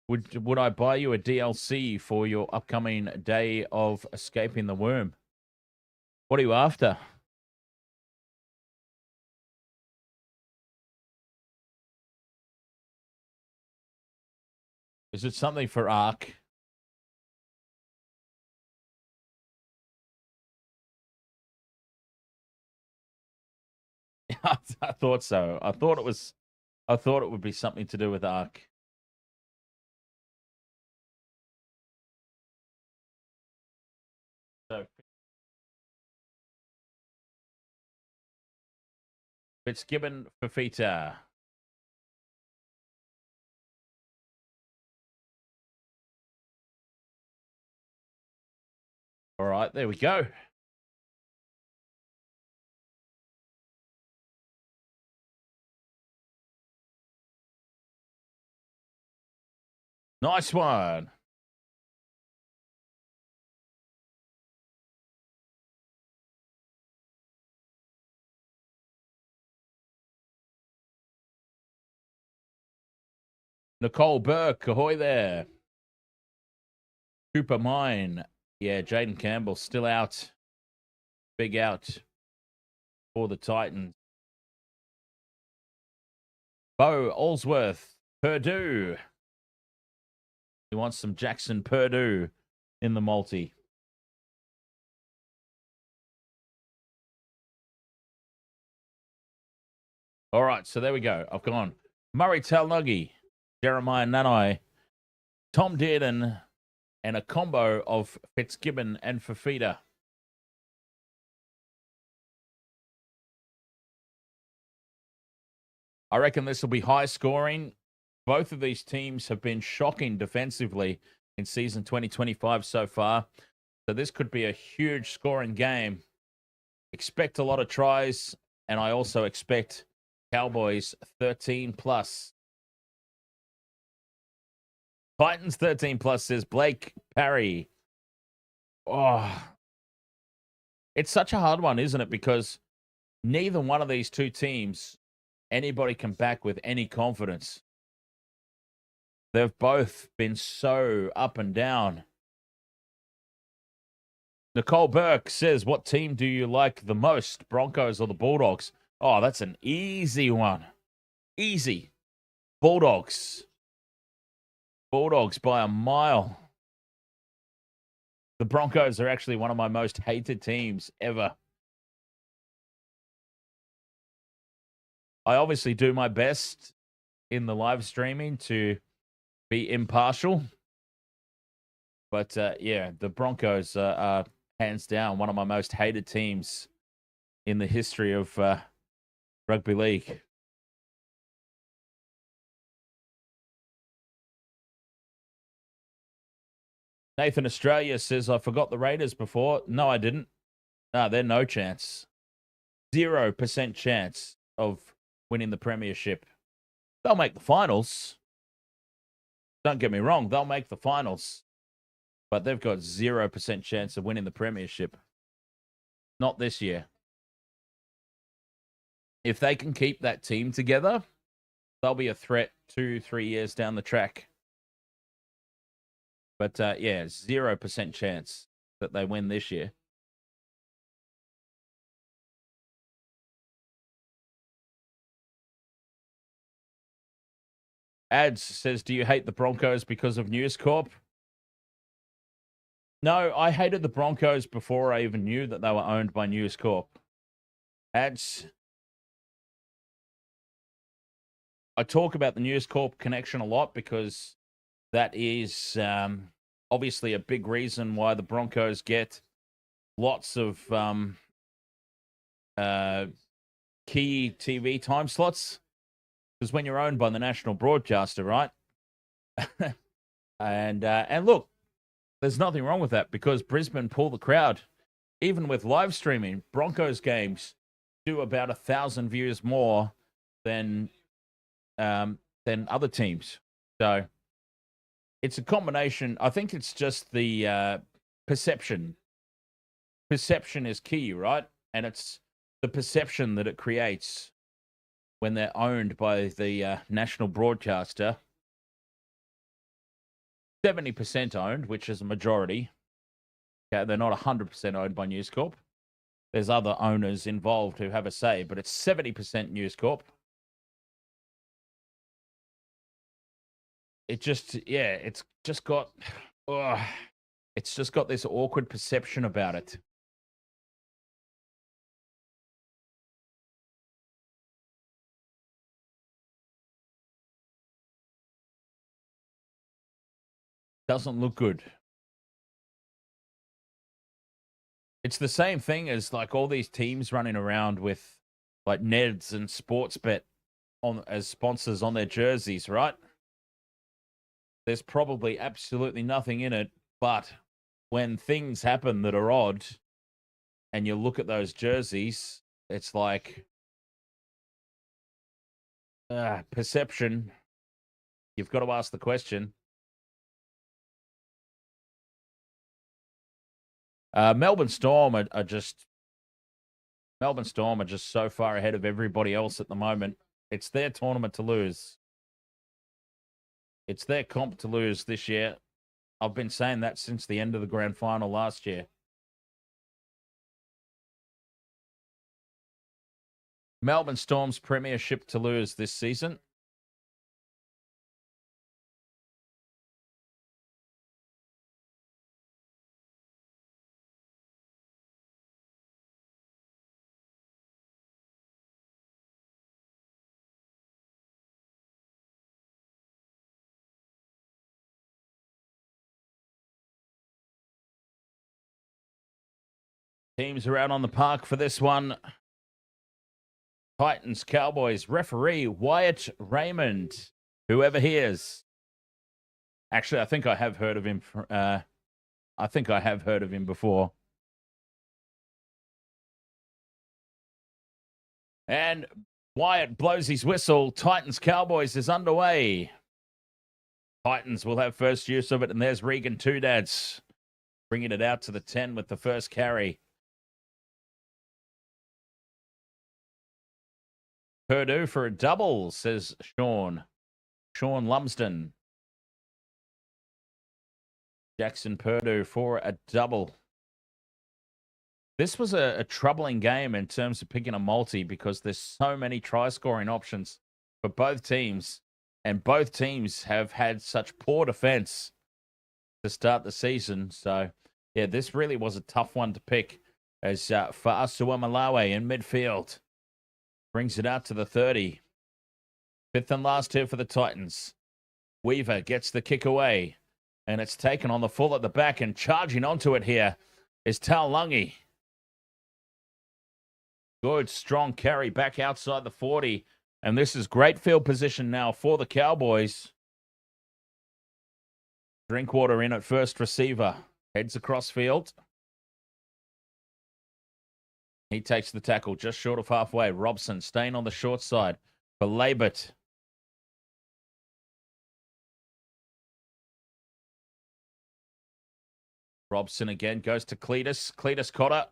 Speaker 2: would I buy you a DLC for your upcoming day of escaping the worm? What are you after? Is it something for Ark? I thought so. I thought it would be something to do with Ark. So Fitzgibbon, Fafita. All right, there we go. Nice one. Nicole Burke, ahoy there. Cooper Mine. Yeah, Jaden Campbell still out. Big out for the Titans. Bo Allsworth, Purdue. He wants some Jackson Purdue in the multi. All right, so there we go. I've gone Murray Talnuggy, Jeremiah Nanai, Tom Dearden, and a combo of Fitzgibbon and Fafita. I reckon this will be high scoring. Both of these teams have been shocking defensively in season 2025 so far. So this could be a huge scoring game. Expect a lot of tries, and I also expect Cowboys 13 plus. Titans 13 plus says Blake Parry. Oh, it's such a hard one, isn't it? Because neither one of these two teams, anybody can back with any confidence. They've both been so up and down. Nicole Burke says, what team do you like the most, Broncos or the Bulldogs? Oh, that's an easy one. Easy. Bulldogs. Bulldogs by a mile. The Broncos are actually one of my most hated teams ever. I obviously do my best in the live streaming to be impartial. But, yeah, the Broncos are hands down one of my most hated teams in the history of rugby league. Nathan Australia says, I forgot the Raiders before. No, I didn't. No, they're no chance. 0% chance of winning the premiership. They'll make the finals. Don't get me wrong, they'll make the finals. But they've got 0% chance of winning the premiership. Not this year. If they can keep that team together, they'll be a threat 2-3 years down the track. But, yeah, 0% chance that they win this year. Ads says, do you hate the Broncos because of News Corp? No, I hated the Broncos before I even knew that they were owned by News Corp. Ads, I talk about the News Corp connection a lot because that is obviously a big reason why the Broncos get lots of key TV time slots. Because when you're owned by the national broadcaster, right? and look, there's nothing wrong with that because Brisbane pull the crowd. Even with live streaming, Broncos games do about 1,000 views more than other teams. So it's a combination. I think it's just the perception. Perception is key, right? And it's the perception that it creates when they're owned by the national broadcaster. 70% owned, which is a majority. Okay, they're not 100% owned by News Corp. There's other owners involved who have a say, but it's 70% News Corp. It just, yeah, it's just got this awkward perception about it. Doesn't look good. It's the same thing as like all these teams running around with like Neds and Sportsbet on as sponsors on their jerseys, right? There's probably absolutely nothing in it, but when things happen that are odd and you look at those jerseys, it's like perception. You've got to ask the question. Melbourne Storm are just so far ahead of everybody else at the moment. It's their tournament to lose. It's their comp to lose this year. I've been saying that since the end of the grand final last year. Melbourne Storm's premiership to lose this season. Teams are out on the park for this one. Titans, Cowboys, referee Wyatt Raymond, whoever he is. Actually, I think I have heard of him. I think I have heard of him before. And Wyatt blows his whistle. Titans, Cowboys is underway. Titans will have first use of it, and there's Regan Toodads bringing it out to the 10 with the first carry. Purdue for a double, says Sean Lumsden. Jackson Purdue for a double. This was a troubling game in terms of picking a multi because there's so many try-scoring options for both teams, and both teams have had such poor defense to start the season. So, yeah, this really was a tough one to pick as Fa'asua Malawi in midfield brings it out to the 30. Fifth and last here for the Titans. Weaver gets the kick away, and it's taken on the full at the back, and charging onto it here is Taulungi. Good, strong carry back outside the 40, and this is great field position now for the Cowboys. Drinkwater in at first receiver. Heads across field. He takes the tackle just short of halfway. Robson staying on the short side for Labert. Robson again goes to Cletus. Cletus Cotter.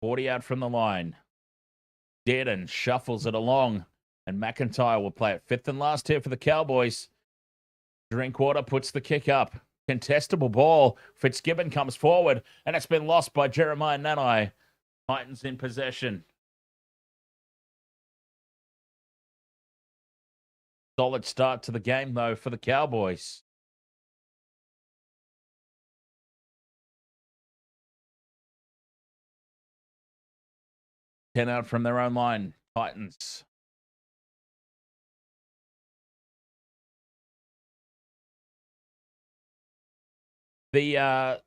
Speaker 2: 40 out from the line. Dearden shuffles it along, and McIntyre will play it. Fifth and last here for the Cowboys. Drinkwater puts the kick up. Contestable ball. Fitzgibbon comes forward, and it's been lost by Jeremiah Nanai. Titans in possession. Solid start to the game, though, for the Cowboys. Ten out from their own line. Titans. The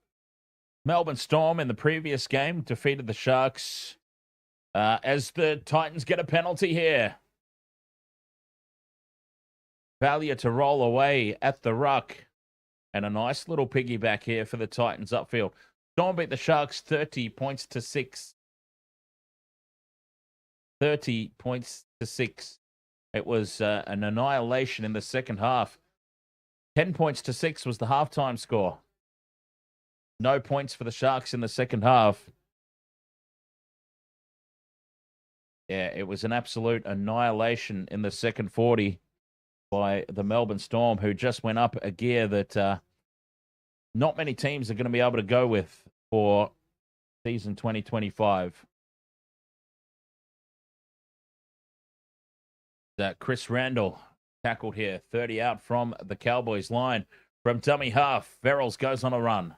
Speaker 2: Melbourne Storm in the previous game defeated the Sharks as the Titans get a penalty here. Failure to roll away at the ruck. And a nice little piggyback here for the Titans upfield. Storm beat the Sharks 30 points to 6. 30 points to 6. It was an annihilation in the second half. 10 points to 6 was the halftime score. No points for the Sharks in the second half. Yeah, it was an absolute annihilation in the second 40 by the Melbourne Storm, who just went up a gear that not many teams are going to be able to go with for season 2025. Chris Randall tackled here, 30 out from the Cowboys line. From dummy half, Verrills goes on a run.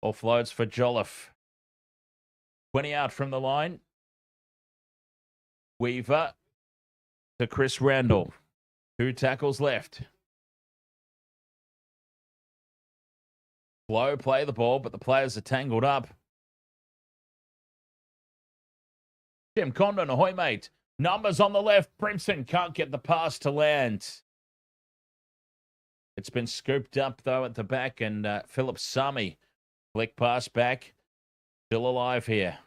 Speaker 2: Offloads for Jolliffe. 20 out from the line. Weaver to Chris Randall. 2 tackles left. Blow play the ball, but the players are tangled up. Jim Condon, ahoy mate. Numbers on the left. Brimson can't get the pass to land. It's been scooped up, though, at the back, and Philip Sami. Flick pass back. Still alive here.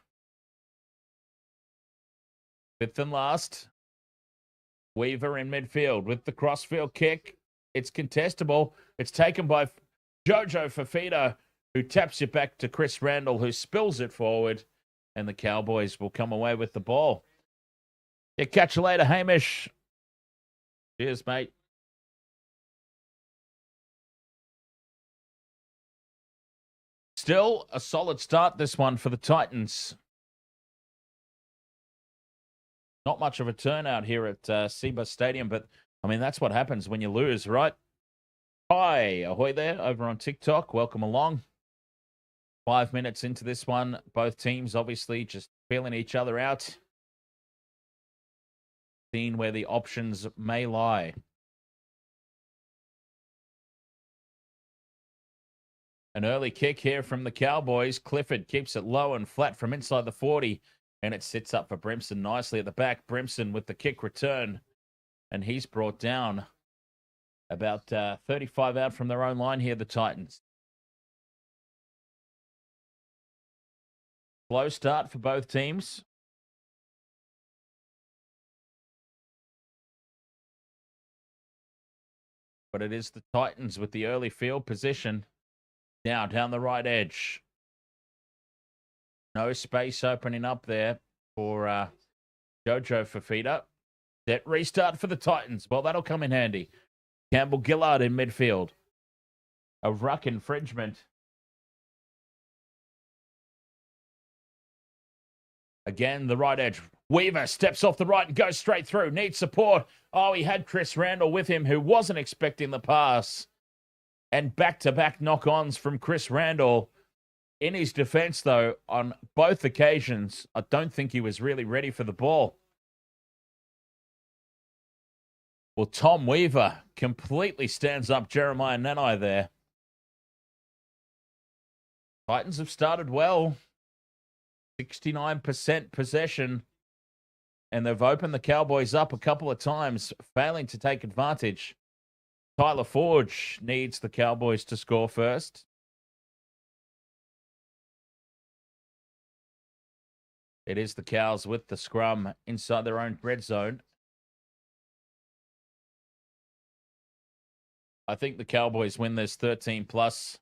Speaker 2: Fifth and last. Weaver in midfield with the crossfield kick. It's contestable. It's taken by Jojo Fafita, who taps it back to Chris Randall, who spills it forward, and the Cowboys will come away with the ball. Yeah, catch you later, Hamish. Cheers, mate. Still a solid start, this one, for the Titans. Not much of a turnout here at Seabus Stadium, but, I mean, that's what happens when you lose, right? Hi, ahoy there, over on TikTok. Welcome along. 5 minutes into this one. Both teams, obviously, just feeling each other out. Seeing where the options may lie. An early kick here from the Cowboys. Clifford keeps it low and flat from inside the 40. And it sits up for Brimson nicely at the back. Brimson with the kick return. And he's brought down about 35 out from their own line here, the Titans. Slow start for both teams. But it is the Titans with the early field position. Now down the right edge. No space opening up there for Jojo Fafita. That restart for the Titans. Well, that'll come in handy. Campbell Gillard in midfield. A ruck infringement. Again, the right edge. Weaver steps off the right and goes straight through. Needs support. Oh, he had Chris Randall with him, who wasn't expecting the pass. And back-to-back knock-ons from Chris Randall. In his defense, though, on both occasions, I don't think he was really ready for the ball. Well, Tom Weaver completely stands up Jeremiah Nanai there. Titans have started well. 69% possession. And they've opened the Cowboys up a couple of times, failing to take advantage. Tyler Forge needs the Cowboys to score first. It is the Cows with the scrum inside their own red zone. I think the Cowboys win this 13 plus.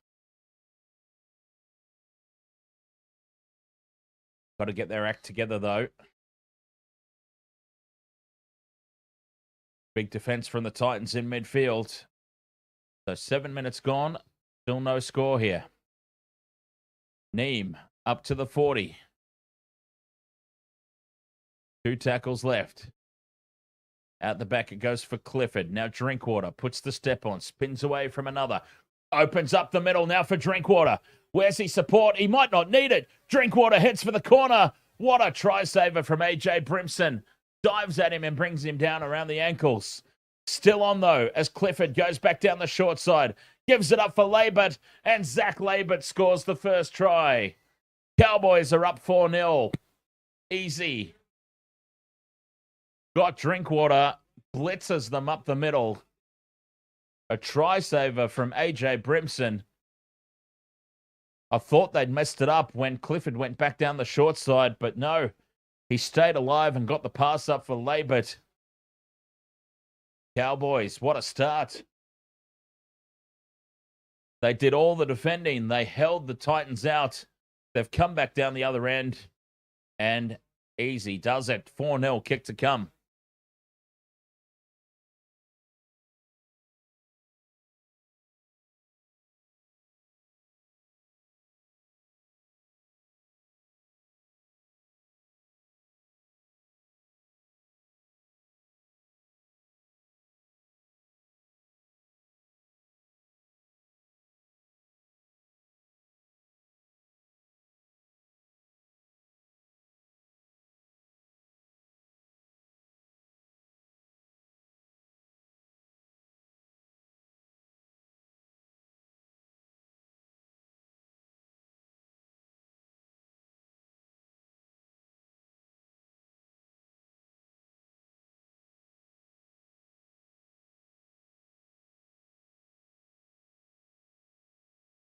Speaker 2: Got to get their act together, though. Big defense from the Titans in midfield. So 7 minutes gone. Still no score here. Neem up to the 40. 2 tackles left. Out the back it goes for Clifford. Now Drinkwater puts the step on. Spins away from another. Opens up the middle now for Drinkwater. Where's he support? He might not need it. Drinkwater heads for the corner. What a try saver from AJ Brimson. Dives at him and brings him down around the ankles. Still on, though, as Clifford goes back down the short side. Gives it up for Labert, and Zach Labert scores the first try. Cowboys are up 4-0. Easy. Got Drinkwater, blitzes them up the middle. A try saver from AJ Brimson. I thought they'd messed it up when Clifford went back down the short side, but no. He stayed alive and got the pass up for Labert. Cowboys, what a start. They did all the defending. They held the Titans out. They've come back down the other end. And easy does it. 4-0 kick to come.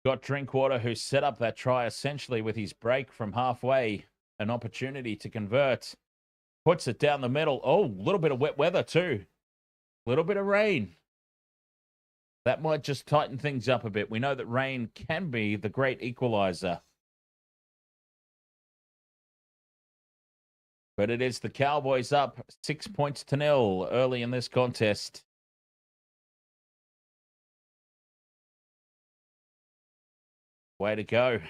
Speaker 2: Got Drinkwater, who set up that try essentially with his break from halfway. An opportunity to convert. Puts it down the middle. Oh, a little bit of wet weather too. A little bit of rain. That might just tighten things up a bit. We know that rain can be the great equalizer. But it is the Cowboys up 6-0 early in this contest. Way to go.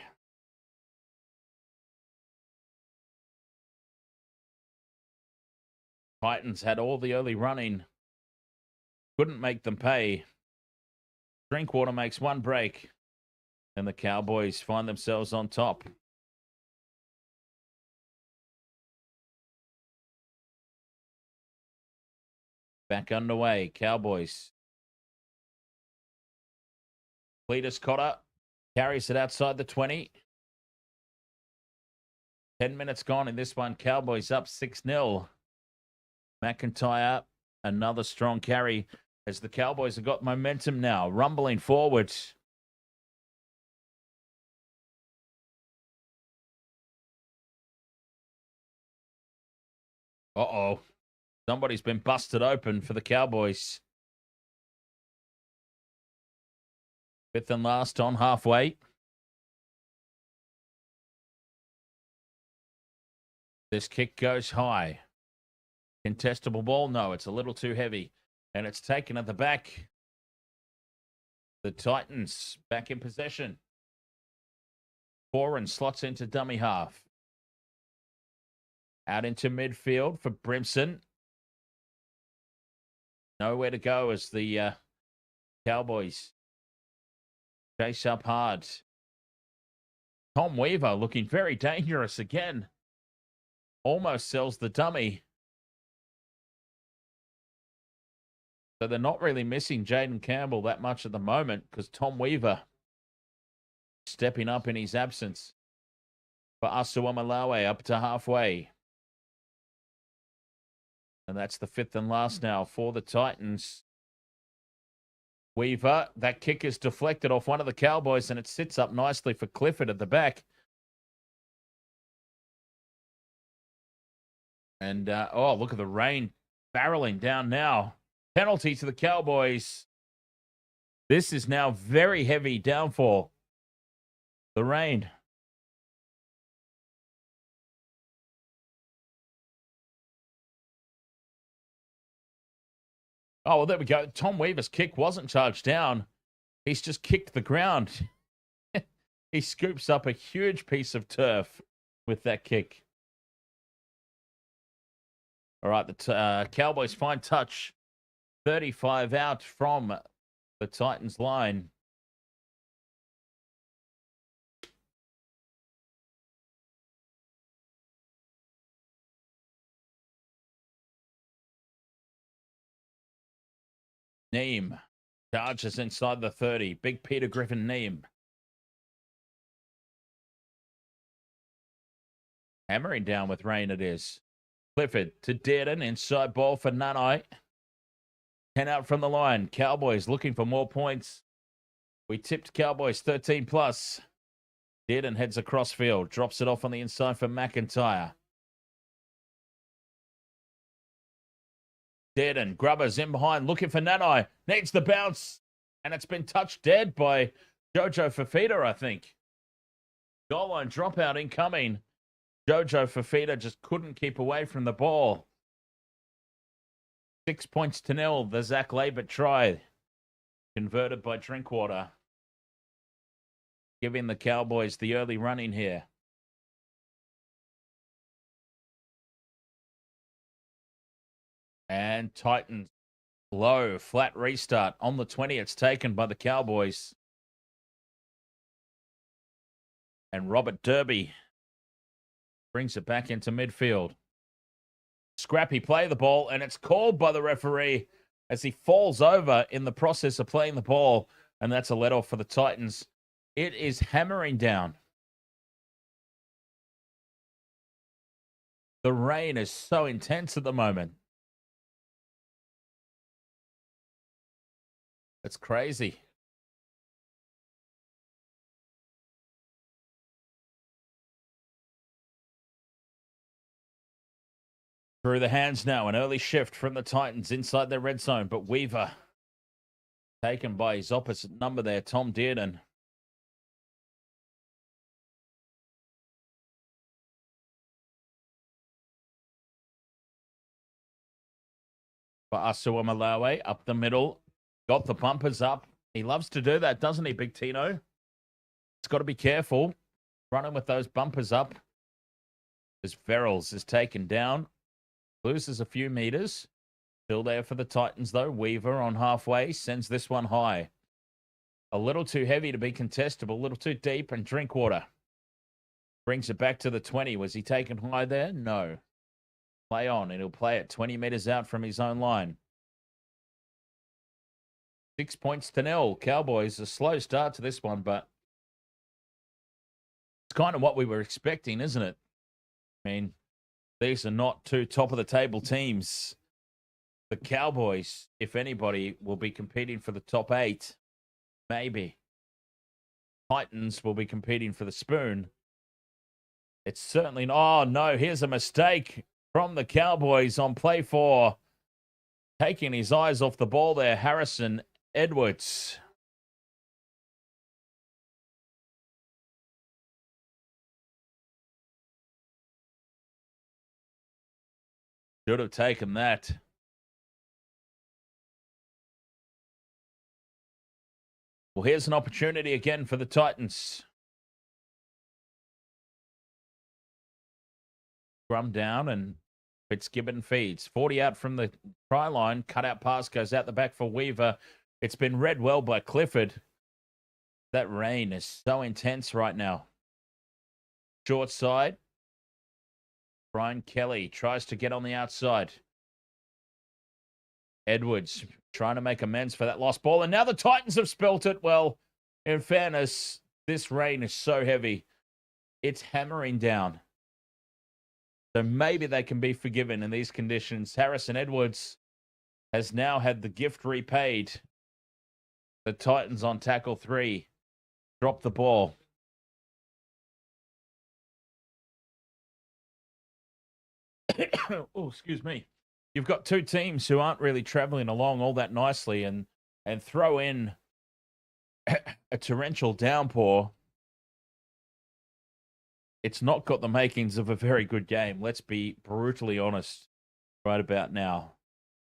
Speaker 2: Titans had all the early running. Couldn't make them pay. Drinkwater makes one break. And the Cowboys find themselves on top. Back underway. Cowboys. Cletus Cotter carries it outside the 20. 10 minutes gone in this one. Cowboys up 6-0. McIntyre, another strong carry as the Cowboys have got momentum now, rumbling forward. Uh-oh. Somebody's been busted open for the Cowboys. Fifth and last on halfway. This kick goes high. Contestable ball? No, it's a little too heavy. And it's taken at the back. The Titans back in possession. Foran slots into dummy half. Out into midfield for Brimson. Nowhere to go as the Cowboys chase up hard. Tom Weaver looking very dangerous again. Almost sells the dummy. So they're not really missing Jaden Campbell that much at the moment because Tom Weaver stepping up in his absence. For Asuamalawe up to halfway. And that's the fifth and last now for the Titans. Weaver, that kick is deflected off one of the Cowboys and it sits up nicely for Clifford at the back. And, oh, look at the rain barreling down now. Penalty to the Cowboys. This is now very heavy downfall. The rain. Oh, well, there we go. Tom Weaver's kick wasn't charged down. He's just kicked the ground. He scoops up a huge piece of turf with that kick. All right, the Cowboys fine touch. 35 out from the Titans line. Neem charges inside the 30. Big Peter Griffin Neem. Hammering down with rain it is. Clifford to Dearden. Inside ball for Nanai. 10 out from the line. Cowboys looking for more points. We tipped Cowboys 13 plus. Dearden heads across field. Drops it off on the inside for McIntyre. Dearden, Grubbers in behind, looking for Nanai. Needs the bounce. And it's been touched dead by Jojo Fafita, I think. Goal line dropout incoming. Jojo Fafita just couldn't keep away from the ball. 6 points to 0. The Zach Labert try. Converted by Drinkwater. Giving the Cowboys the early running here. And Titans low, flat restart. On the 20, it's taken by the Cowboys. And Robert Derby brings it back into midfield. Scrappy play the ball, and it's called by the referee as he falls over in the process of playing the ball. And that's a let-off for the Titans. It is hammering down. The rain is so intense at the moment. It's crazy. Through the hands now, an early shift from the Titans inside their red zone, but Weaver taken by his opposite number there, Tom Dearden. For Asuamalawe, up the middle. Got the bumpers up. He loves to do that, doesn't he, Big Tino? It's got to be careful running with those bumpers up as Verrills is taken down. Loses a few meters. Still there for the Titans, though. Weaver on halfway sends this one high. A little too heavy to be contestable, a little too deep, and Drinkwater brings it back to the 20. Was he taken high there? No. Play on, and he'll play it 20 meters out from his own line. 6 points to 0. Cowboys, a slow start to this one, but it's kind of what we were expecting, isn't it? I mean, these are not two top-of-the-table teams. The Cowboys, if anybody, will be competing for the top 8. Maybe. Titans will be competing for the spoon. It's certainly not. Oh, no, here's a mistake from the Cowboys on play 4. Taking his eyes off the ball there, Harrison Edwards. Should have taken that. Well, here's an opportunity again for the Titans. Scrum down and Fitzgibbon feeds. 40 out from the try line. Cutout pass goes out the back for Weaver. It's been read well by Clifford. That rain is so intense right now. Short side. Brian Kelly tries to get on the outside. Edwards trying to make amends for that lost ball. And now the Titans have spelt it. Well, in fairness, this rain is so heavy. It's hammering down. So maybe they can be forgiven in these conditions. Harrison Edwards has now had the gift repaid. The Titans on tackle 3. Drop the ball. Oh, excuse me. You've got two teams who aren't really traveling along all that nicely, and throw in a torrential downpour. It's not got the makings of a very good game. Let's be brutally honest right about now.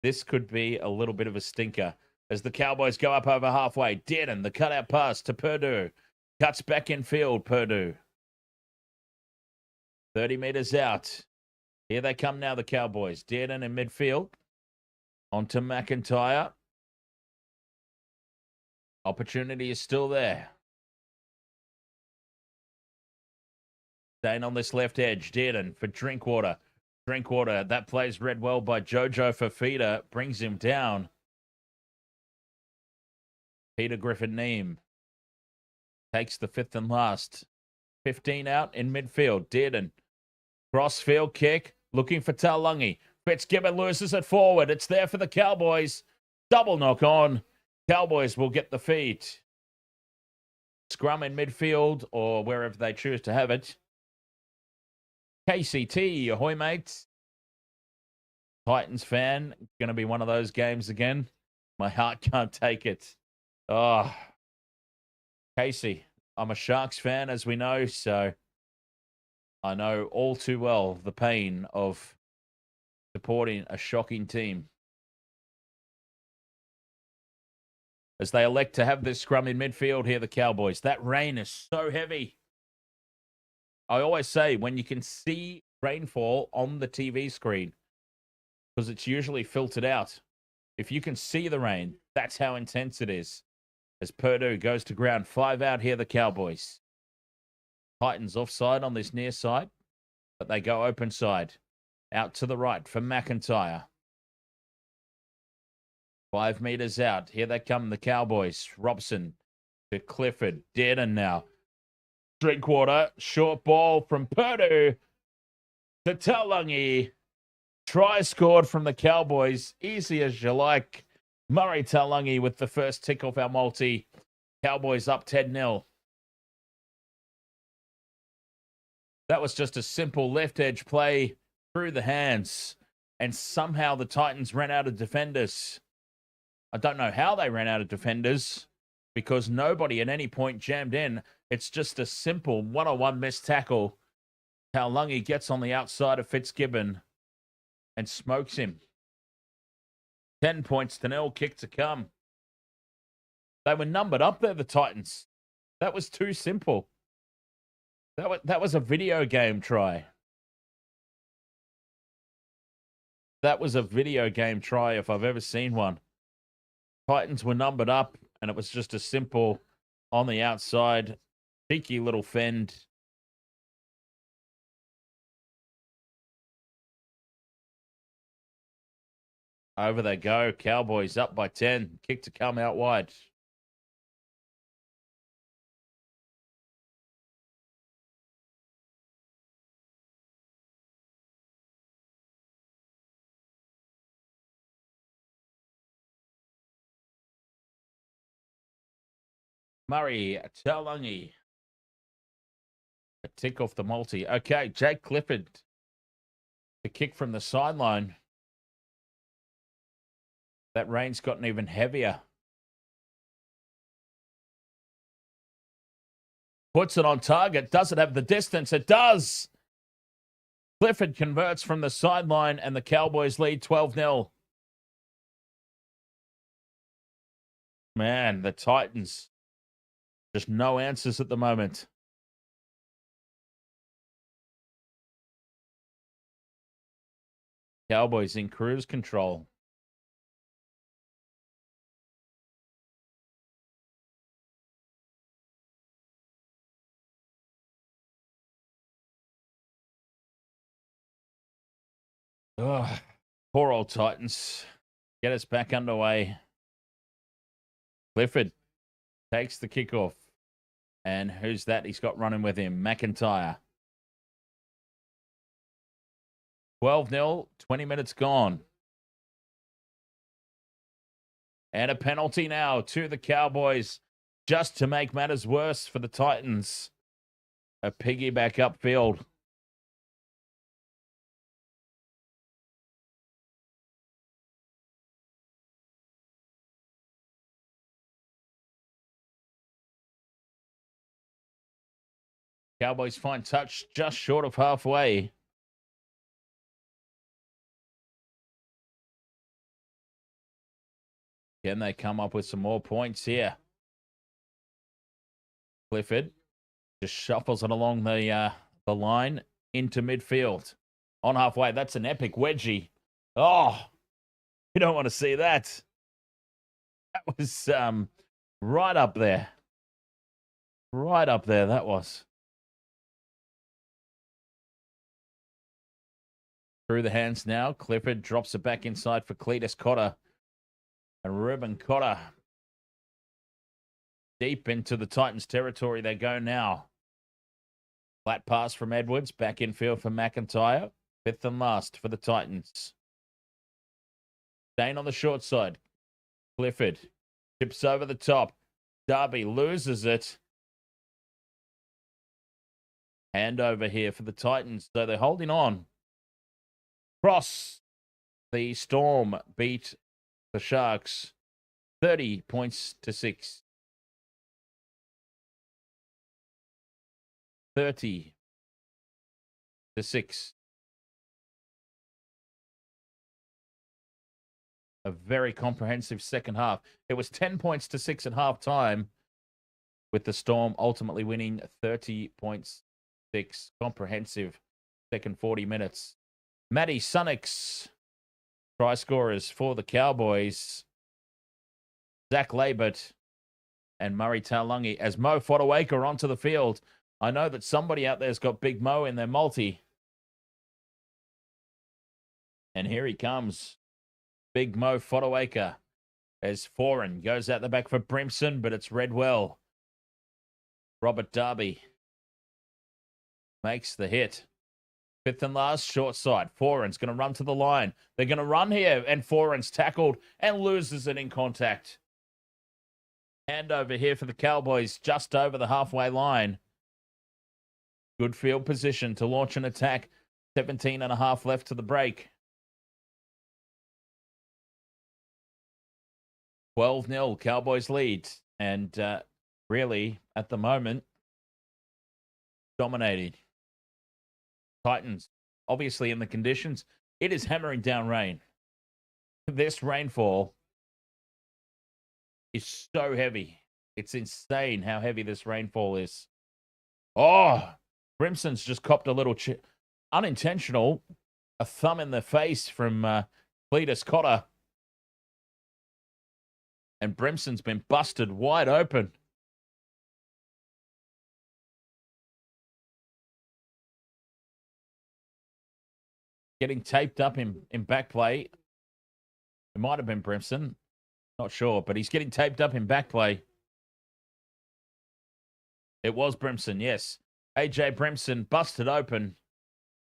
Speaker 2: This could be a little bit of a stinker as the Cowboys go up over halfway. Dearden, the cutout pass to Purdue. Cuts back in field, Purdue. 30 meters out. Here they come now, the Cowboys. Dearden in midfield. On to McIntyre. Opportunity is still there. Staying on this left edge. Dearden for Drinkwater. Drinkwater, that plays read well by Jojo Fafita. Brings him down. Peter Griffin-Neame takes the 5th and last. 15 out in midfield. Dearden. Crossfield kick. Looking for Taulagi. Fitzgibbon loses it forward. It's there for the Cowboys. Double knock on. Cowboys will get the feed. Scrum in midfield or wherever they choose to have it. KCT, ahoy, mates. Titans fan. Going to be one of those games again. My heart can't take it. Oh, Casey, I'm a Sharks fan, as we know, so I know all too well the pain of supporting a shocking team. As they elect to have this scrum in midfield here, the Cowboys. That rain is so heavy. I always say, when you can see rainfall on the TV screen, because it's usually filtered out, if you can see the rain, that's how intense it is. As Purdue goes to ground. 5 out here, the Cowboys. Titans offside on this near side, but they go open side. Out to the right for McIntyre. 5 meters out. Here they come, the Cowboys. Robson to Clifford. Dearden now. Drinkwater. Short ball from Purdue to Taulagi. Try scored from the Cowboys. Easy as you like. Murray Taulagi with the first tick off our multi. Cowboys up 10-0. That was just a simple left edge play through the hands. And somehow the Titans ran out of defenders. I don't know how they ran out of defenders because nobody at any point jammed in. It's just a simple one-on-one missed tackle. Taulagi gets on the outside of Fitzgibbon and smokes him. 10 points to 0, kick to come. They were numbered up there, the Titans. That was too simple. That was a video game try. That was a video game try if I've ever seen one. Titans were numbered up, and it was just a simple on the outside, cheeky little fend. Over they go. Cowboys up by 10. Kick to come out wide. Murray, Taulagi. A tick off the multi. Okay, Jake Clifford. The kick from the sideline. That rain's gotten even heavier. Puts it on target. Does it have the distance? It does. Clifford converts from the sideline, and the Cowboys lead 12-0. Man, the Titans. Just no answers at the moment. Cowboys in cruise control. Oh, poor old Titans. Get us back underway. Clifford takes the kickoff. And who's that he's got running with him? McIntyre. 12-0, 20 minutes gone. And a penalty now to the Cowboys, just to make matters worse for the Titans. A piggyback upfield. Cowboys find touch just short of halfway. Can they come up with some more points here? Clifford just shuffles it along the line into midfield. On halfway, that's an epic wedgie. Oh, you don't want to see that. That was right up there. Right up there, that was. Through the hands now. Clifford drops it back inside for Cletus Cotter. And Ruben Cotter. Deep into the Titans territory they go now. Flat pass from Edwards. Back infield for McIntyre. Fifth and last for the Titans. Staying on the short side. Clifford chips over the top. Darby loses it. Hand over here for the Titans. So they're holding on. Cross. The Storm beat the Sharks 30 points to 6. 30 to 6. A very comprehensive second half. It was 10 points to 6 at half time, with the Storm ultimately winning 30.6. Comprehensive second 40 minutes. Matty Sunix, try scorers for the Cowboys. Zach Labert and Murray Taulagi as Mo Fotuaika onto the field. I know that somebody out there's got Big Mo in their multi. And here he comes. Big Mo Fotuaika as Foran goes out the back for Brimson, but it's Redwell. Robert Darby makes the hit. Fifth and last, short side. Foran's going to run to the line. They're going to run here, and Foran's tackled and loses it in contact. Hand over here for the Cowboys, just over the halfway line. Good field position to launch an attack. 17 and a half left to the break. 12-0, Cowboys lead. And really, at the moment, dominating. Titans, obviously in the conditions, it is hammering down rain. This rainfall is so heavy. It's insane how heavy this rainfall is. Oh, Brimson's just copped a little unintentional, a thumb in the face from Cletus Cotter. And Brimson's been busted wide open. Getting taped up in back play. It might have been Brimson. Not sure, but he's getting taped up in back play. It was Brimson, yes. AJ Brimson busted open.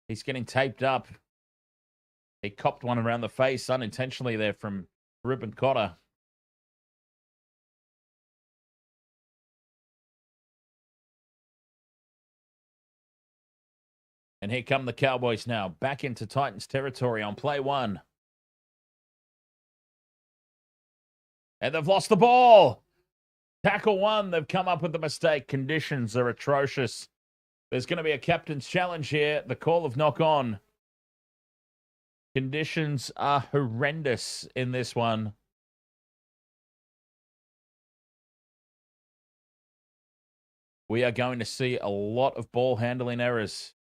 Speaker 2: He's getting taped up. He copped one around the face unintentionally there from Ruben Cotter. And here come the Cowboys now, back into Titans territory on play one. And they've lost the ball. Tackle one, they've come up with the mistake. Conditions are atrocious. There's going to be a captain's challenge here. The call of knock on. Conditions are horrendous in this one. We are going to see a lot of ball handling errors.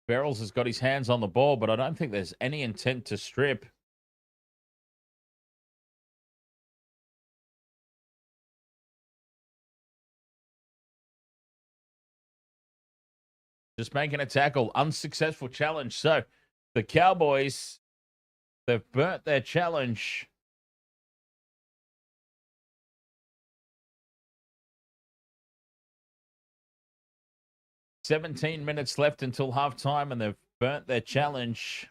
Speaker 2: Barrels has got his hands on the ball, but I don't think there's any intent to strip. Just making a tackle. Unsuccessful challenge. So the Cowboys, they've burnt their challenge. "17 minutes left until halftime, and they've burnt their challenge."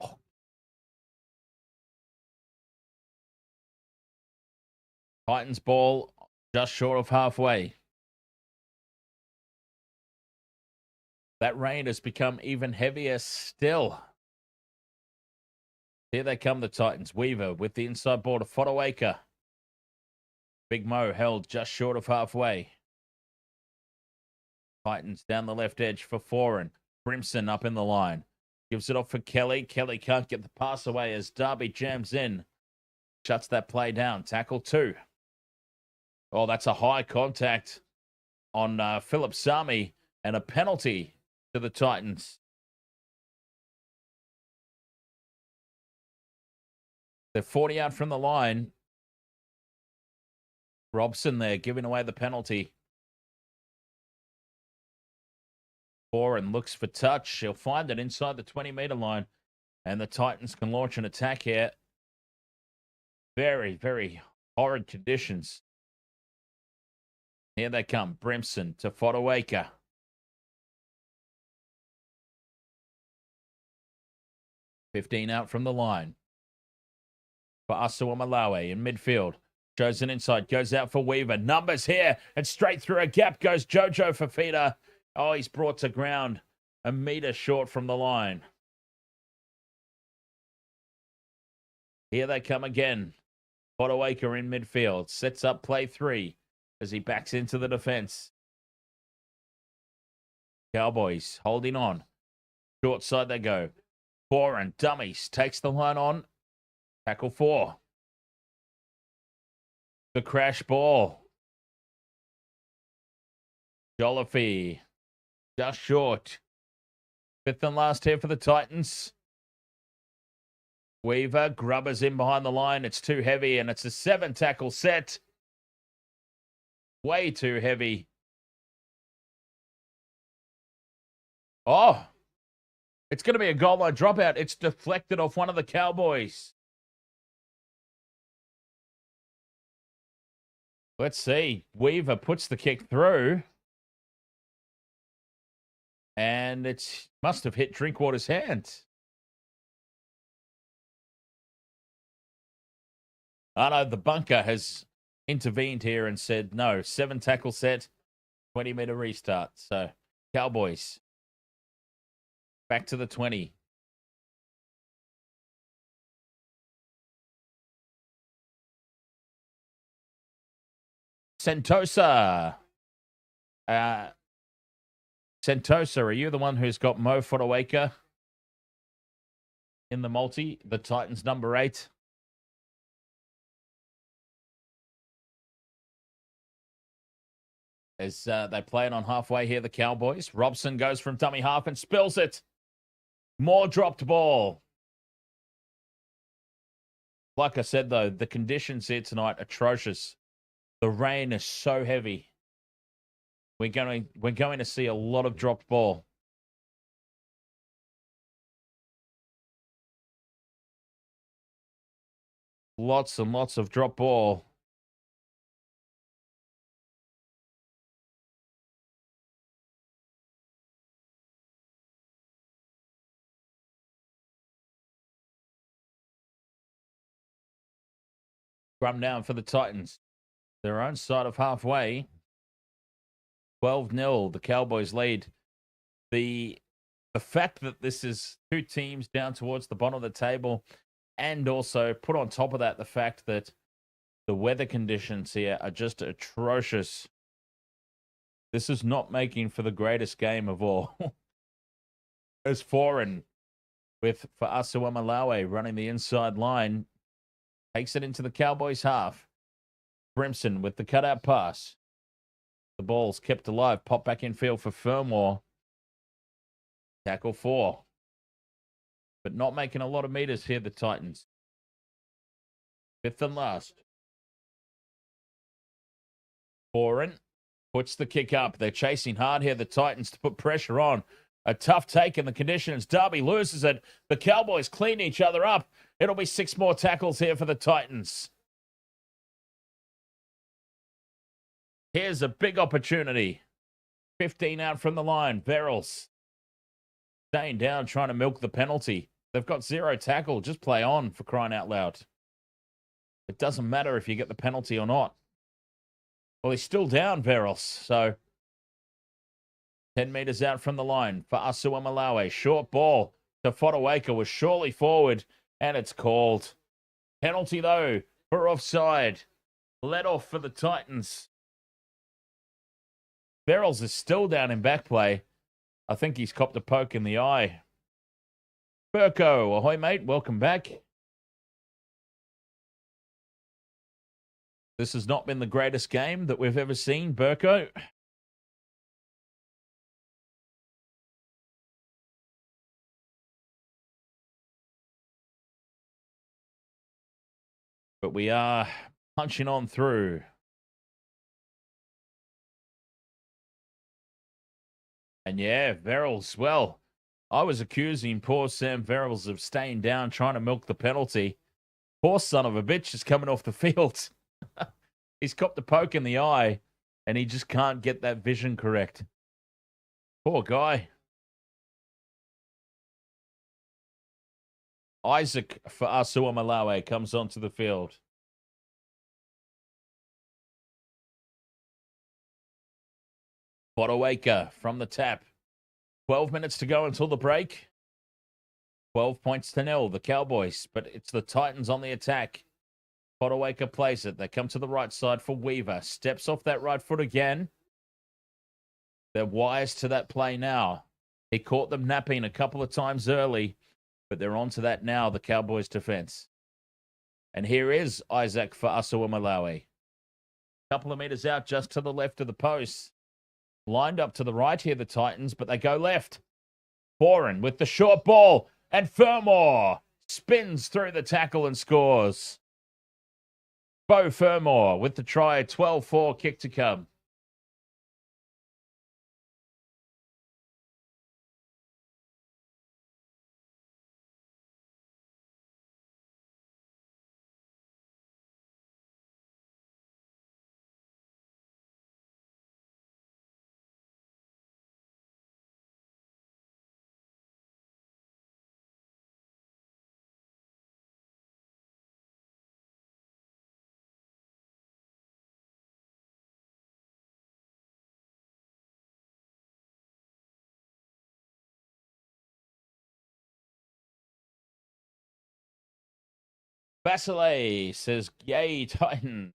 Speaker 2: Oh. Titans ball just short of halfway. That rain has become even heavier still. Here they come, the Titans. Weaver with the inside ball to Fodawaker. Big Mo held just short of halfway. Titans down the left edge for Foran. Brimson up in the line. Gives it off for Kelly. Kelly can't get the pass away as Darby jams in. Shuts that play down. Tackle two. Oh, that's a high contact on Philip Sami and a penalty to the Titans. They're 40 out from the line. Robson there giving away the penalty. Foran looks for touch. He'll find it inside the 20-meter line. And the Titans can launch an attack here. Very, very horrid conditions. Here they come. Brimson to Fodawaker. "15 out from the line. For Asua Malawi in midfield. Shows an inside. Goes out for Weaver. Numbers here. And straight through a gap goes Jojo Fafita. Oh, he's brought to ground. A meter short from the line. Here they come again. Fodawaker in midfield. Sets up play three as he backs into the defense. Cowboys holding on. Short side they go. Foran, dummies, takes the line on. Tackle four. The crash ball. Jolliffe. Just short. Fifth and last here for the Titans. Weaver, Grubbers in behind the line. It's too heavy, and it's a 7-tackle set. Way too heavy. Oh, it's going to be a goal line dropout. It's deflected off one of the Cowboys. Let's see. Weaver puts the kick through. And it must have hit Drinkwater's hand. I know the bunker has intervened here and said, no, 7-tackle set, 20-meter restart. So, Cowboys, back to the 20. Sentosa. Sentosa, are you the one who's got Mo Fotuaika in the multi? The Titans number 8. As they play it on halfway here, the Cowboys. Robson goes from dummy half and spills it. More dropped ball. Like I said, though, the conditions here tonight atrocious. The rain is so heavy. We're going to see a lot of dropped ball. Lots and lots of drop ball. Scrum down for the Titans. Their own side of halfway. 12-0. The Cowboys lead. The fact that this is two teams down towards the bottom of the table, and also put on top of that the fact that the weather conditions here are just atrocious. This is not making for the greatest game of all. As Foreign with for Asuamalawe running the inside line. Takes it into the Cowboys half. Brimson with the cutout pass. The ball's kept alive. Pop back in field for Fermor. Tackle 4. But not making a lot of meters here, the Titans. 5th and last. Foreign puts the kick up. They're chasing hard here, the Titans, to put pressure on. A tough take in the conditions. Darby loses it. The Cowboys clean each other up. It'll be 6 more tackles here for the Titans. Here's a big opportunity. 15 out from the line. Verrills staying down, trying to milk the penalty. They've got 0 tackle. Just play on, for crying out loud. It doesn't matter if you get the penalty or not. Well, he's still down, Verrills. So 10 meters out from the line for Asuamalawe. Short ball to Fotuaika was surely forward, and it's called. Penalty, though, for offside. Let off for the Titans. Verrills is still down in back play. I think he's copped a poke in the eye. Burko, ahoy, mate. Welcome back. This has not been the greatest game that we've ever seen, Burko. But we are punching on through. And yeah, Verrills, well, I was accusing poor Sam Verrills of staying down, trying to milk the penalty. Poor son of a bitch is coming off the field. He's copped a poke in the eye, and he just can't get that vision correct. Poor guy. Isaac for Asuamalawe comes onto the field. Fotuaika from the tap. 12 minutes to go until the break. 12 points to 0, the Cowboys, but it's the Titans on the attack. Fotuaika plays it. They come to the right side for Weaver. Steps off that right foot again. They're wise to that play now. He caught them napping a couple of times early, but they're on to that now, the Cowboys' defense. And here is Isaac for Asuamalawe. Couple of meters out just to the left of the post. Lined up to the right here, the Titans, but they go left. Foreign with the short ball, and Fermor spins through the tackle and scores. Bo Fermor with the try, 12-4 kick to come. Vasile says, yay, Titans.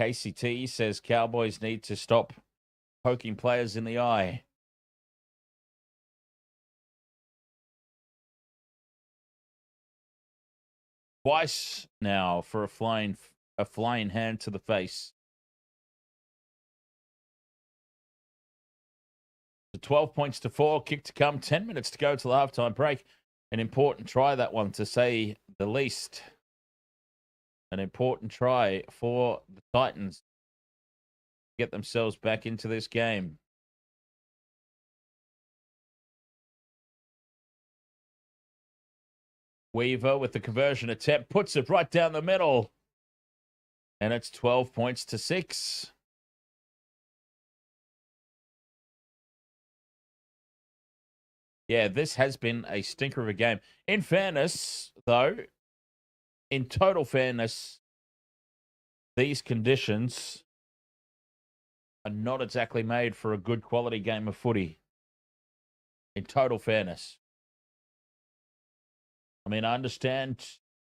Speaker 2: KCT says Cowboys need to stop poking players in the eye. Twice now for a flying hand to the face. So 12 points to 4, kick to come, 10 minutes to go till the halftime break. An important try, that one, to say the least. An important try for the Titans to get themselves back into this game. Weaver with the conversion attempt puts it right down the middle. And it's 12 points to 6. Yeah, this has been a stinker of a game. In fairness, though, in total fairness, these conditions are not exactly made for a good quality game of footy. In total fairness. I mean, I understand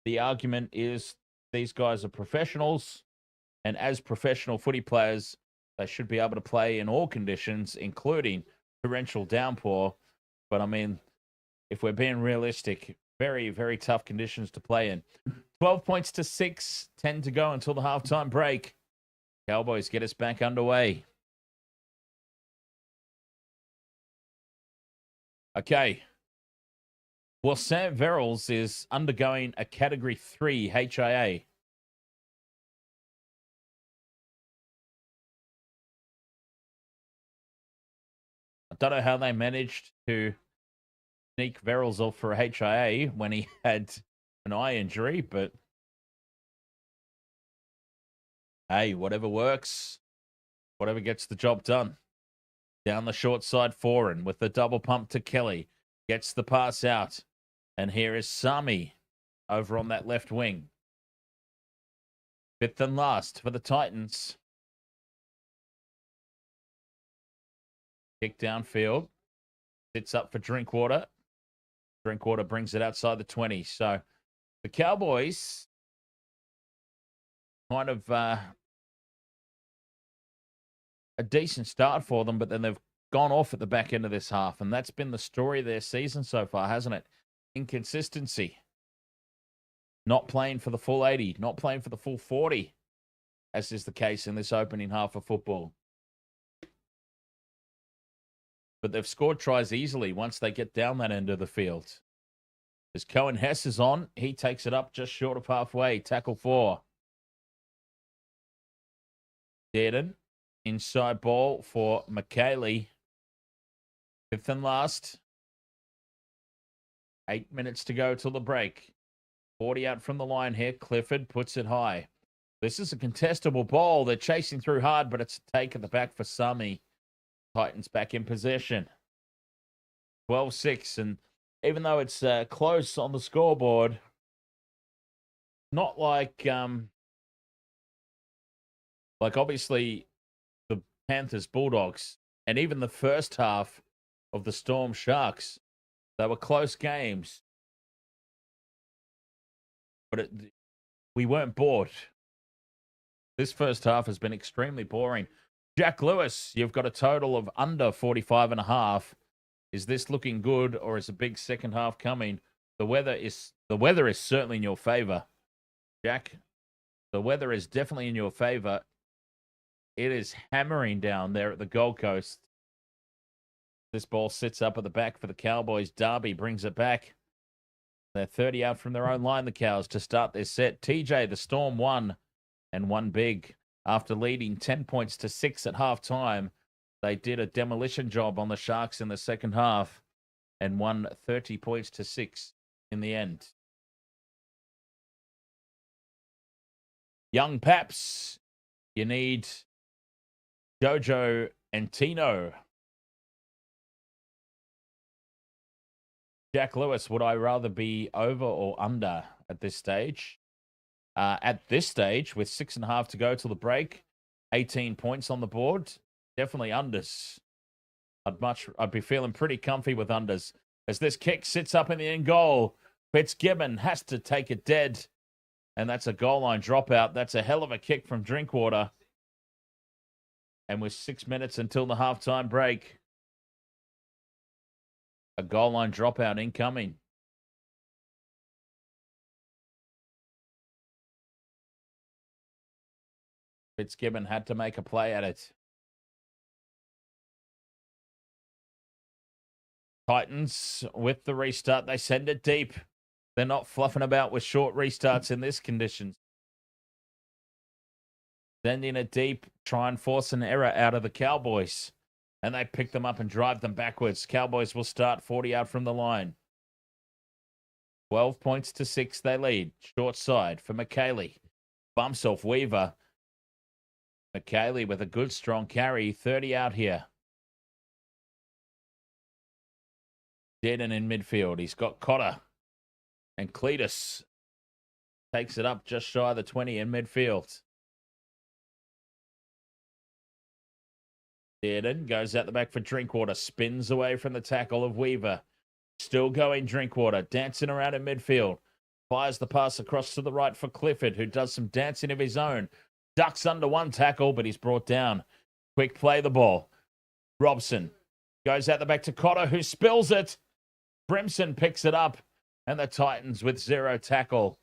Speaker 2: the argument is these guys are professionals, and as professional footy players, they should be able to play in all conditions, including torrential downpour. But I mean, if we're being realistic, very, very tough conditions to play in. 12 points to 6, 10 to go until the halftime break. Cowboys get us back underway. Okay. Well, Sam Verrills is undergoing a Category 3 HIA. I don't know how they managed to sneak Verrills off for a HIA when he had an eye injury, but hey, whatever works, whatever gets the job done. Down the short side, Foran with the double pump to Kelly. Gets the pass out. And here is Sami over on that left wing. Fifth and last for the Titans. Kick downfield. Sits up for Drinkwater. Drinkwater brings it outside the 20. So the Cowboys kind of a decent start for them, but then they've gone off at the back end of this half. And that's been the story of their season so far, hasn't it? Inconsistency. Not playing for the full 80, not playing for the full 40, as is the case in this opening half of football. But they've scored tries easily once they get down that end of the field. As Cohen Hess is on, he takes it up just short of halfway. Tackle 4. Dearden, inside ball for McKaylee. Fifth and last. 8 minutes to go till the break. 40 out from the line here. Clifford puts it high. This is a contestable ball. They're chasing through hard, but it's a take at the back for Sami. Titans back in possession. 12-6. And even though it's close on the scoreboard, not like obviously the Panthers Bulldogs and even the first half of the Storm Sharks, they were close games. But we weren't bored. This first half has been extremely boring. Jack Lewis, you've got a total of under 45.5. Is this looking good, or is a big second half coming? The weather is certainly in your favor, Jack. The weather is definitely in your favor. It is hammering down there at the Gold Coast. This ball sits up at the back for the Cowboys. Darby brings it back. They're 30 out from their own line, the Cows, to start their set. TJ, the Storm, won and won big. After leading 10 points to 6 at halftime, they did a demolition job on the Sharks in the second half and won 30 points to 6 in the end. Young Paps, you need Jojo and Tino. Jack Lewis, would I rather be over or under at this stage? At this stage, with 6.5 to go till the break, 18 points on the board, definitely unders. I'd be feeling pretty comfy with unders. As this kick sits up in the end goal, Fitzgibbon has to take it dead. And that's a goal line dropout. That's a hell of a kick from Drinkwater. And with 6 minutes until the halftime break, a goal line dropout incoming. Fitzgibbon had to make a play at it. Titans with the restart. They send it deep. They're not fluffing about with short restarts in this conditions. Sending it deep, try and force an error out of the Cowboys. And they pick them up and drive them backwards. Cowboys will start 40 out from the line. 12 points to 6, they lead. Short side for McKaylee. Bumps off Weaver. McKaylee with a good, strong carry. 30 out here. Deaden in midfield. He's got Cotter. And Cletus takes it up just shy of the 20 in midfield. Dearden goes out the back for Drinkwater. Spins away from the tackle of Weaver. Still going Drinkwater. Dancing around in midfield. Fires the pass across to the right for Clifford, who does some dancing of his own. Ducks under one tackle, but he's brought down. Quick play the ball. Robson goes out the back to Cotter, who spills it. Brimson picks it up. And the Titans with 0 tackle.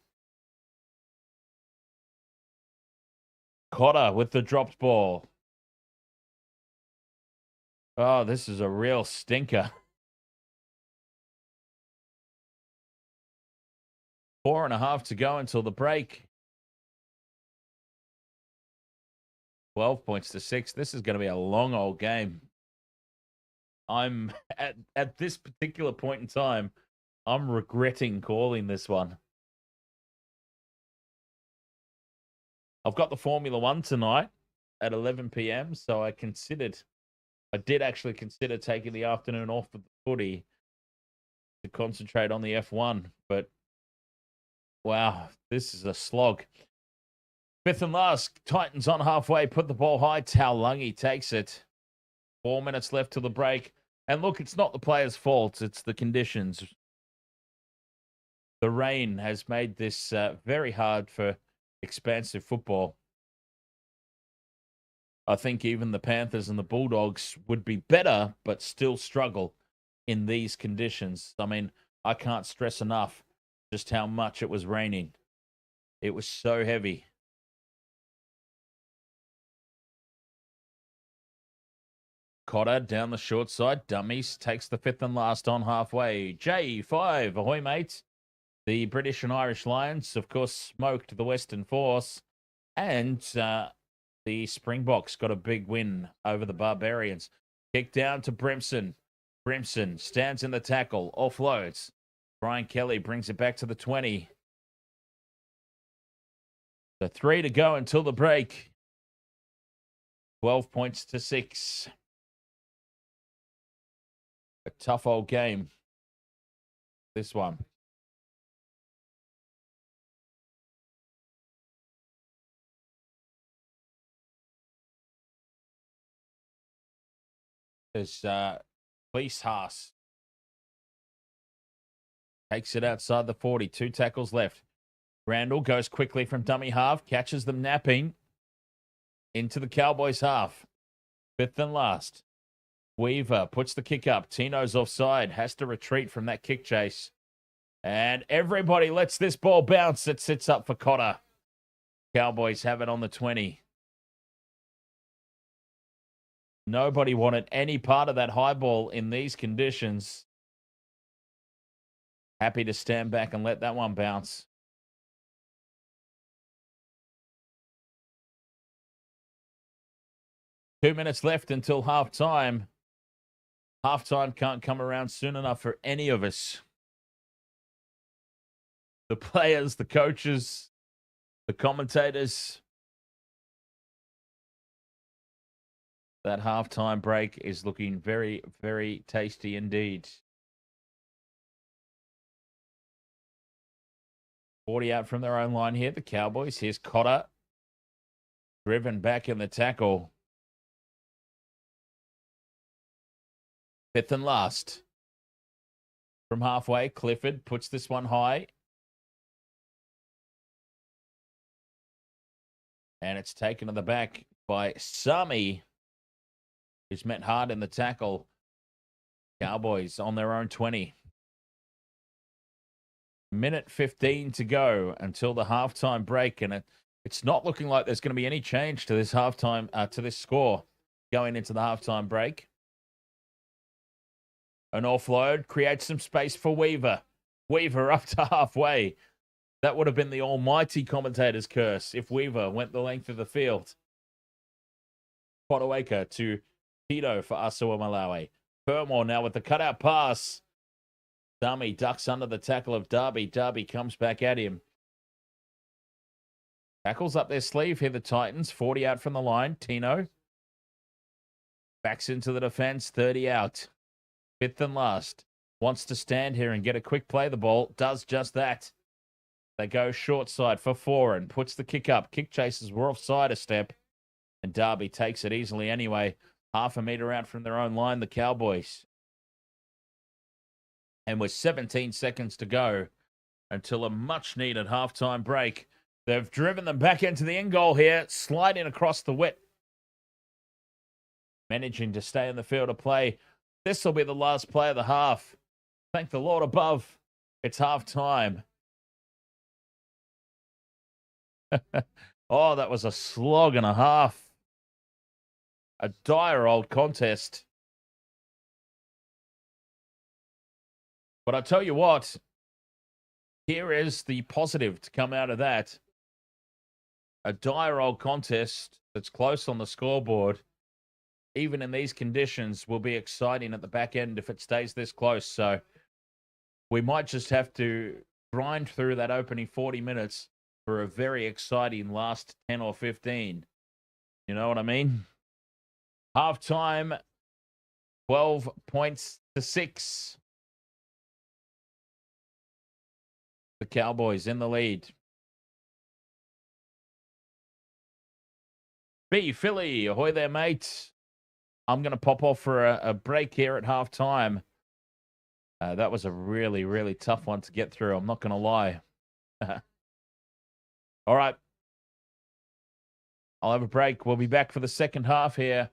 Speaker 2: Cotter with the dropped ball. Oh, this is a real stinker. 4.5 to go until the break. 12 points to 6. This is going to be a long old game. I'm at this particular point in time, I'm regretting calling this one. I've got the Formula One tonight at 11 p.m. So I did actually consider taking the afternoon off of the footy to concentrate on the F1. But wow, this is a slog. 5th and last, Titans on halfway, put the ball high. Taulagi takes it. 4 minutes left till the break. And look, it's not the players' fault. It's the conditions. The rain has made this very hard for expansive football. I think even the Panthers and the Bulldogs would be better, but still struggle in these conditions. I mean, I can't stress enough just how much it was raining. It was so heavy. Cotter down the short side. Dummies takes the 5th and last on halfway. J5, ahoy, mate. The British and Irish Lions, of course, smoked the Western Force. And the Springboks got a big win over the Barbarians. Kick down to Brimson. Brimson stands in the tackle, offloads. Brian Kelly brings it back to the 20. So 3 to go until the break. 12 points to 6. A tough old game. This one. There's Fleece Haas. Takes it outside the 40. 2 tackles left. Randall goes quickly from dummy half. Catches them napping. Into the Cowboys half. 5th and last. Weaver puts the kick up. Tino's offside. Has to retreat from that kick chase. And everybody lets this ball bounce. It sits up for Cotter. Cowboys have it on the 20. Nobody wanted any part of that high ball in these conditions. Happy to stand back and let that one bounce. Two minutes left until halftime. Halftime can't come around soon enough for any of us. The players, the coaches, the commentators. That halftime break is looking very, very tasty indeed. 40 out from their own line here, the Cowboys. Here's Cotter. Driven back in the tackle. 5th and last. From halfway, Clifford puts this one high. And it's taken to the back by Sami, who's met hard in the tackle. Cowboys on their own 20. Minute 15 to go until the halftime break, and it's not looking like there's going to be any change to this halftime, to this score going into the halftime break. An offload creates some space for Weaver. Weaver up to halfway. That would have been the almighty commentator's curse if Weaver went the length of the field. Potaweka to Tito for Asua Malawi. Fermor now with the cutout pass. Dummy ducks under the tackle of Darby. Darby comes back at him. Tackles up their sleeve here, the Titans. 40 out from the line. Tino backs into the defense. 30 out. Fifth and last. Wants to stand here and get a quick play the ball. Does just that. They go short side for Foran. Puts the kick up. Kick chasers were offside a step. And Darby takes it easily anyway. Half a metre out from their own line, the Cowboys. And with 17 seconds to go until a much-needed halftime break, they've driven them back into the end goal here, sliding across the wet. Managing to stay in the field of play. This will be the last play of the half. Thank the Lord above. It's halftime. Oh, that was a slog and a half. A dire old contest. But I tell you what, here is the positive to come out of that. A dire old contest that's close on the scoreboard, even in these conditions, will be exciting at the back end if it stays this close. So we might just have to grind through that opening 40 minutes for a very exciting last 10 or 15. You know what I mean? Halftime, 12 points to 6. The Cowboys in the lead. B, Philly, ahoy there, mate. I'm going to pop off for a break here at halftime. That was a really, really tough one to get through. I'm not going to lie. All right. I'll have a break. We'll be back for the second half here.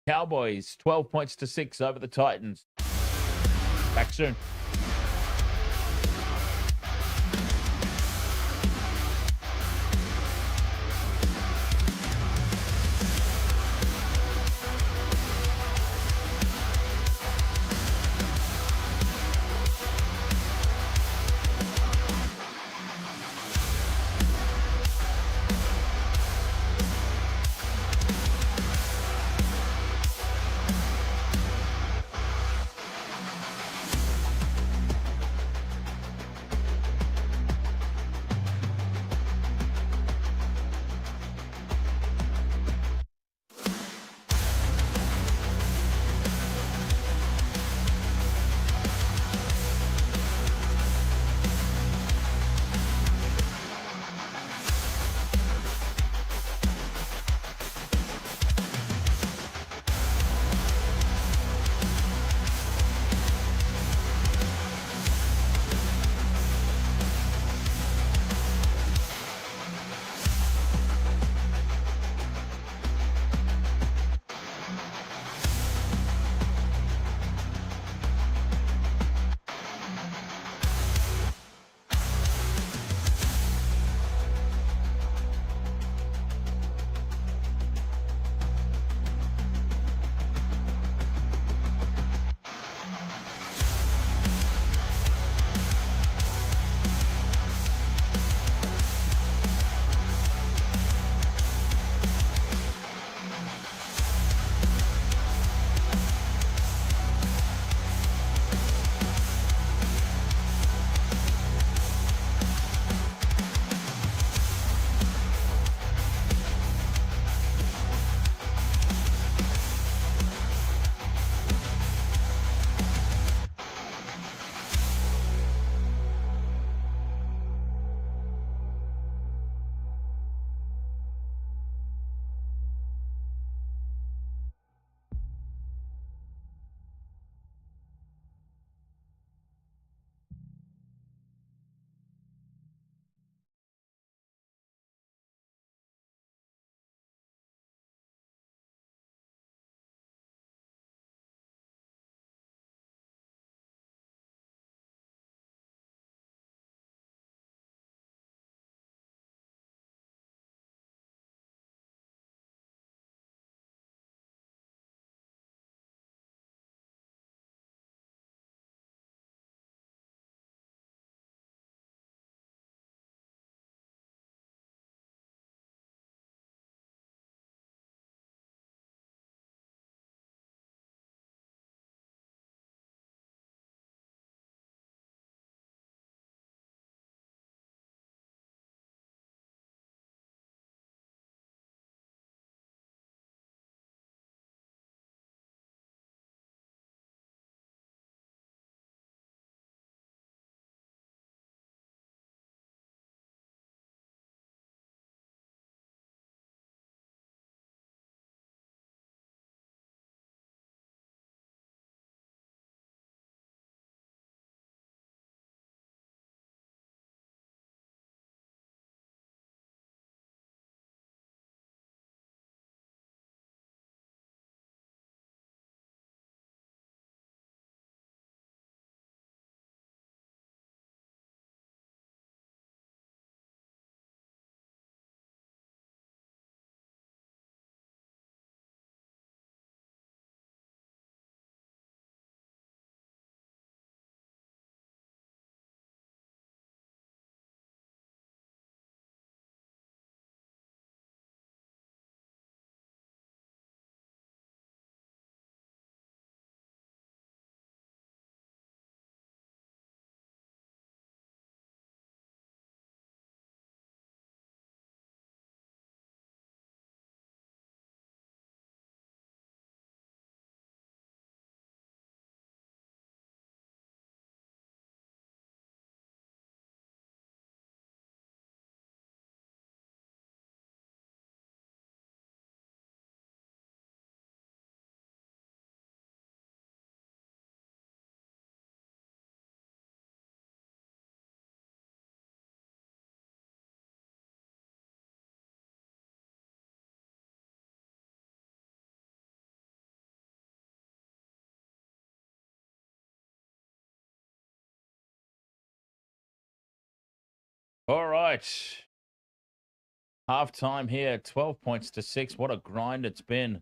Speaker 2: Cowboys, 12 points to 6 over the Titans. Back soon. All right. Half time here, 12 points to 6. What a grind it's been.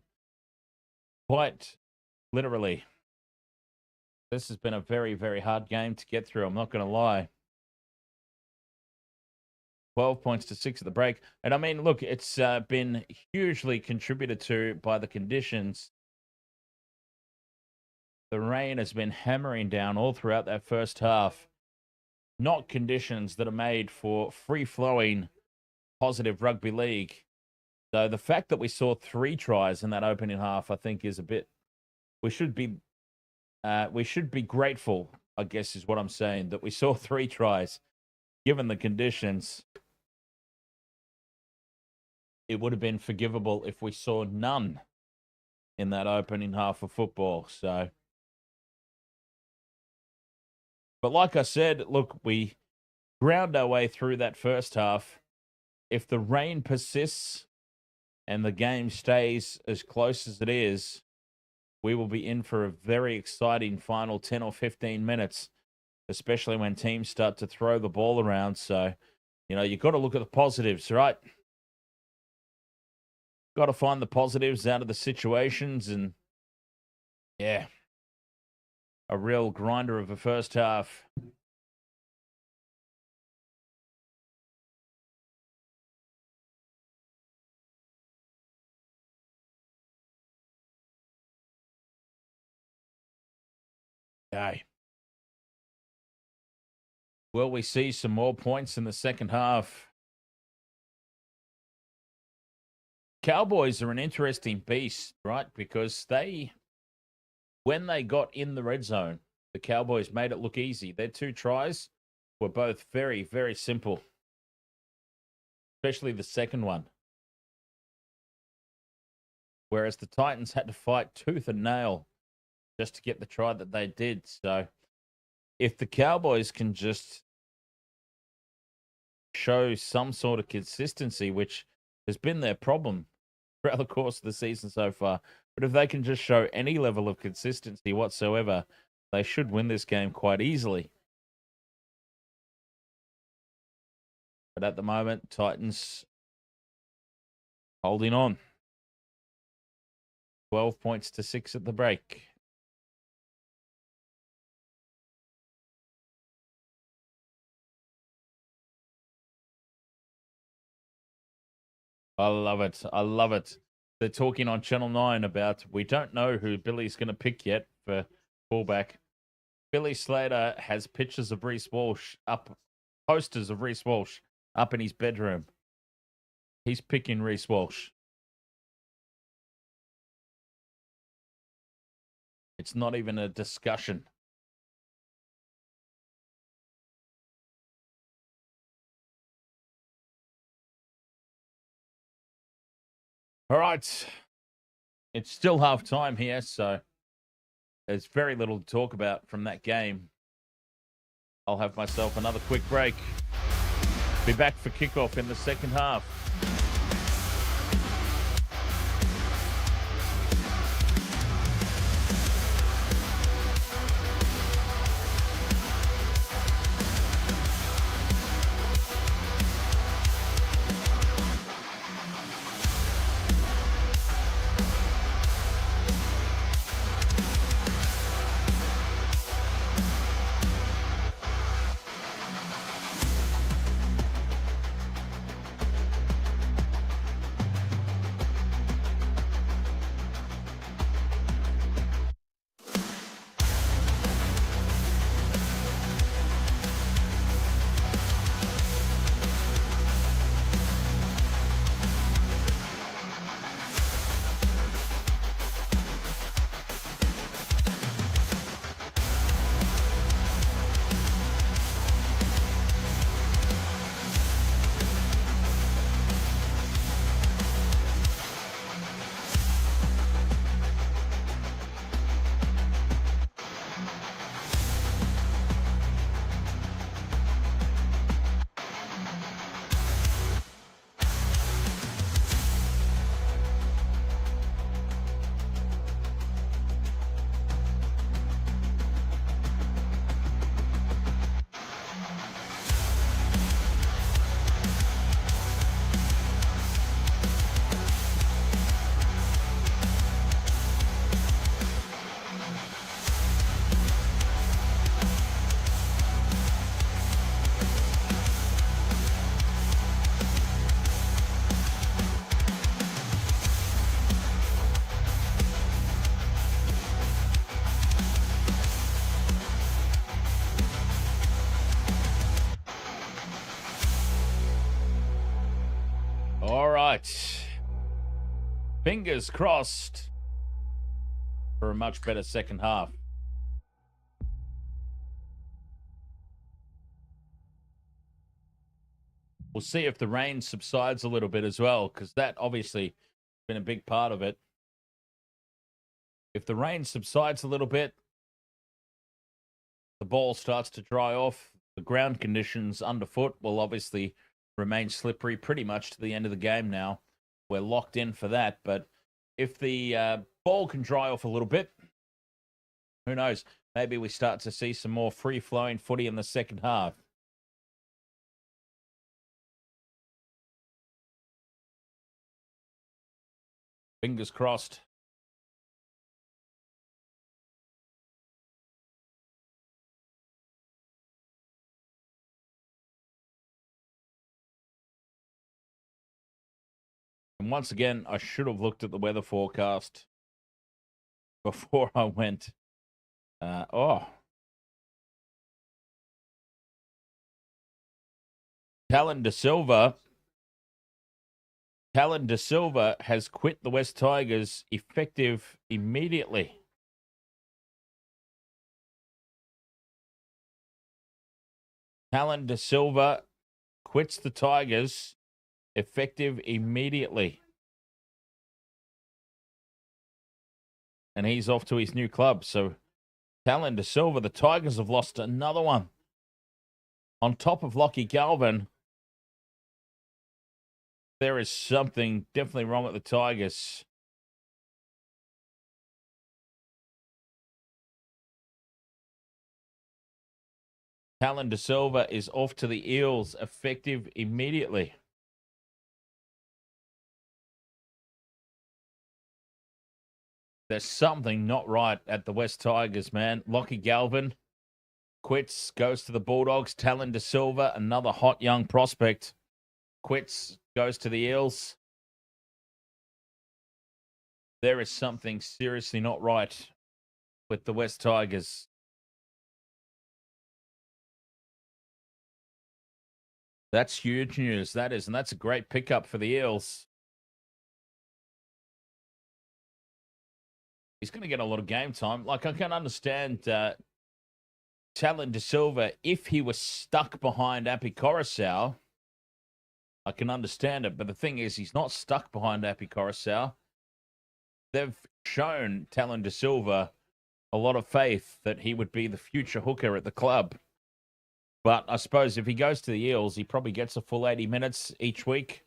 Speaker 2: Quite literally. This has been a very, very hard game to get through. I'm not going to lie. 12 points to 6 at the break. And I mean, look, it's been hugely contributed to by the conditions. The rain has been hammering down all throughout that first half. Not conditions that are made for free-flowing, positive rugby league. So the fact that we saw 3 tries in that opening half, I think, is a bit. We should be grateful, I guess, is what I'm saying, that we saw 3 tries, given the conditions. It would have been forgivable if we saw none in that opening half of football. So, but like I said, look, we ground our way through that first half. If the rain persists and the game stays as close as it is, we will be in for a very exciting final 10 or 15 minutes, especially when teams start to throw the ball around. So, you've got to look at the positives, right? Got to find the positives out of the situations. And, yeah, a real grinder of a first half. Okay. Will we see some more points in the second half? Cowboys are an interesting beast, right? Because when they got in the red zone, the Cowboys made it look easy. Their 2 tries were both very, very simple, especially the second one. Whereas the Titans had to fight tooth and nail just to get the try that they did. So if the Cowboys can just show some sort of consistency, which has been their problem throughout the course of the season so far, but if they can just show any level of consistency whatsoever, they should win this game quite easily. But at the moment, Titans holding on. 12 points to 6 at the break. I love it. I love it. They're talking on Channel 9 about we don't know who Billy's going to pick yet for fullback. Billy Slater has pictures of Reece Walsh up, posters of Reece Walsh up in his bedroom. He's picking Reece Walsh. It's not even a discussion. All right. It's still half time here, so there's very little to talk about from that game. I'll have myself another quick break. Be back for kickoff in the second half. right. Fingers crossed for a much better second half. We'll see if the rain subsides a little bit as well, because that obviously has been a big part of it. If the rain subsides a little bit, the ball starts to dry off, the ground conditions underfoot will obviously remain slippery pretty much to the end of the game now. We're locked in for that, but if the ball can dry off a little bit, who knows? Maybe we start to see some more free-flowing footy in the second half. Fingers crossed. And once again, I should have looked at the weather forecast before I went. Talon De Silva has quit the West Tigers effective immediately. Talon De Silva quits the Tigers effective immediately. And he's off to his new club. So Talon De Silva, the Tigers have lost another one. On top of Lockie Galvin, there is something definitely wrong with the Tigers. Talon De Silva is off to the Eels effective immediately. There's something not right at the West Tigers, man. Lockie Galvin quits, goes to the Bulldogs. Talon De Silva, another hot young prospect, quits, goes to the Eels. There is something seriously not right with the West Tigers. That's huge news, that is, and that's a great pickup for the Eels. He's going to get a lot of game time. Like, I can understand Talon De Silva, if he was stuck behind Api Coruscant, I can understand it. But the thing is, he's not stuck behind Api Coruscant. They've shown Talon De Silva a lot of faith that he would be the future hooker at the club. But I suppose if he goes to the Eels, he probably gets a full 80 minutes each week.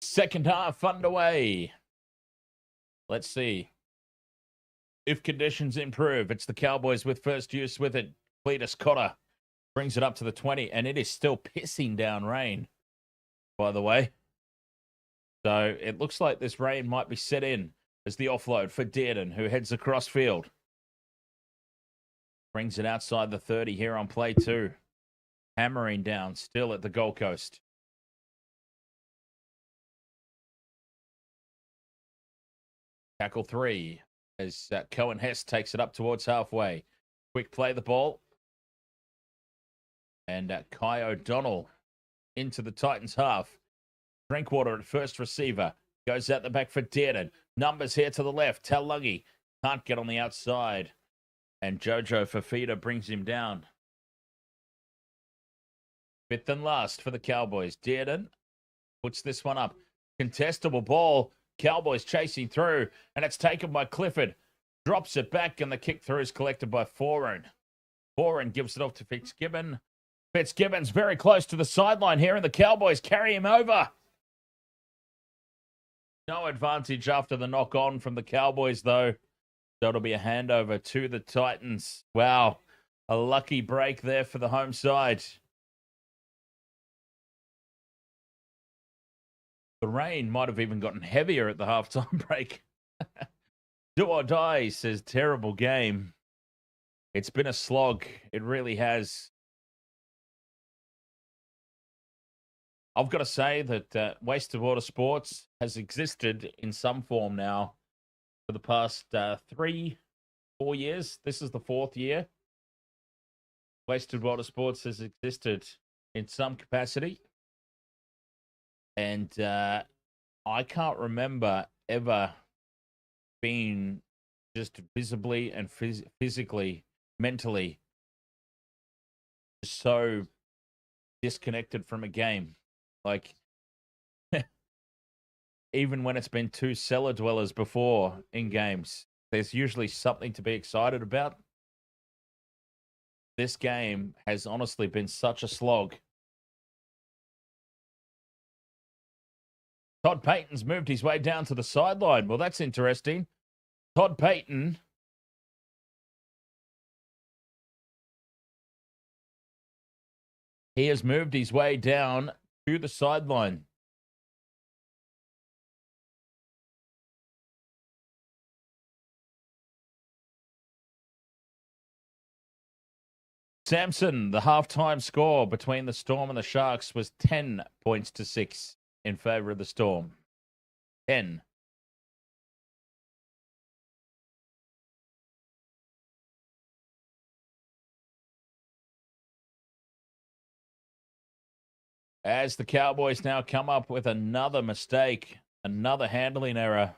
Speaker 2: Second half underway. Let's see. If conditions improve, it's the Cowboys with first use with it. Cletus Cotter brings it up to the 20, and it is still pissing down rain, by the way. So it looks like this rain might be set in as the offload for Dearden, who heads across field. Brings it outside the 30 here on play 2. Hammering down still at the Gold Coast. Tackle 3 as Cohen Hess takes it up towards halfway. Quick play the ball. And Kai O'Donnell into the Titans half. Drinkwater at first receiver. Goes out the back for Dearden. Numbers here to the left. Taulagi can't get on the outside. And Jojo Fafita brings him down. Fifth and last for the Cowboys. Dearden puts this one up. Contestable ball. Cowboys chasing through, and it's taken by Clifford. Drops it back, and the kick through is collected by Foran. Foran gives it off to Fitzgibbon. Fitzgibbon's very close to the sideline here, and the Cowboys carry him over. No advantage after the knock on from the Cowboys, though. So it'll be a handover to the Titans. Wow, a lucky break there for the home side. The rain might have even gotten heavier at the halftime break. Do or die, says terrible game. It's been a slog. It really has. I've got to say that Wasted Water Sports has existed in some form now for the past 3-4 years. This is the 4th year. Wasted Water Sports has existed in some capacity. And I can't remember ever being just visibly and physically, mentally so disconnected from a game. Like, even when it's been two cellar dwellers before in games, there's usually something to be excited about. This game has honestly been such a slog. Todd Payton's moved his way down to the sideline. Well, that's interesting. Todd Payton he has moved his way down to the sideline. Samson, the halftime score between the Storm and the Sharks was 10 points to 6 in favor of the Storm. 10. As the Cowboys now come up with another mistake, another handling error.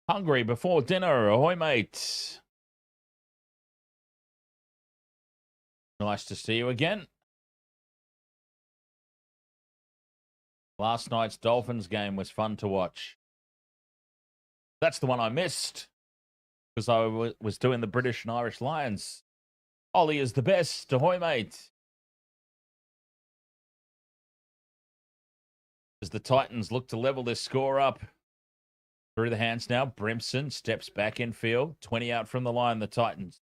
Speaker 2: Hungry before dinner, ahoy, mate. Nice to see you again. Last night's Dolphins game was fun to watch. That's the one I missed because I was doing the British and Irish Lions. Ollie is the best. Ahoy, mate. As the Titans look to level this score up. Through the hands now. Brimson steps back in field. 20 out from the line, the Titans.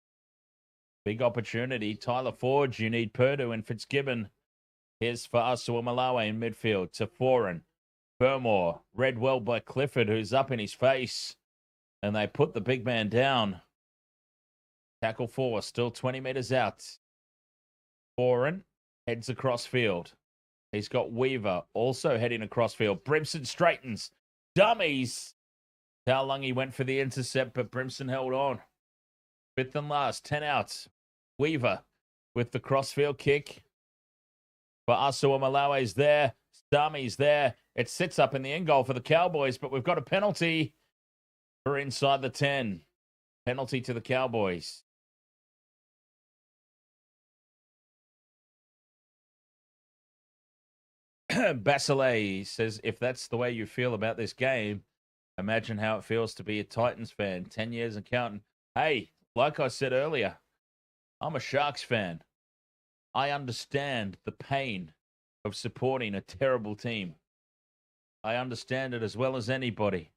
Speaker 2: Big opportunity. Tyler Forge, you need Purdue and Fitzgibbon. Here's for Asua Malawi in midfield to Foran. Fermor, read well by Clifford, who's up in his face. And they put the big man down. Tackle 4, still 20 meters out. Foran heads across field. He's got Weaver also heading across field. Brimson straightens. Dummies. Taulungi went for the intercept, but Brimson held on. Fifth and last, 10 outs. Weaver with the crossfield kick. For Asua Malawi's there. Stami's there. It sits up in the end goal for the Cowboys, but we've got a penalty for inside the 10. Penalty to the Cowboys. Basile says, if that's the way you feel about this game, imagine how it feels to be a Titans fan. 10 years and counting. Hey, like I said earlier, I'm a Sharks fan. I understand the pain of supporting a terrible team. I understand it as well as anybody.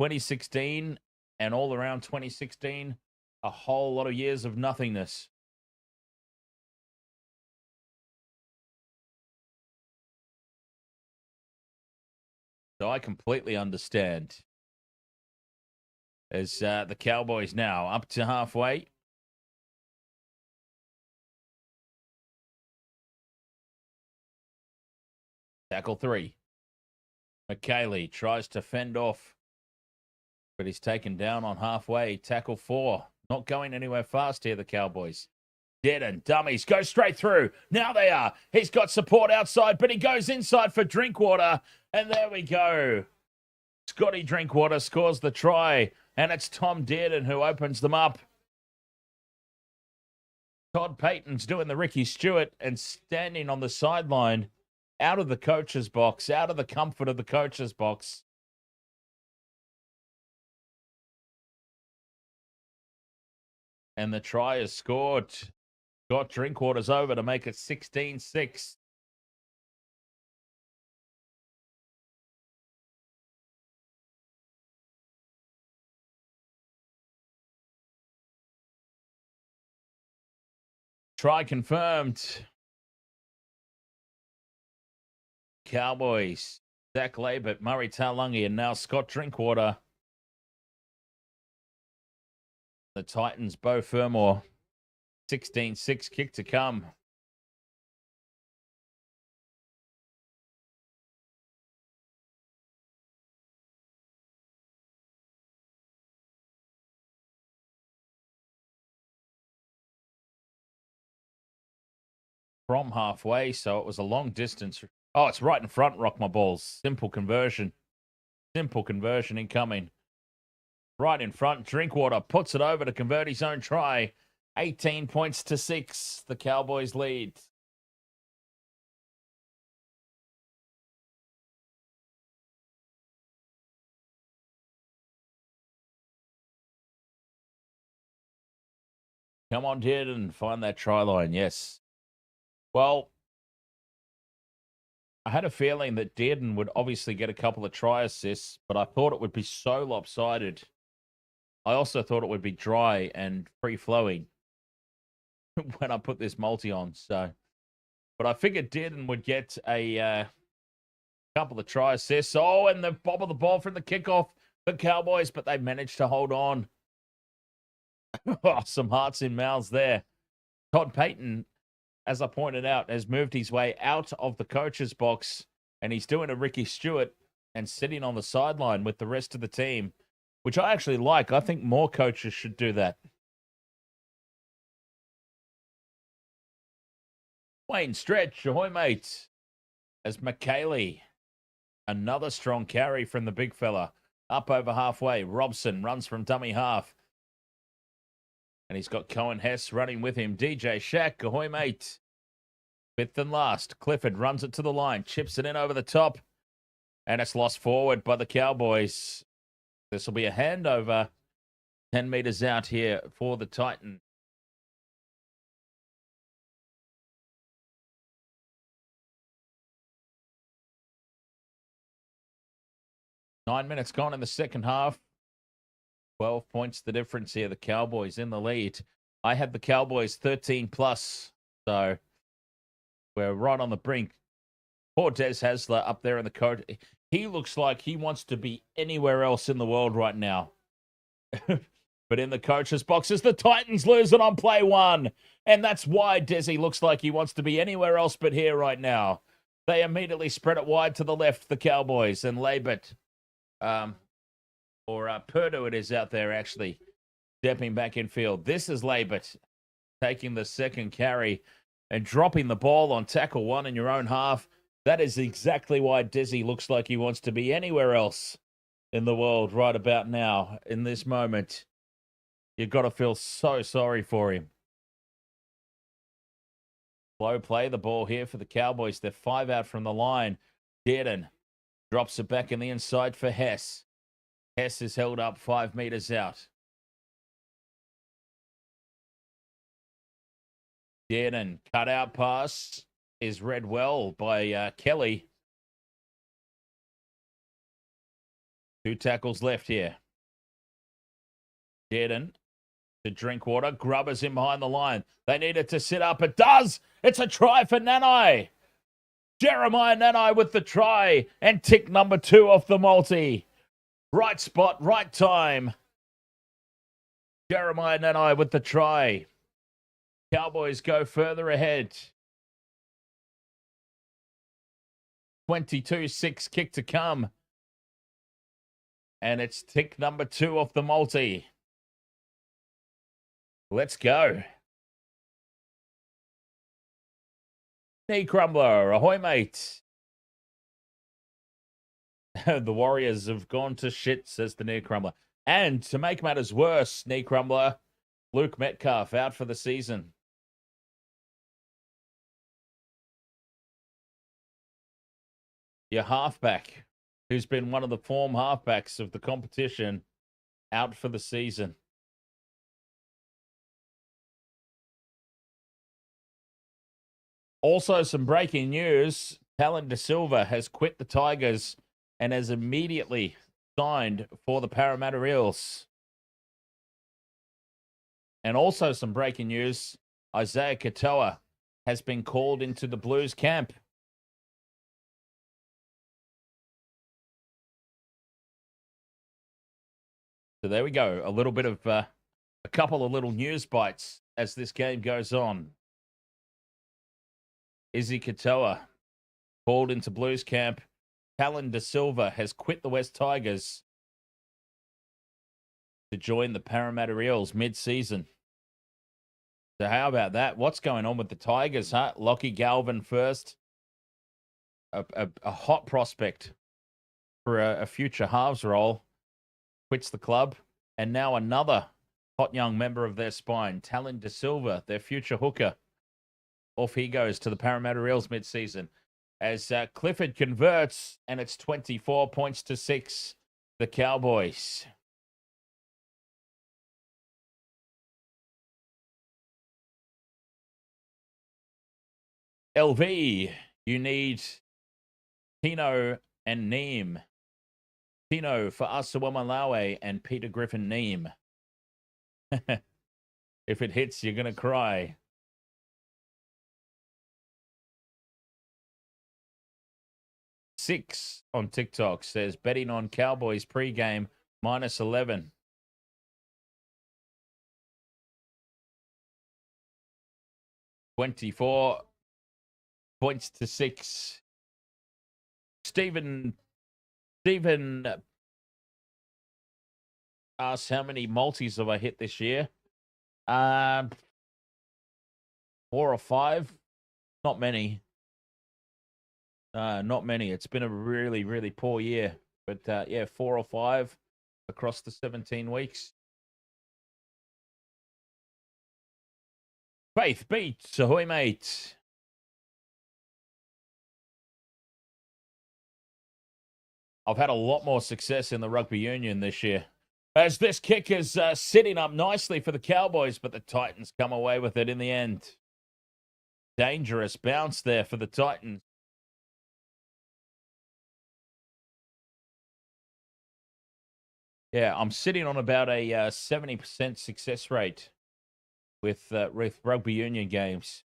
Speaker 2: 2016 and all around 2016, a whole lot of years of nothingness. So I completely understand. As the Cowboys now up to halfway. Tackle 3. McKaylee tries to fend off, but he's taken down on halfway. Tackle 4. Not going anywhere fast here, the Cowboys. Dead and dummies go straight through. Now they are. He's got support outside, but he goes inside for Drinkwater. And there we go. Scotty Drinkwater scores the try. And it's Tom Dearden who opens them up. Todd Payton's doing the Ricky Stewart and standing on the sideline, out of the coach's box, out of the comfort of the coach's box. And the try is scored. Got Drinkwater's over to make it 16-6. Try confirmed. Cowboys. Zach Labert, Murray Taulungi, and now Scott Drinkwater. The Titans, Bo Fermor. 16-6 kick to come. from halfway, so it was a long distance. Oh, it's right in front, Rock My Balls. Simple conversion. Simple conversion incoming. Right in front, Drinkwater puts it over to convert his own try. 18 points to 6. The Cowboys lead. Come on, Dearden, find that try line. Yes. Well, I had a feeling that Dearden would obviously get a couple of try assists, but I thought it would be so lopsided. I also thought it would be dry and free-flowing when I put this multi on. So, but I figured Dearden would get a couple of try assists. Oh, and the bob of the ball from the kickoff, the Cowboys, but they managed to hold on. Oh, some hearts in mouths there. Todd Payton, as I pointed out, has moved his way out of the coach's box, and he's doing a Ricky Stewart and sitting on the sideline with the rest of the team, which I actually like. I think more coaches should do that. Wayne Stretch, ahoy, mate. As McKaylee, another strong carry from the big fella. Up over halfway. Robson runs from dummy half. And he's got Cohen Hess running with him. DJ Shack, ahoy, mate. Fifth and last. Clifford runs it to the line. Chips it in over the top. And it's lost forward by the Cowboys. This will be a handover. 10 meters out here for the Titans. Nine minutes gone in the second half. 12 points the difference here. The Cowboys in the lead. I had the Cowboys 13 plus. So we're right on the brink. Poor Des Hasler up there in the coach. He looks like he wants to be anywhere else in the world right now. But in the coach's boxes, the Titans lose it on play one. And that's why Desi looks like he wants to be anywhere else but here right now. They immediately spread it wide to the left, the Cowboys, and Labert. Purdue it is out there actually stepping back in field. This is Labert taking the second carry and dropping the ball on tackle one in your own half. That is exactly why Desi looks like he wants to be anywhere else in the world right about now. In this moment, you've got to feel so sorry for him. Slow play the ball here for the Cowboys. They're 5 out from the line. Dearden drops it back in the inside for Hess. Hess is held up 5 meters out. Dearden, cut out pass is read well by Kelly. 2 tackles left here. Dearden to Drinkwater. Grubbers in behind the line. They need it to sit up. It does. It's a try for Nanai. Jeremiah Nanai with the try and tick number 2 off the multi. Right spot, right time. Jeremiah Nanai with the try. Cowboys go further ahead. 22-6 kick to come. And it's tick number 2 off the multi. Let's go. Knee crumbler, ahoy, mate. The Warriors have gone to shit, says the knee crumbler. And to make matters worse, knee crumbler, Luke Metcalf out for the season. Your halfback, who's been one of the form halfbacks of the competition, out for the season. Also, some breaking news. Talon De Silva has quit the Tigers and has immediately signed for the Parramatta Eels. And also some breaking news. Isaiah Katoa has been called into the Blues camp. So there we go. A little bit of a couple of little news bites as this game goes on. Izzy Katoa called into Blues camp. Talon De Silva has quit the West Tigers to join the Parramatta Eels mid-season. So how about that? What's going on with the Tigers, huh? Lockie Galvin first. A hot prospect for a future halves role. Quits the club. And now another hot young member of their spine, Talon De Silva, their future hooker. Off he goes to the Parramatta Eels mid-season. As Clifford converts, and it's 24 points to 6, the Cowboys. LV, you need Tino and Neem. Tino for Asawamalawe and Peter Griffin Neem. If it hits, you're going to cry. Six on TikTok says betting on Cowboys pregame -11. $24 points to 6. Stephen asks how many multis have I hit this year? 4 or 5. Not many. Not many. It's been a really, really poor year. But yeah, 4 or 5 across the 17 weeks. Faith beats. Ahoy, mate. I've had a lot more success in the rugby union this year. As this kick is sitting up nicely for the Cowboys, but the Titans come away with it in the end. Dangerous bounce there for the Titans. Yeah, I'm sitting on about a 70% success rate with rugby union games.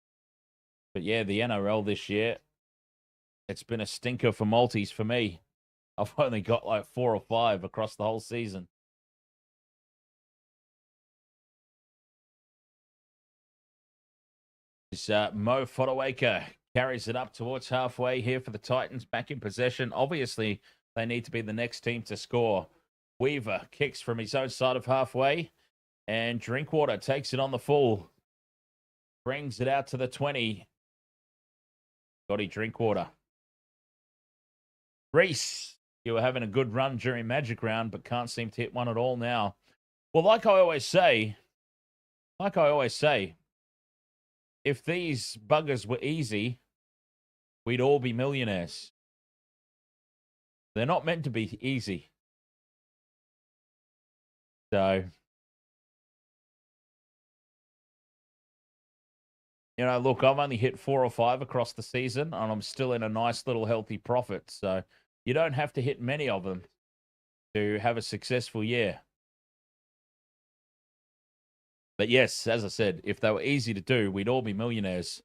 Speaker 2: But yeah, the NRL this year, it's been a stinker for multis for me. I've only got like 4 or 5 across the whole season. Mo Fodawaker carries it up towards halfway here for the Titans, back in possession. Obviously, they need to be the next team to score. Weaver kicks from his own side of halfway, and Drinkwater takes it on the full. Brings it out to the 20. Scotty Drinkwater. Reese, you were having a good run during Magic Round, but can't seem to hit one at all now. Well, like I always say, if these buggers were easy, we'd all be millionaires. They're not meant to be easy. So, you know, look, I've only hit 4 or 5 across the season, and I'm still in a nice little healthy profit. So you don't have to hit many of them to have a successful year. But yes, as I said, if they were easy to do, we'd all be millionaires.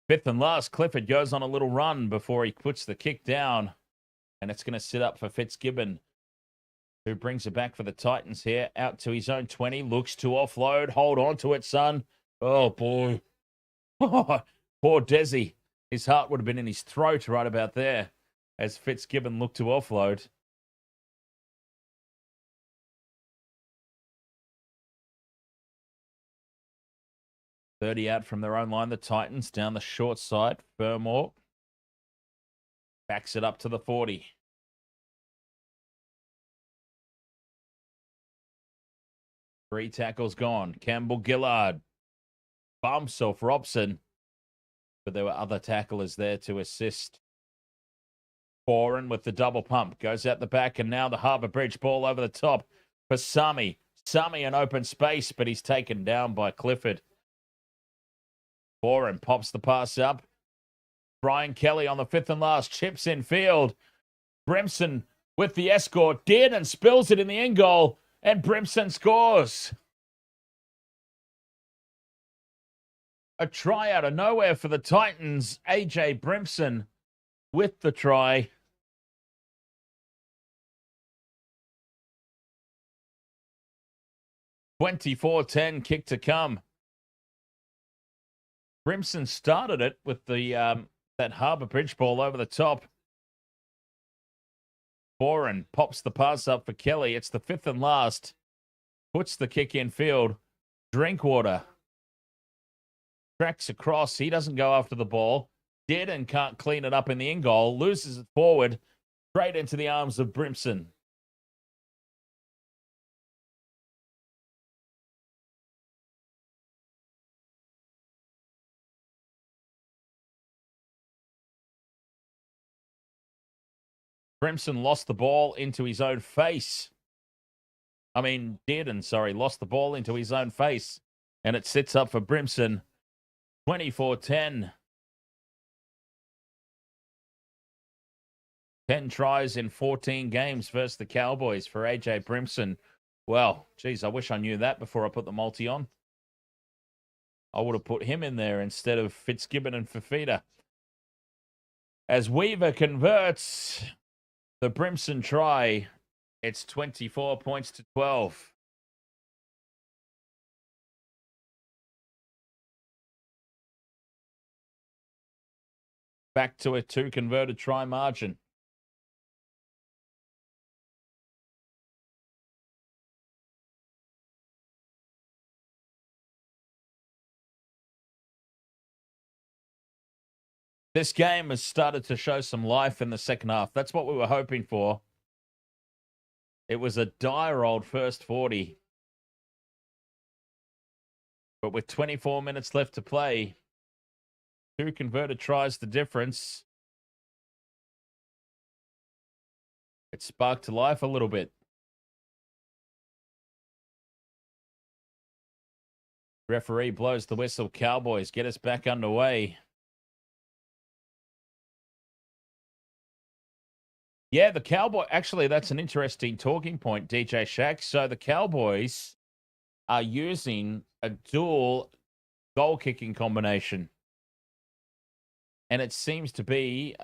Speaker 2: Fifth and last, Clifford goes on a little run before he puts the kick down, and it's going to sit up for Fitzgibbon, who brings it back for the Titans here. Out to his own 20, looks to offload. Hold on to it, son. Oh, boy. Poor Desi. His heart would have been in his throat right about there as Fitzgibbon looked to offload. .30 out from their own line. The Titans down the short side. Fermor backs it up to the 40. Three tackles gone. Campbell Gillard bumps off Robson, but there were other tacklers there to assist. Foran with the double pump. Goes out the back, and now the Harbour Bridge ball over the top for Sami. Sami in open space, but he's taken down by Clifford. Foran pops the pass up. Brian Kelly on the fifth and last. Chips in field. Brimson with the escort. Dearden spills it in the end goal, and Brimson scores. A try out of nowhere for the Titans. AJ Brimson with the try. (24-10) kick to come. Brimson started it with the that Harbour Bridge ball over the top. Foran pops the pass up for Kelly. It's the fifth and last. Puts the kick in field. Drinkwater Tracks across. He doesn't go after the ball. Did and can't clean it up in the in goal. Loses it forward. Straight into the arms of Brimson. Brimson lost the ball into his own face. Lost the ball into his own face. And it sits up for Brimson. 24-10. 10 tries in 14 games versus the Cowboys for AJ Brimson. Well, geez, I wish I knew that before I put the multi on. I would have put him in there instead of Fitzgibbon and Fafita. As Weaver converts the Brimson try, it's 24 points to 12. Back to a 2 converted try margin. This game has started to show some life in the second half. That's what we were hoping for. It was a dire old first 40. But with 24 minutes left to play, 2 converted tries the difference. It sparked to life a little bit. Referee blows the whistle. Cowboys get us back underway. Yeah, the Cowboy. Actually, that's an interesting talking point, DJ Shack. So the Cowboys are using a dual goal kicking combination. And it seems to be,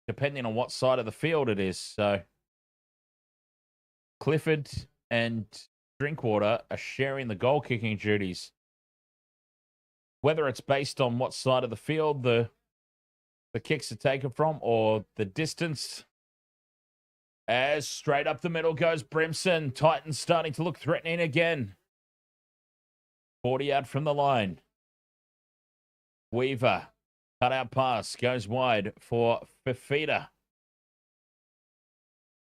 Speaker 2: depending on what side of the field it is. So Clifford and Drinkwater are sharing the goal kicking duties. Whether it's based on what side of the field the kicks are taken from or the distance. As straight up the middle goes Brimson. Titans starting to look threatening again. 40 out from the line. Weaver. Cut out pass. Goes wide for Fafita.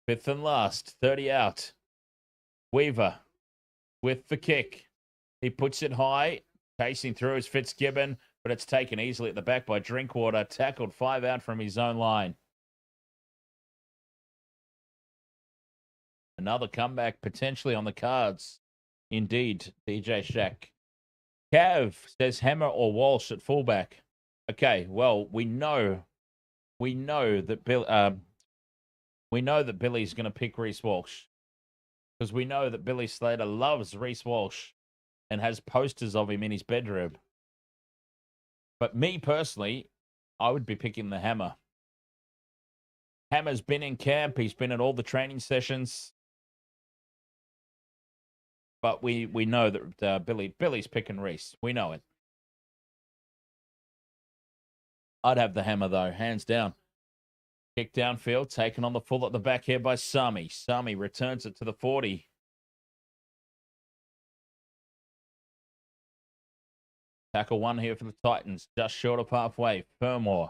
Speaker 2: 5th and last. 30 out. Weaver with the kick. He puts it high. Chasing through is Fitzgibbon. But it's taken easily at the back by Drinkwater. Tackled 5 out from his own line. Another comeback potentially on the cards. Indeed, DJ Shack. Cav says Hammer or Walsh at fullback. Okay, well, we know that Billy's going to pick Reece Walsh. Because we know that Billy Slater loves Reece Walsh and has posters of him in his bedroom. But me personally, I would be picking the Hammer. Hammer's been in camp. He's been at all the training sessions. But we know that Billy's picking Reece. We know it. I'd have the Hammer, though, hands down. Kick downfield, taken on the full at the back here by Sami. Sami returns it to the 40. Tackle 1 here for the Titans, just short of halfway. Fermor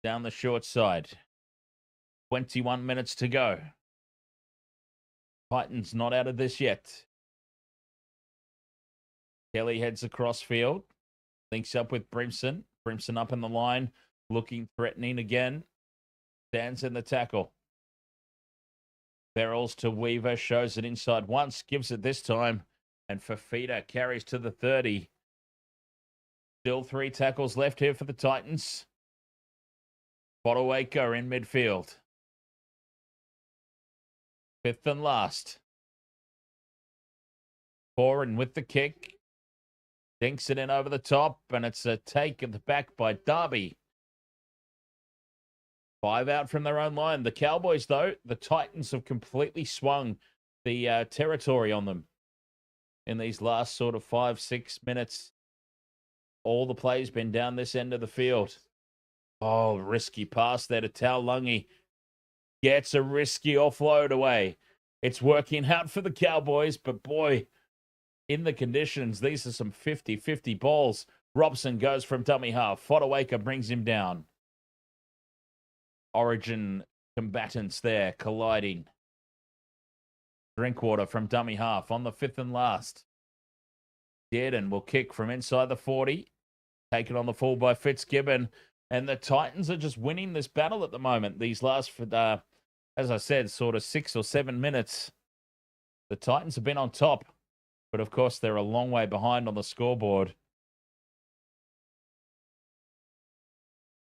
Speaker 2: down the short side. 21 minutes to go. Titans not out of this yet. Kelly heads across field. Links up with Brimson. Brimson up in the line. Looking threatening again. Stands in the tackle. Barrels to Weaver. Shows it inside once. Gives it this time. And Fafita carries to the 30. Still 3 tackles left here for the Titans. Bottlewaker in midfield. 5th and last. Foran with the kick. Dinks it in over the top, and it's a take at the back by Darby. 5 out from their own line. The Cowboys, though, the Titans have completely swung the territory on them in these last sort of 5-6 minutes. All the play's been down this end of the field. Oh, risky pass there to Taulungi. Gets a risky offload away. It's working out for the Cowboys, but boy, in the conditions, these are some 50-50 balls. Robson goes from dummy half. Fodawaker brings him down. Origin combatants there colliding. Drinkwater from dummy half on the 5th and last. Dearden will kick from inside the 40. Taken on the full by Fitzgibbon. And the Titans are just winning this battle at the moment. These last, as I said, sort of 6 or 7 minutes. The Titans have been on top. But of course, they're a long way behind on the scoreboard.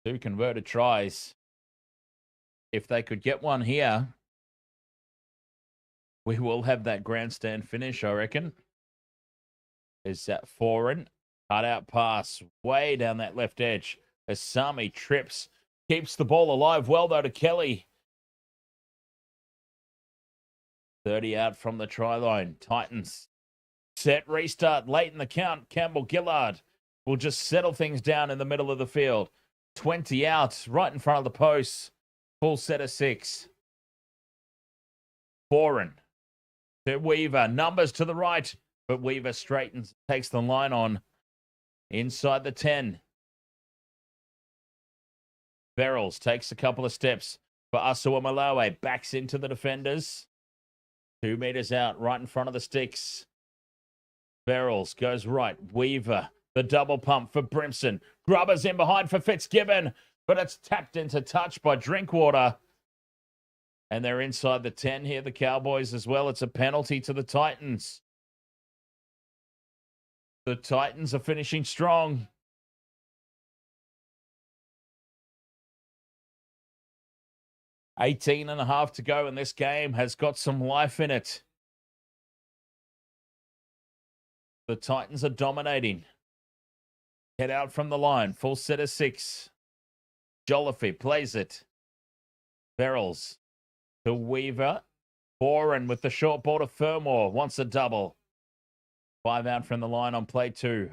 Speaker 2: 2 converted tries. If they could get one here, we will have that grandstand finish, I reckon. Is that foreign? Cut out pass way down that left edge. Asami trips, keeps the ball alive. Well, though, to Kelly. 30 out from the try line. Titans set, restart late in the count. Campbell-Gillard will just settle things down in the middle of the field. 20 out, right in front of the posts. Full set of 6. Foreign to Weaver. Numbers to the right, but Weaver straightens, takes the line on. Inside the 10. Verrills takes a couple of steps for Asua Malawe. Backs into the defenders. 2 meters out, right in front of the sticks. Verrills goes right. Weaver, the double pump for Brimson. Grubbers in behind for Fitzgibbon, but it's tapped into touch by Drinkwater. And they're inside the 10 here, the Cowboys as well. It's a penalty to the Titans. The Titans are finishing strong. $18 and a half to go, and this game has got some life in it. The Titans are dominating. Head out from the line. Full set of 6. Jolliffe plays it. Verrills to Weaver. Foreign with the short ball to Fermor. Wants a double. 5 out from the line on play 2.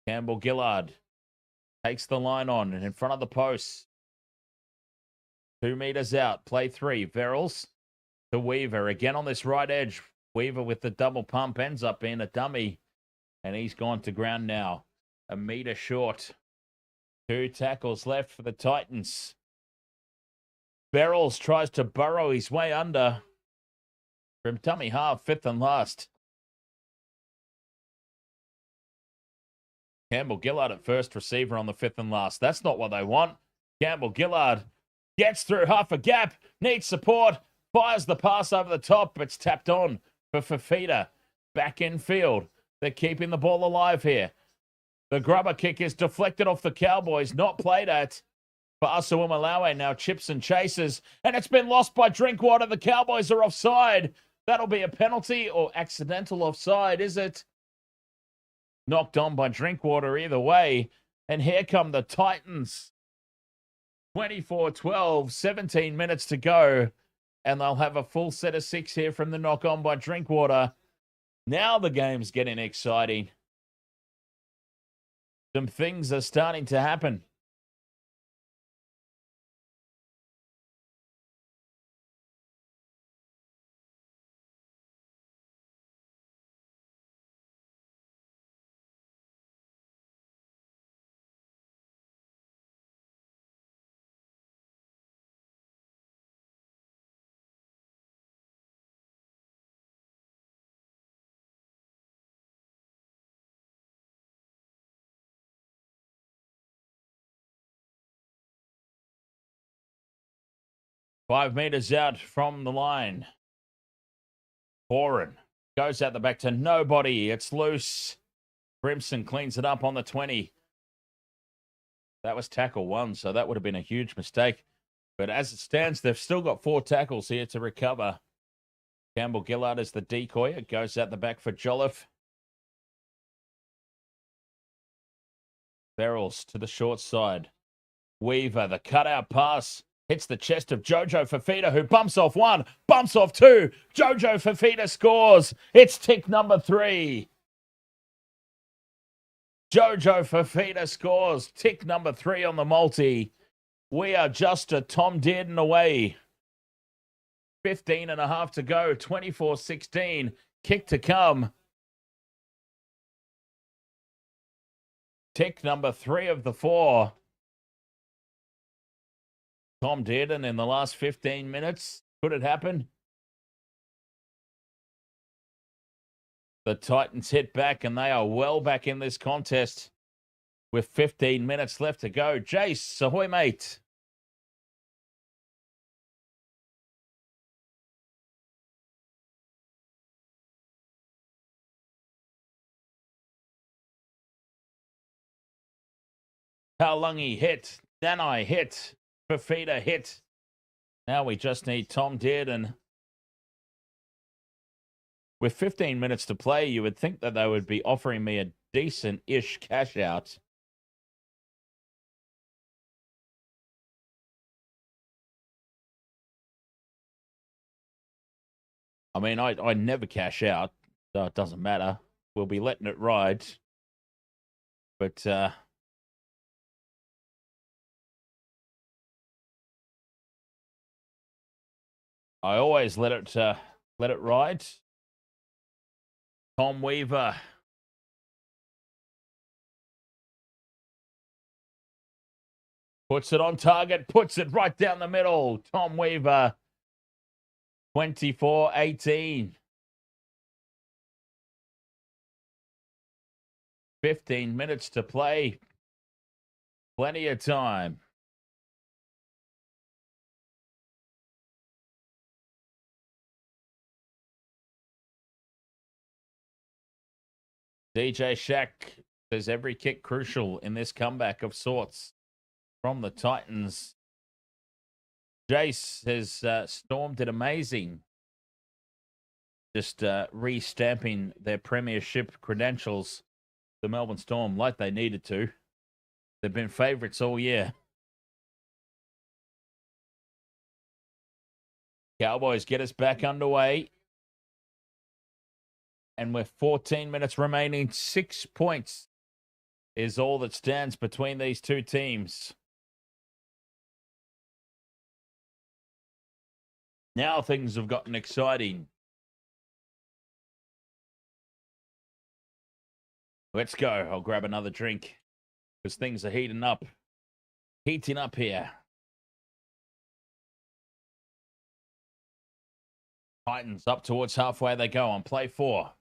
Speaker 2: Campbell-Gillard takes the line on and in front of the posts. 2 meters out. Play 3. Verrills to Weaver. Again on this right edge. Weaver with the double pump ends up being a dummy. And he's gone to ground now. A meter short. 2 tackles left for the Titans. Verrills tries to burrow his way under. From dummy half, 5th and last. Campbell-Gillard at first, receiver on the 5th and last. That's not what they want. Campbell-Gillard gets through half a gap, needs support, fires the pass over the top. It's tapped on for Fafita. Back in field. They're keeping the ball alive here. The grubber kick is deflected off the Cowboys, not played at. For Asua Malawe now chips and chases, and it's been lost by Drinkwater. The Cowboys are offside. That'll be a penalty or accidental offside, is it? Knocked on by Drinkwater either way. And here come the Titans. 24-12, 17 minutes to go. And they'll have a full set of 6 here from the knock on by Drinkwater. Now the game's getting exciting. Some things are starting to happen. Five meters out from the line. Foreign goes out the back to nobody. It's loose. Brimson cleans it up on the 20. That was tackle 1, so that would have been a huge mistake. But as it stands, they've still got 4 tackles here to recover. Campbell-Gillard is the decoy. It goes out the back for Jolliffe. Verrills to the short side. Weaver, the cutout pass. Hits the chest of Jojo Fafita, who bumps off 1, bumps off 2. Jojo Fafita scores. It's tick number 3. Jojo Fafita scores. Tick number 3 on the multi. We are just a Tom Dearden away. 15 and a half to go. 24-16. Kick to come. Tick number 3 of the 4. Tom Dearden in the last 15 minutes. Could it happen? The Titans hit back, and they are well back in this contest with 15 minutes left to go. Jace, ahoy, mate. Taulungi hit. Nanai hit. Fafita hit. Now we just need Tom Dearden. With 15 minutes to play, you would think that they would be offering me a decent-ish cash out. I mean, I never cash out, so it doesn't matter. We'll be letting it ride. But I always let it ride. Tom Weaver. Puts it on target, puts it right down the middle. Tom Weaver, 24-18. 15 minutes to play. Plenty of time. DJ Shack says every kick crucial in this comeback of sorts from the Titans. Jace has Storm did amazing. Just re-stamping their premiership credentials, the Melbourne Storm, like they needed to. They've been favourites all year. Cowboys get us back underway. And with 14 minutes remaining, 6 points is all that stands between these two teams. Now things have gotten exciting. Let's go. I'll grab another drink because things are heating up. Heating up here. Titans up towards halfway they go on play 4.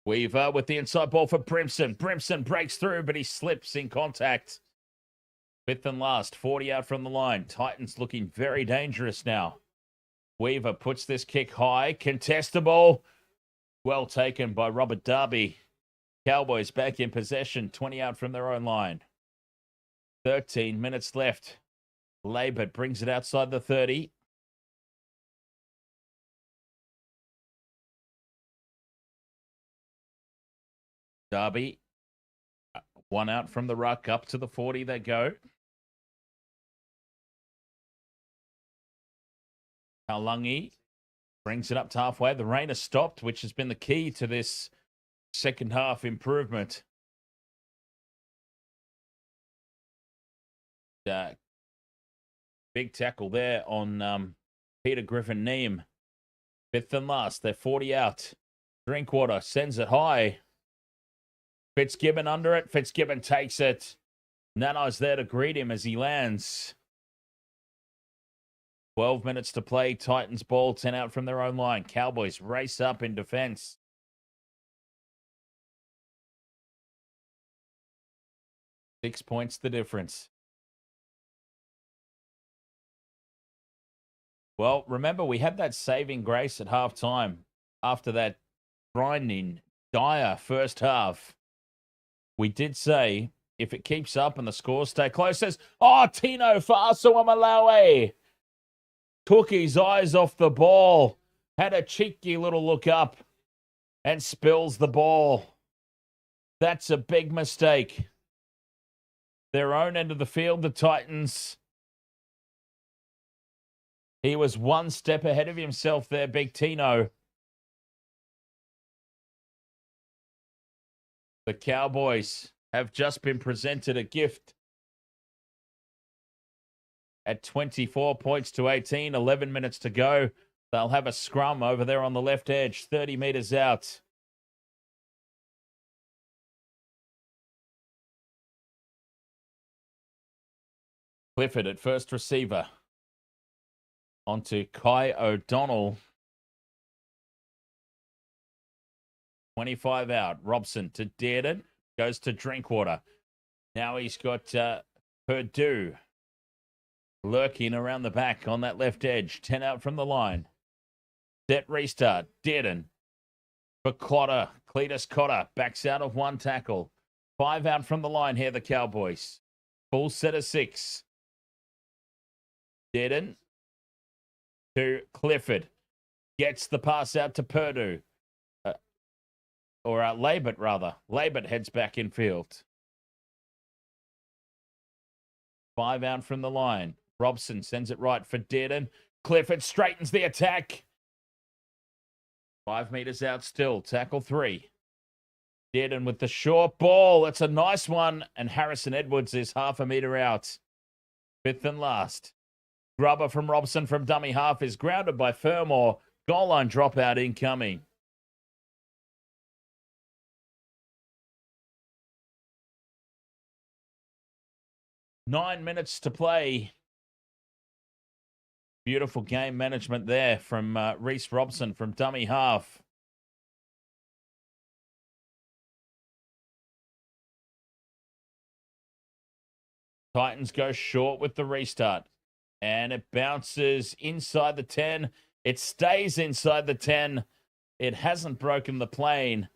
Speaker 2: Weaver with the inside ball for Brimson. Brimson breaks through, but he slips in contact. 5th and last, 40 out from the line. Titans looking very dangerous now. Weaver puts this kick high. Contestable. Well taken by Robert Darby. Cowboys back in possession. 20 out from their own line. 13 minutes left. Labert brings it outside the 30. Darby. 1 out from the ruck. Up to the 40 they go. Taulungi brings it up to halfway. The rain has stopped, which has been the key to this second half improvement. Big tackle there on Peter Griffin-Neame. 5th and last. They're 40 out. Drinkwater sends it high. Fitzgibbon under it. Fitzgibbon takes it. Nano's there to greet him as he lands. 12 minutes to play. Titans ball. 10 out from their own line. Cowboys race up in defense. Six points the difference. Well, remember, we had that saving grace at halftime after that grinding, dire first half. We did say, if it keeps up and the scores stay close, says, Tino Fa'asuamalawe took his eyes off the ball, had a cheeky little look up, and spills the ball. That's a big mistake. Their own end of the field, the Titans. He was one step ahead of himself there, Big Tino. The Cowboys have just been presented a gift at 24 points to 18, 11 minutes to go. They'll have a scrum over there on the left edge, 30 meters out. Clifford at first receiver. Onto Kai O'Donnell. 25 out. Robson to Dearden. Goes to Drinkwater. Now he's got Purdue lurking around the back on that left edge. 10 out from the line. Set restart. Dearden for Cotter. Cletus Cotter backs out of one tackle. 5 out from the line here, the Cowboys. Full set of 6. Dearden to Clifford. Gets the pass out to Purdue. Labert, rather. Labert heads back in field. 5 out from the line. Robson sends it right for Dearden. Clifford straightens the attack. 5 meters out still. Tackle 3. Dearden with the short ball. It's a nice one. And Harrison Edwards is half a meter out. 5th and last. Grubber from Robson from dummy half is grounded by Fermor. Goal line dropout incoming. Nine minutes to play. Beautiful game management there from Reece Robson from dummy half. Titans go short with the restart. And it bounces inside the 10. It stays inside the 10. It hasn't broken the plane.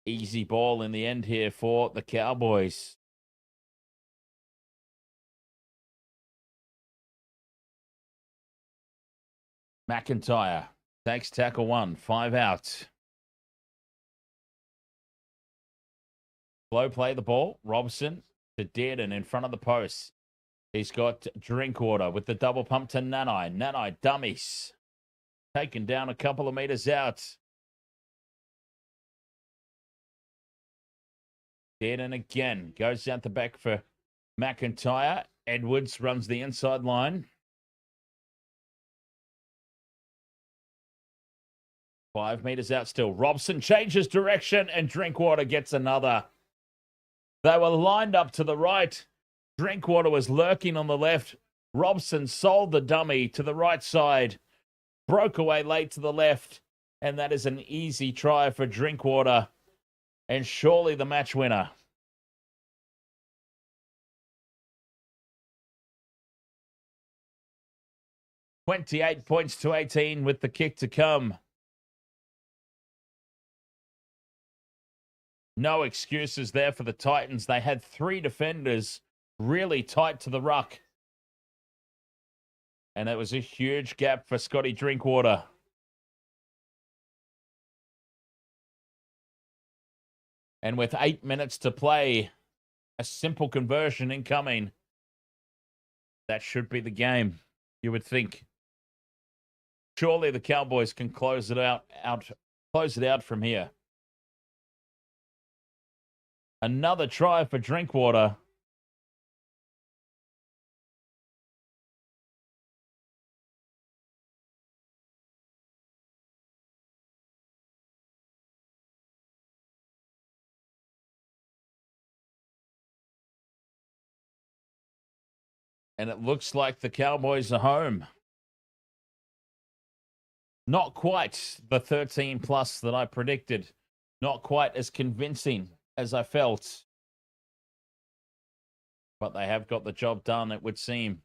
Speaker 2: Easy ball in the end here for the Cowboys. McIntyre takes tackle 1. 5 out. Slow play the ball. Robson to Dearden in front of the post. He's got Drinkwater with the double pump to Nanai. Nanai dummies. Taken down a couple of meters out. Dearden again. Goes out the back for McIntyre. Edwards runs the inside line. 5 meters out still. Robson changes direction and Drinkwater gets another. They were lined up to the right. Drinkwater was lurking on the left. Robson sold the dummy to the right side. Broke away late to the left. And that is an easy try for Drinkwater. And surely the match winner. $28 points to 18 with the kick to come. No excuses there for the Titans. They had 3 defenders really tight to the ruck. And it was a huge gap for Scotty Drinkwater. And with 8 minutes to play, a simple conversion incoming. That should be the game, you would think. Surely the Cowboys can close it out from here. Another try for Drinkwater. And it looks like the Cowboys are home. Not quite the 13 plus that I predicted. Not quite as convincing as I felt. But they have got the job done, it would seem.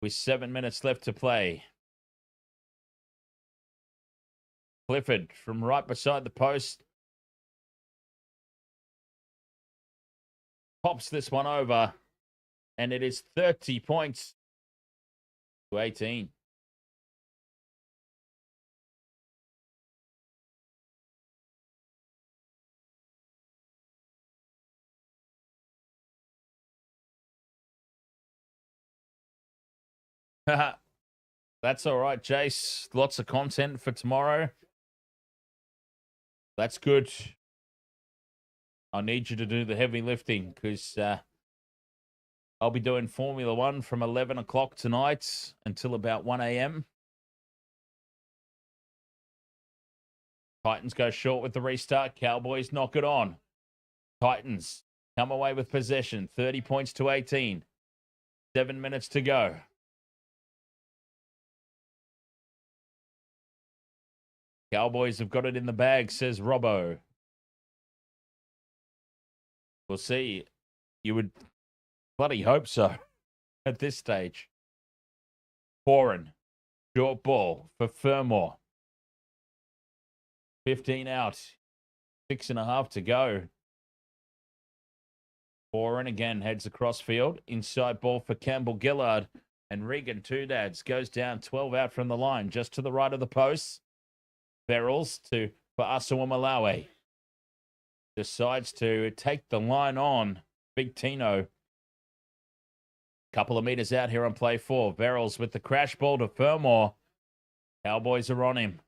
Speaker 2: With 7 minutes left to play. Clifford from right beside the post. Pops this one over. And it is 30 points to 18. That's all right, Jace. Lots of content for tomorrow. That's good. I need you to do the heavy lifting because I'll be doing Formula 1 from 11 o'clock tonight until about 1 a.m. Titans go short with the restart. Cowboys knock it on. Titans come away with possession. 30 points to 18. 7 minutes to go. Cowboys have got it in the bag, says Robbo. We'll see. You would bloody hope so at this stage. Foreign. Short ball for Fermor. 15 out. 6.5 to go. Foreign again heads across field. Inside ball for Campbell Gillard. And Regan Toodads goes down 12 out from the line. Just to the right of the post. Ferrells for Asawa Malawi. Decides to take the line on. Big Tino. Couple of meters out here on play 4. Verrills with the crash ball to Fermor. Cowboys are on him.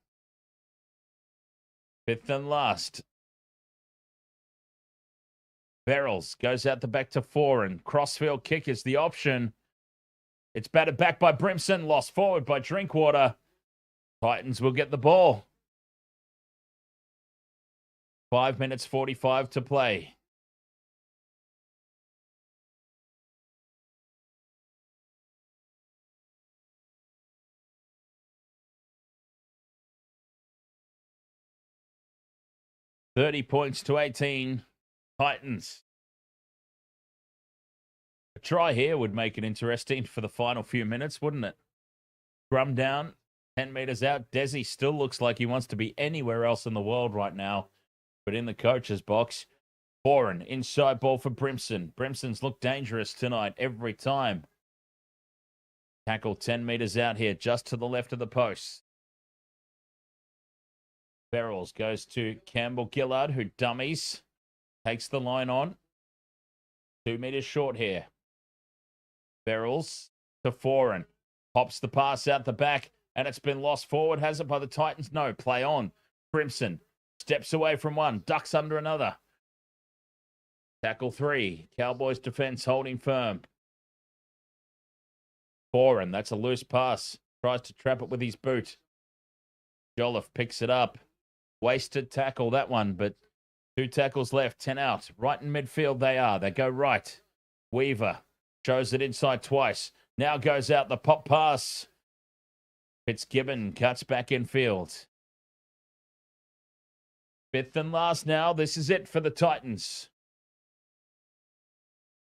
Speaker 2: 5th and last. Verrills goes out the back to Foreign. Crossfield kick is the option. It's batted back by Brimson. Lost forward by Drinkwater. Titans will get the ball. 5 minutes 45 to play. $30 points to 18. Titans. A try here would make it interesting for the final few minutes, wouldn't it? Scrum down, 10 meters out. Desi still looks like he wants to be anywhere else in the world right now, but in the coach's box. Foreign, inside ball for Brimson. Brimson's looked dangerous tonight every time. Tackle 10 meters out here, just to the left of the post. Verrills goes to Campbell Gillard, who dummies. Takes the line on. 2 meters short here. Verrills to Foreign. Pops the pass out the back, and it's been lost forward, has it, by the Titans? No, play on. Brimson steps away from one, ducks under another. Tackle 3. Cowboys defense holding firm. Foreign, that's a loose pass. Tries to trap it with his boot. Jolliffe picks it up. Wasted tackle, that one, but 2 tackles left, 10 out. Right in midfield they are. They go right. Weaver shows it inside twice. Now goes out the pop pass. Fitzgibbon cuts back in field. 5th and last now. This is it for the Titans.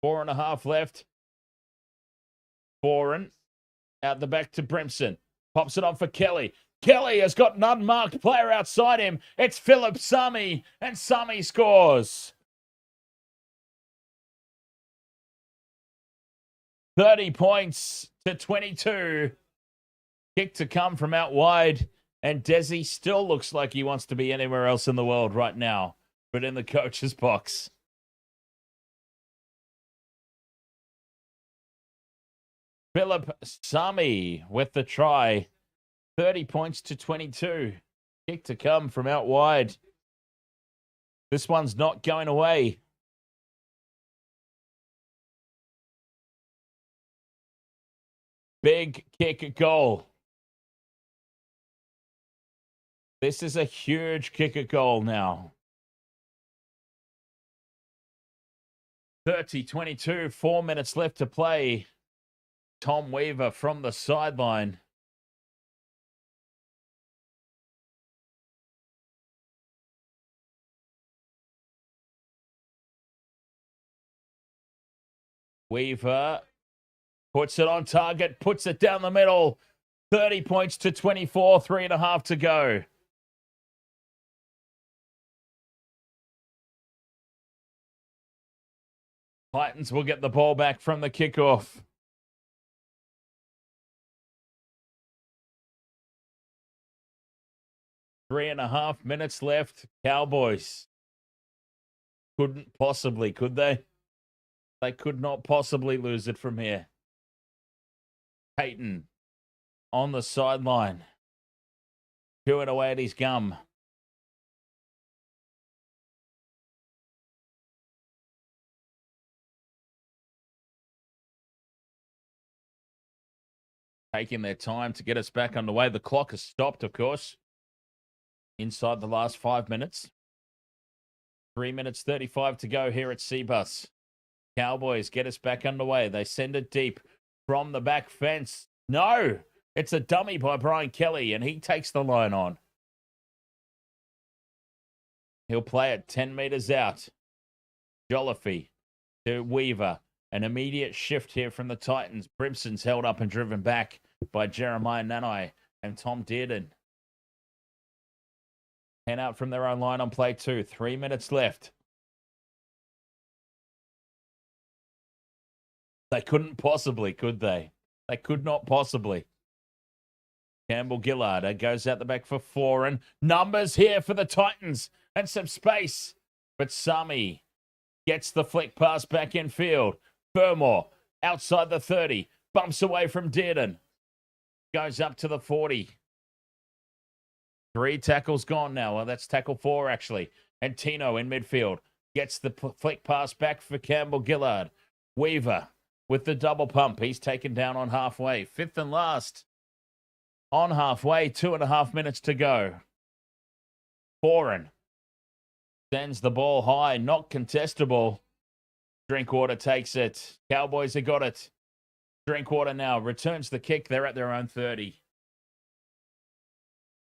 Speaker 2: 4.5 left. Foreign out the back to Brimson. Pops it on for Kelly. Kelly has got an unmarked player outside him. It's Philip Sami, and Sami scores. 30 points to 22. Kick to come from out wide, and Desi still looks like he wants to be anywhere else in the world right now, but in the coach's box. Philip Sami with the try. 30 points to 22. Kick to come from out wide. This one's not going away. Big kick goal. This is a huge kick goal now. 30-22, 4 minutes left to play. Tom Weaver from the sideline. Weaver puts it on target, puts it down the middle. 30 points to 24, 3.5 to go. Titans will get the ball back from the kickoff. Three and a half minutes left. Cowboys couldn't possibly, could they? They could not possibly lose it from here. Peyton on the sideline, chewing away at his gum. Taking their time to get us back underway. The clock has stopped, of course, inside the last 5 minutes. 3 minutes 35 to go here at Seabus. Cowboys get us back underway. They send it deep from the back fence. No, it's a dummy by Brian Kelly, and he takes the line on. He'll play it 10 meters out. Jolliffe to Weaver. An immediate shift here from the Titans. Brimson's held up and driven back by Jeremiah Nanai and Tom Dearden. 10 out from their own line on play 2. 3 minutes left. They couldn't possibly, could they? They could not possibly. Campbell Gillard goes out the back for 4. And numbers here for the Titans. And some space. But Sami gets the flick pass back in field. Fermor outside the 30. Bumps away from Dearden. Goes up to the 40. 3 tackles gone now. Well, that's tackle 4, actually. And Tino in midfield. Gets the flick pass back for Campbell Gillard. Weaver with the double pump. He's taken down on halfway. 5th and last. On halfway. 2.5 minutes to go. Foran sends the ball high. Not contestable. Drinkwater takes it. Cowboys have got it. Drinkwater now returns the kick. They're at their own 30.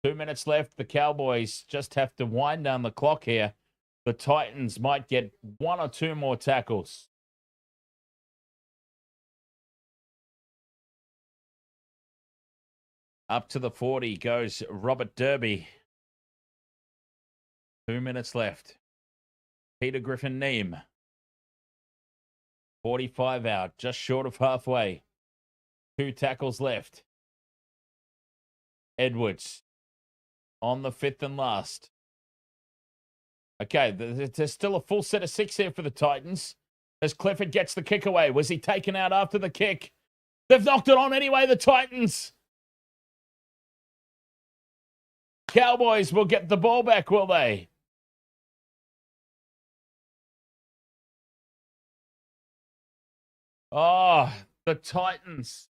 Speaker 2: 2 minutes left. The Cowboys just have to wind down the clock here. The Titans might get 1 or 2 more tackles. Up to the 40 goes Robert Derby. 2 minutes left. Peter Griffin-Neame. 45 out, just short of halfway. 2 tackles left. Edwards on the 5th and last. Okay, there's still a full set of 6 here for the Titans. As Clifford gets the kick away. Was he taken out after the kick? They've knocked it on anyway, the Titans. Cowboys will get the ball back, will they? Oh, the Titans.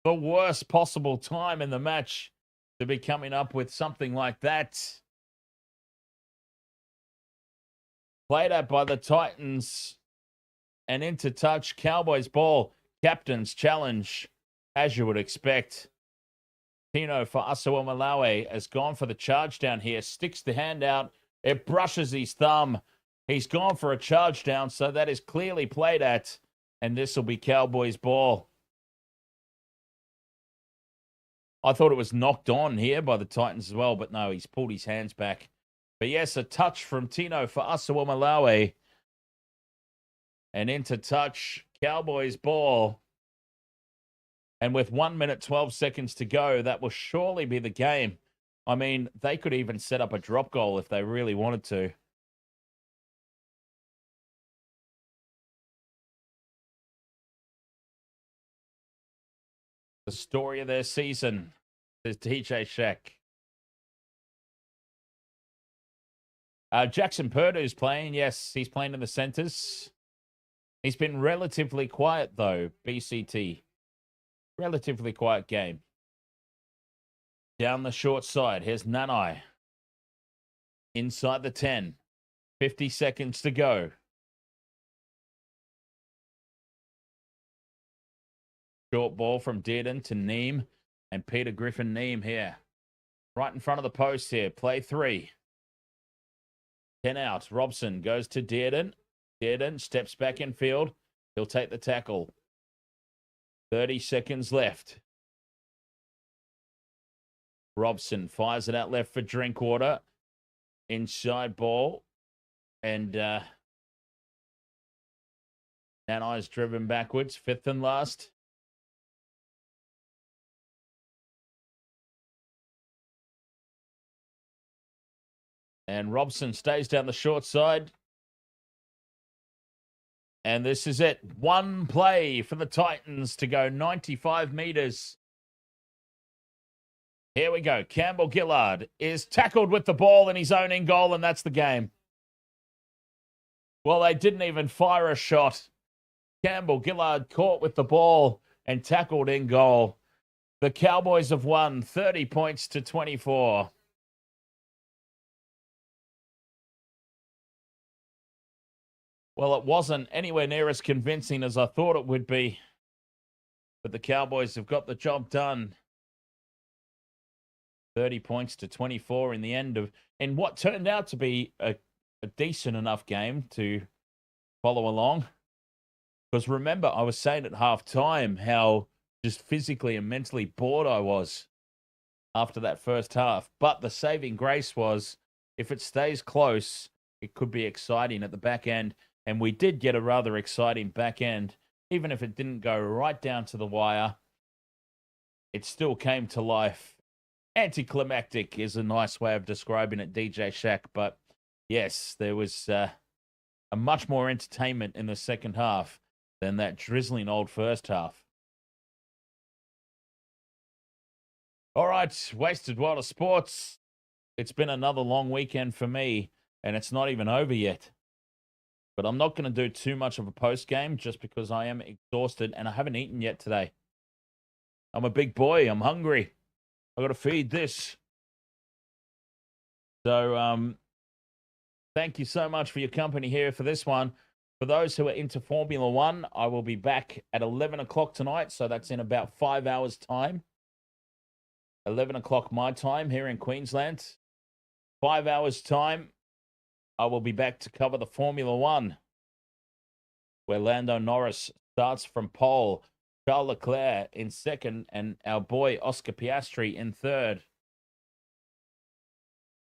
Speaker 2: The worst possible time in the match to be coming up with something like that. Played at by the Titans. And into touch. Cowboys ball. Captain's challenge, as you would expect. Tino for Asawa Malawi has gone for the charge down here. Sticks the hand out. It brushes his thumb. He's gone for a charge down, so that is clearly played at. And this will be Cowboys ball. I thought it was knocked on here by the Titans as well, but no, he's pulled his hands back. But yes, a touch from Tino for Asawa Malawi. And into touch, Cowboys ball. And with 1 minute, 12 seconds to go, that will surely be the game. I mean, they could even set up a drop goal if they really wanted to. The story of their season, says DJ Shack. Jackson Purdue's playing. Yes, he's playing in the centres. He's been relatively quiet, though, BCT. Relatively quiet game. Down the short side, here's Nanai. Inside the 10. 50 seconds to go. Short ball from Dearden to Neame. And Peter Griffin-Neame here. Right in front of the post here. Play 3. 10 out. Robson goes to Dearden. Dearden steps back in field. He'll take the tackle. 30 seconds left. Robson fires it out left for Drinkwater. Inside ball. And Nanai's driven backwards. 5th and last. And Robson stays down the short side. And this is it. One play for the Titans to go 95 meters. Here we go. Campbell Gillard is tackled with the ball in his own end goal, and that's the game. Well, they didn't even fire a shot. Campbell Gillard caught with the ball and tackled in goal. The Cowboys have won 30 points to 24. Well, it wasn't anywhere near as convincing as I thought it would be. But the Cowboys have got the job done. 30 points to 24 in the end in what turned out to be a decent enough game to follow along. Because remember, I was saying at halftime how just physically and mentally bored I was after that first half. But the saving grace was, if it stays close, it could be exciting at the back end. And we did get a rather exciting back end. Even if it didn't go right down to the wire, it still came to life. Anticlimactic is a nice way of describing it, DJ Shack. But yes, there was a much more entertainment in the second half than that drizzling old first half. All right, Wasted Water Sports. It's been another long weekend for me, and it's not even over yet. But I'm not going to do too much of a post game just because I am exhausted and I haven't eaten yet today. I'm a big boy. I'm hungry. I got to feed this. So, thank you so much for your company here for this one. For those who are into Formula One, I will be back at 11 o'clock tonight. So that's in about 5 hours' time. 11 o'clock my time here in Queensland. 5 hours' time, I will be back to cover the Formula One, where Lando Norris starts from pole, Charles Leclerc in second, and our boy Oscar Piastri in third.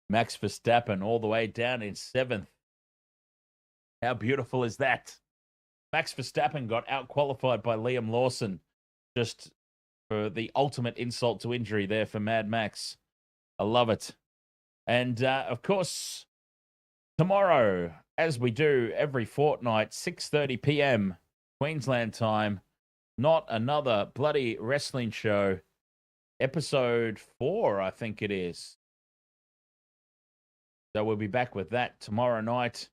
Speaker 2: Max Verstappen all the way down in seventh. How beautiful is that? Max Verstappen got out-qualified by Liam Lawson, just for the ultimate insult to injury there for Mad Max. I love it. And, of course, tomorrow, as we do every fortnight, 6:30 p.m. Queensland time, not another bloody wrestling show. Episode 4, I think it is. So we'll be back with that tomorrow night.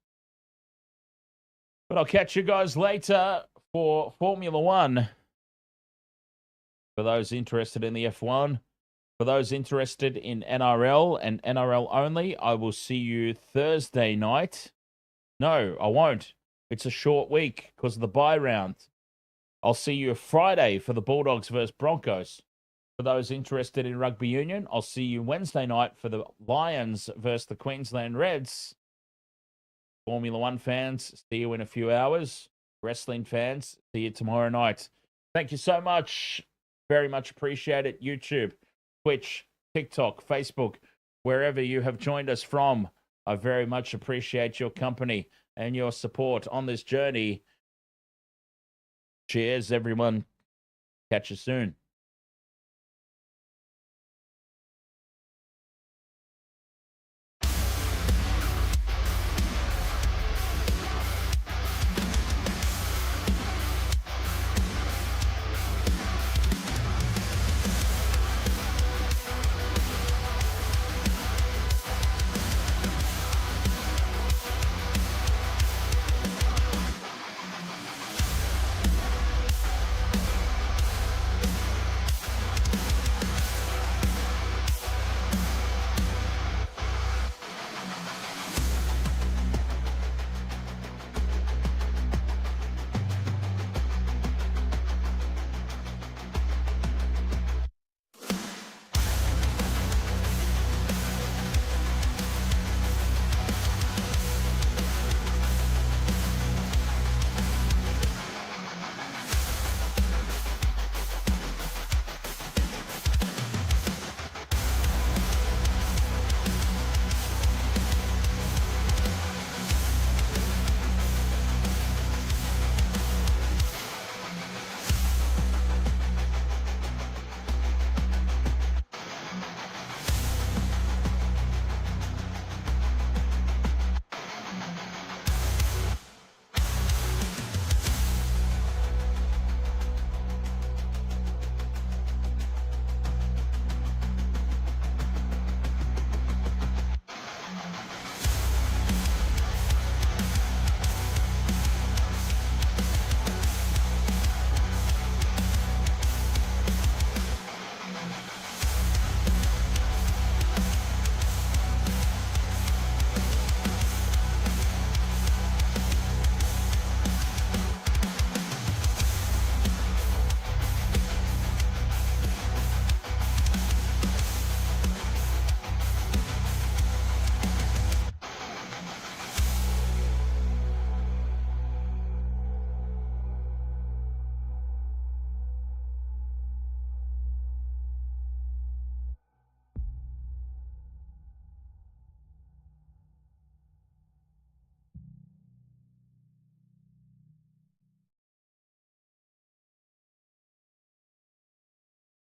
Speaker 2: But I'll catch you guys later for Formula One. For those interested in the F1. For those interested in NRL and NRL only, I will see you Thursday night. No, I won't. It's a short week because of the bye round. I'll see you Friday for the Bulldogs versus Broncos. For those interested in rugby union, I'll see you Wednesday night for the Lions versus the Queensland Reds. Formula One fans, see you in a few hours. Wrestling fans, see you tomorrow night. Thank you so much. Very much appreciate it. YouTube, Twitch, TikTok, Facebook, wherever you have joined us from. I very much appreciate your company and your support on this journey. Cheers, everyone. Catch you soon.